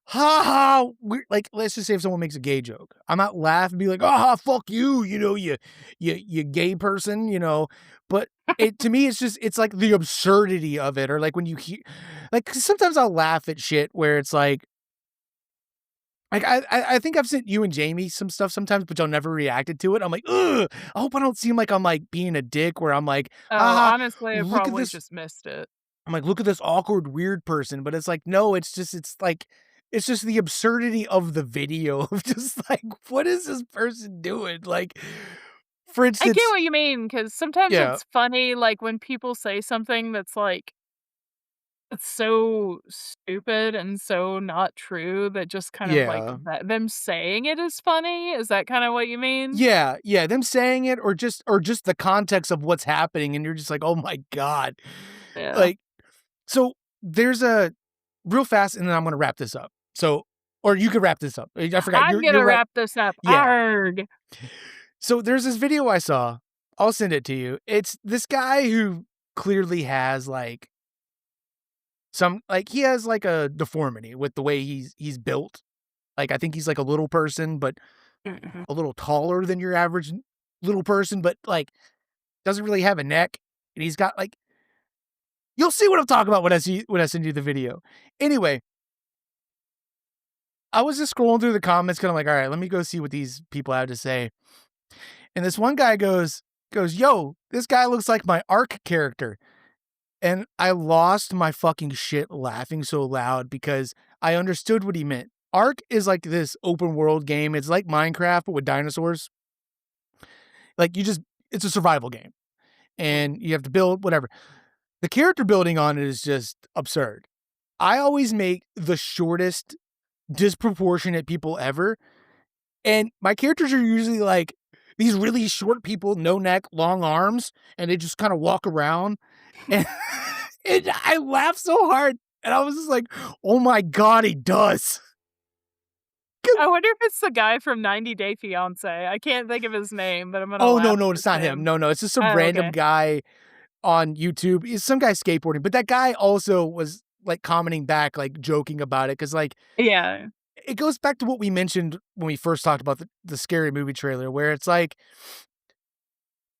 S1: "Ha ha," we like, let's just say if someone makes a gay joke. I'm not laughing, be like, "Ah, fuck you," you gay person, but to me, it's just it's like the absurdity of it or like when you hear like, 'cause sometimes I'll laugh at shit where it's like, I think I've sent you and Jamie some stuff sometimes, but y'all never reacted to it. I'm like, "Ugh, I hope I don't seem like I'm, like, being a dick where I'm like,
S2: Oh,
S1: haha,
S2: honestly, I
S1: look at
S2: probably
S1: this."
S2: just missed it.
S1: I'm like, "Look at this awkward, weird person," but it's like, no, it's like it's just the absurdity of the video of just like, what is this person doing? Like, for
S2: I get
S1: instance
S2: what you mean because sometimes
S1: yeah,
S2: it's funny, like, when people say something that's, like it's so stupid and so not true that just kind of like
S1: yeah.
S2: that them saying it is funny? Is that kinda what you mean?
S1: Yeah, yeah, them saying it or just the context of what's happening, and you're just like, "Oh my god."
S2: Yeah.
S1: Like, so there's a real fast and then I'm gonna wrap this up. So or you could wrap this up. I forgot,
S2: I'm
S1: you're
S2: gonna
S1: right.
S2: wrap this up.
S1: Yeah.
S2: Arg.
S1: So there's this video I saw. I'll send it to you. It's this guy who clearly has, like, he has, like, a deformity with the way he's built. Like, I think he's, like, a little person, but
S2: Mhm.
S1: a little taller than your average little person, but, like, doesn't really have a neck, and he's got, like you'll see what I'm talking about when I send you the video. Anyway, I was just scrolling through the comments kinda like, "Alright, let me go see what these people have to say." And this one guy goes, "Yo, this guy looks like my Ark character." And I lost my fucking shit laughing so loud because I understood what he meant. Ark is like this open world game. It's like Minecraft, but with dinosaurs. Like it's a survival game and you have to build whatever. The character building on it is just absurd. I always make the shortest, disproportionate people ever. And my characters are usually like these really short people, no neck, long arms, and they just kind of walk around. And, and I laughed so hard. And I was just like, oh my God, he does.
S2: I wonder if it's the guy from 90 Day Fiancé. I can't think of his name, but I'm gonna
S1: Oh,
S2: laugh
S1: no,
S2: if
S1: it's
S2: it's
S1: not him.
S2: him.
S1: No, it's just some
S2: Oh,
S1: random
S2: okay.
S1: guy on YouTube. He's some guy skateboarding, but that guy also was like commenting back, like joking about it. Cause like
S2: Yeah.
S1: it goes back to what we mentioned when we first talked about the scary movie trailer, where it's like,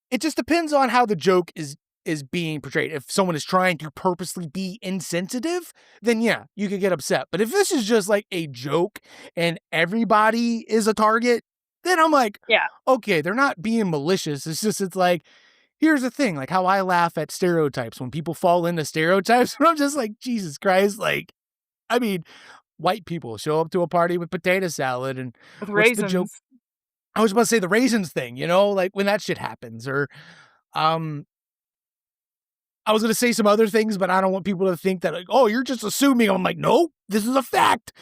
S1: it just depends on how the joke is being portrayed. If someone is trying to purposely be insensitive, then yeah, you could get upset. But if this is just like a joke and everybody is a target, then I'm like,
S2: Yeah.
S1: okay, they're not being malicious. It's like, here's the thing, like how I laugh at stereotypes when people fall into stereotypes. And I'm just like, Jesus Christ, like, I mean, white people show up to a party with potato salad and
S2: With
S1: what's the joke?
S2: raisins.
S1: I was about to say the raisins thing, like when that shit happens, or um I was gonna say some other things, but I don't want people to think that like, oh, you're just assuming. I'm like, no, this is a fact.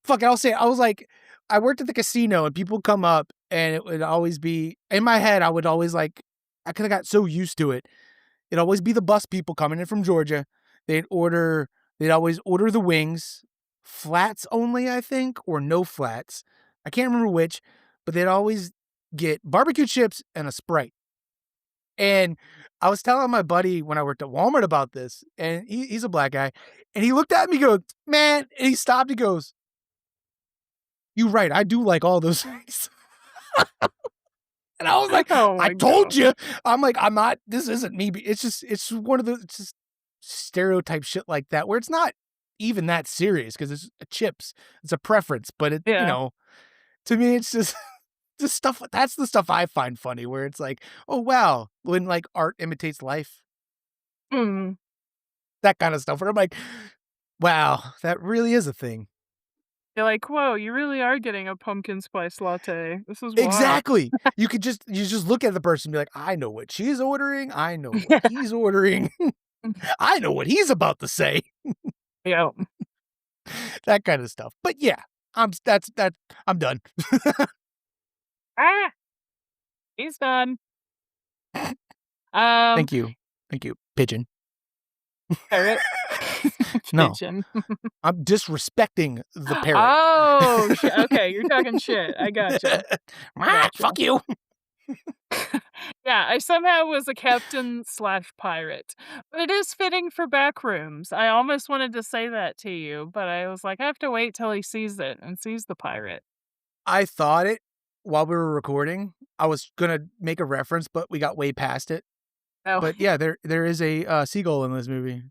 S1: Fuck it, I'll say it. I was like, I worked at the casino and people come up and it would always be in my head, I would always like I kinda got so used to it. It'd always be the bus people coming in from Georgia. They'd always order the wings, flats only, I think, or no flats. I can't remember which, but they'd always get barbecue chips and a Sprite. And I was telling my buddy when I worked at Walmart about this, and he's a black guy, and he looked at me, goes, "Man," and he stopped, he goes, "You right, I do like all those things." And I was like,
S2: Oh
S1: "I
S2: my
S1: told
S2: gosh.
S1: you." I'm like, "I'm not this isn't me." It's one of the it's just stereotype shit like that where it's not even that serious because it's chips. It's a preference, but
S2: Yeah.
S1: to me, it's just the stuff that's the stuff I find funny where it's like, "Oh, wow," when, like, art imitates life,
S2: Mhm.
S1: that kinda stuff where I'm like, "Wow, that really is a thing."
S2: You're like, "Whoa, you really are getting a pumpkin spice latte. This is wild."
S1: Exactly. You just look at the person and be like, "I know what she's ordering. I know what he's ordering. I know what he's about to say."
S2: Yeah.
S1: That kinda stuff. But yeah, I'm done.
S2: Ah, he's done. Um,
S1: Thank you. Thank you, pigeon.
S2: Parrot.
S1: No,
S2: Pigeon.
S1: I'm disrespecting the parrot.
S2: Oh, okay, you're talking shit. I gotcha. I gotcha.
S1: Fuck you.
S2: Yeah, I somehow was a captain/pirate. But it is fitting for Backrooms. I almost wanted to say that to you, but I was like, I have to wait till he sees it and sees the pirate.
S1: I thought it while we were recording. I was gonna make a reference, but we got way past it.
S2: Oh.
S1: But yeah, there is a, seagull in this movie.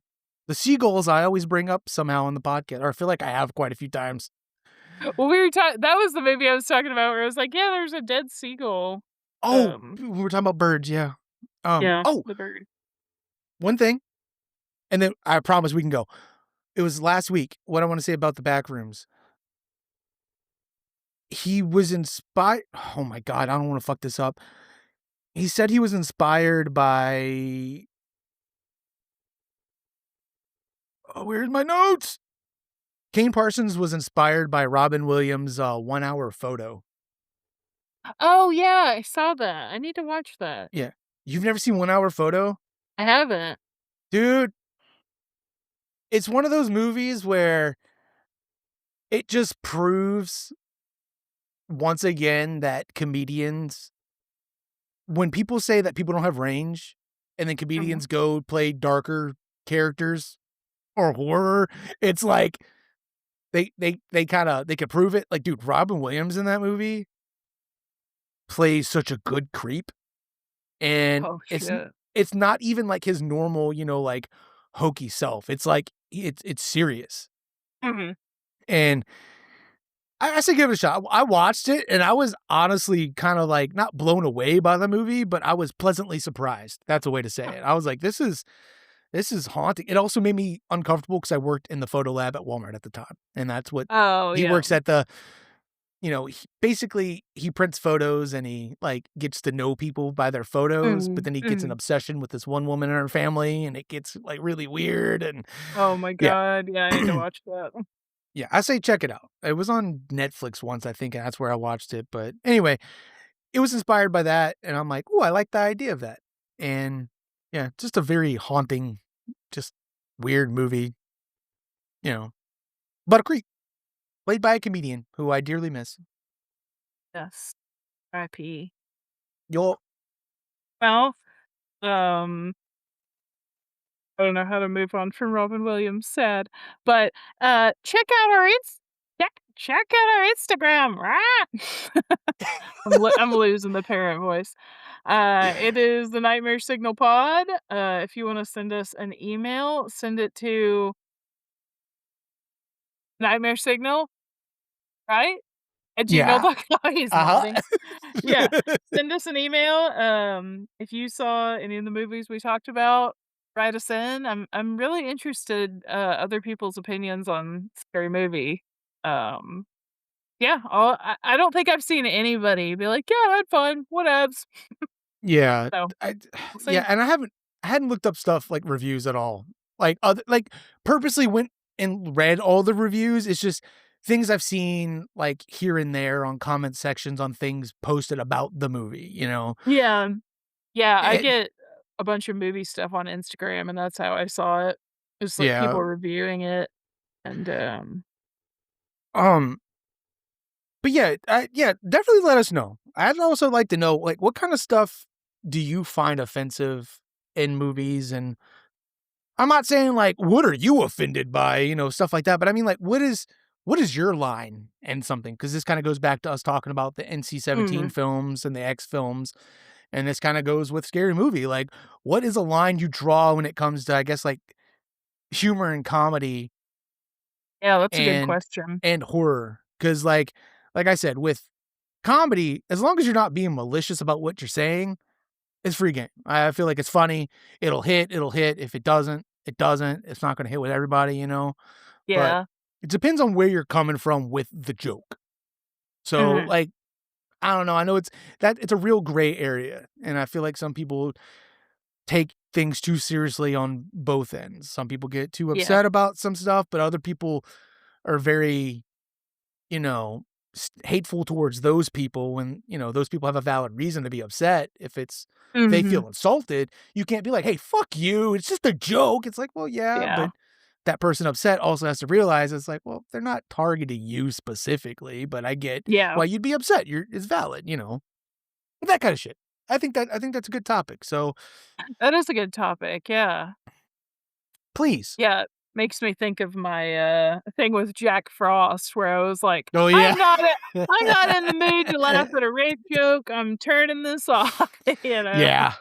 S1: The seagulls I always bring up somehow on the podcast, or I feel like I have quite a few times.
S2: Well, we were talking that was the movie I was talking about where I was like, "Yeah, there's a dead seagull."
S1: Oh,
S2: Um,
S1: we were talking about birds, yeah.
S2: yeah,
S1: Oh,
S2: the bird.
S1: one thing, and then I promise we can go. It was last week. What I wanna say about the Backrooms. He was inspired. Oh my god, I don't wanna fuck this up. He said he was inspired by where's my notes? Kane Parsons was inspired by Robin Williams' 1 hour photo.
S2: Oh, yeah, I saw that. I need to watch that.
S1: Yeah. You've never seen 1 hour photo?
S2: I haven't.
S1: Dude, it's one of those movies where it just proves once again that comedians when people say that people don't have range and then
S2: Mhm.
S1: comedians go play darker characters or horror, it's like they could prove it. Like, dude, Robin Williams in that movie plays such a good creep, and
S2: Oh, shit.
S1: it's not even like his normal, like hokey self. It's like it's serious.
S2: Mhm.
S1: And I say give it a shot. I watched it and I was honestly kind of like not blown away by the movie, but I was pleasantly surprised. That's a way to say it. I was like, this is This is haunting. It also made me uncomfortable because I worked in the photo lab at Walmart at the time, and that's what
S2: Oh,
S1: he
S2: yeah.
S1: works at the basically, he prints photos and he, like, gets to know people by their photos, but
S2: Mm,
S1: then he gets an
S2: mhm.
S1: obsession with this one woman in her family, and it gets, like, really weird, and
S2: Oh my
S1: yeah.
S2: god, yeah, I need to watch that.
S1: Yeah, I say check it out. It was on Netflix once, I think, and that's where I watched it, but anyway, it was inspired by that, and I'm like, "Ooh, I like the idea of that." And, yeah, just a very haunting, just weird movie, you know. But a Creek, played by a comedian who I dearly miss.
S2: Yes, RIP.
S1: You'll
S2: Well, um, I don't know how to move on from Robin Williams, sad, but, check out our check out our Instagram, rah! I'm losing the parent voice. It is the Nightmare Signal Pod. If you wanna send us an email, send it to Nightmare Signal, right? At
S1: Yeah,
S2: gmail.com. He's nodding. Yeah.
S1: uh-huh.
S2: Send us an email. If you saw any of the movies we talked about, write us in. I'm really interested, other people's opinions on Scary Movie. Um, yeah, I don't think I've seen anybody be like, "Yeah, I had fun. Whatevs."
S1: Yeah,
S2: So,
S1: I
S2: we'll
S1: yeah,
S2: see.
S1: and I hadn't looked up stuff like reviews at all. Like, other like, purposely went and read all the reviews. It's just things I've seen, like, here and there on comment sections on things posted about the movie, you know?
S2: Yeah. Yeah, I
S1: And
S2: get a bunch of movie stuff on Instagram, and that's how I saw it. Just, like,
S1: yeah,
S2: people reviewing it, and,
S1: um, but yeah, definitely let us know. I'd also like to know, like, what kinda stuff do you find offensive in movies? And I'm not saying, like, what are you offended by, stuff like that, but I mean, like, what is your line and something? Because this kinda goes back to us talking about the NC-17
S2: mhm.
S1: films and the X films, and this kinda goes with Scary Movie. Like, what is a line you draw when it comes to, I guess, like, humor and comedy
S2: Yeah, that's a good
S1: and
S2: question.
S1: horror? Because like I said, with comedy, as long as you're not being malicious about what you're saying, it's free game. I feel like it's funny. It'll hit. If it doesn't, it doesn't. It's not gonna hit with everybody, you know? But
S2: Yeah.
S1: it depends on where you're coming from with the joke. So,
S2: Mhm.
S1: like, I don't know. I know it's a real gray area, and I feel like some people take things too seriously on both ends. Some people get too
S2: Yeah.
S1: upset about some stuff, but other people are very, you know, hateful towards those people when, those people have a valid reason to be upset. If they
S2: Mhm.
S1: feel insulted, you can't be like, "Hey, fuck you. It's just a joke." It's like, well, yeah,
S2: Yeah.
S1: but that person upset also has to realize it's like, well, they're not targeting you specifically, but I get
S2: Yeah.
S1: why you'd be upset. It's valid, that kind of shit. I think that's a good topic. So
S2: That is a good topic, yeah.
S1: please.
S2: Yeah, it makes me think of my, thing with Jack Frost where I was like,
S1: Oh yeah.
S2: I'm not in the mood to laugh at a rape joke, I'm turning this off," you know?
S1: Yeah.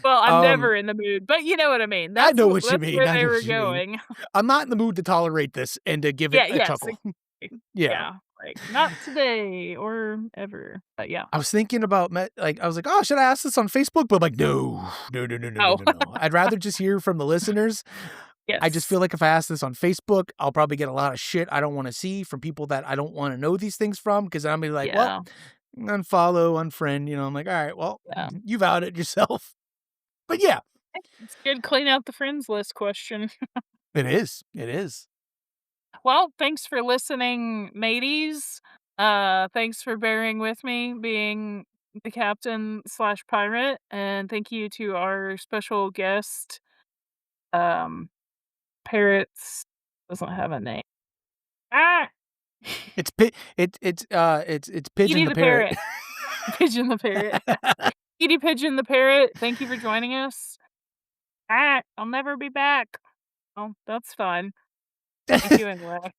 S2: Well, I'm
S1: Um,
S2: never in the mood, but you know what I mean.
S1: I know what you
S2: That's
S1: mean.
S2: where
S1: I
S2: they
S1: know
S2: were
S1: what you mean.
S2: going.
S1: I'm not in the mood to tolerate this and to give it
S2: Yeah,
S1: a
S2: yes,
S1: chuckle.
S2: exactly.
S1: Yeah.
S2: Yeah, like, not today or ever, but yeah.
S1: I was thinking about I was like, "Oh, should I ask this on Facebook?" But I'm like, "No. No, no, no, no, no,
S2: Oh,
S1: no, no. I'd rather just hear from the listeners." I just feel
S2: yes.
S1: like if I ask this on Facebook, I'll probably get a lot of shit I don't wanna see from people that I don't wanna know these things from, because I'm gonna be like, "Well,
S2: Yeah,
S1: unfollow, unfriend," I'm like, "Alright, well,
S2: yeah.
S1: you've outed yourself." But yeah,
S2: It's good clean out the friends list question.
S1: it is. It is.
S2: Well, thanks for listening, mateys. Thanks for bearing with me being the captain/pirate, and thank you to our special guest, um, parrots doesn't have a name. Ah!
S1: It's Pigeon
S2: Edie
S1: the
S2: the
S1: parrot.
S2: parrot. Pigeon the parrot. Edie Pigeon the parrot, thank you for joining us. I'll never be back. Oh, that's fun. Thank you anyway.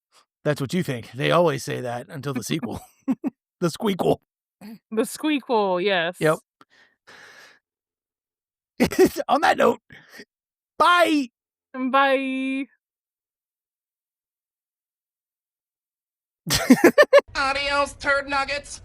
S1: That's what you think. They always say that until the sequel. The squeakquel.
S2: The squeakquel,
S1: Yep.
S2: yes.
S1: On that note, bye.
S2: Bye.
S3: Adios, turd nuggets.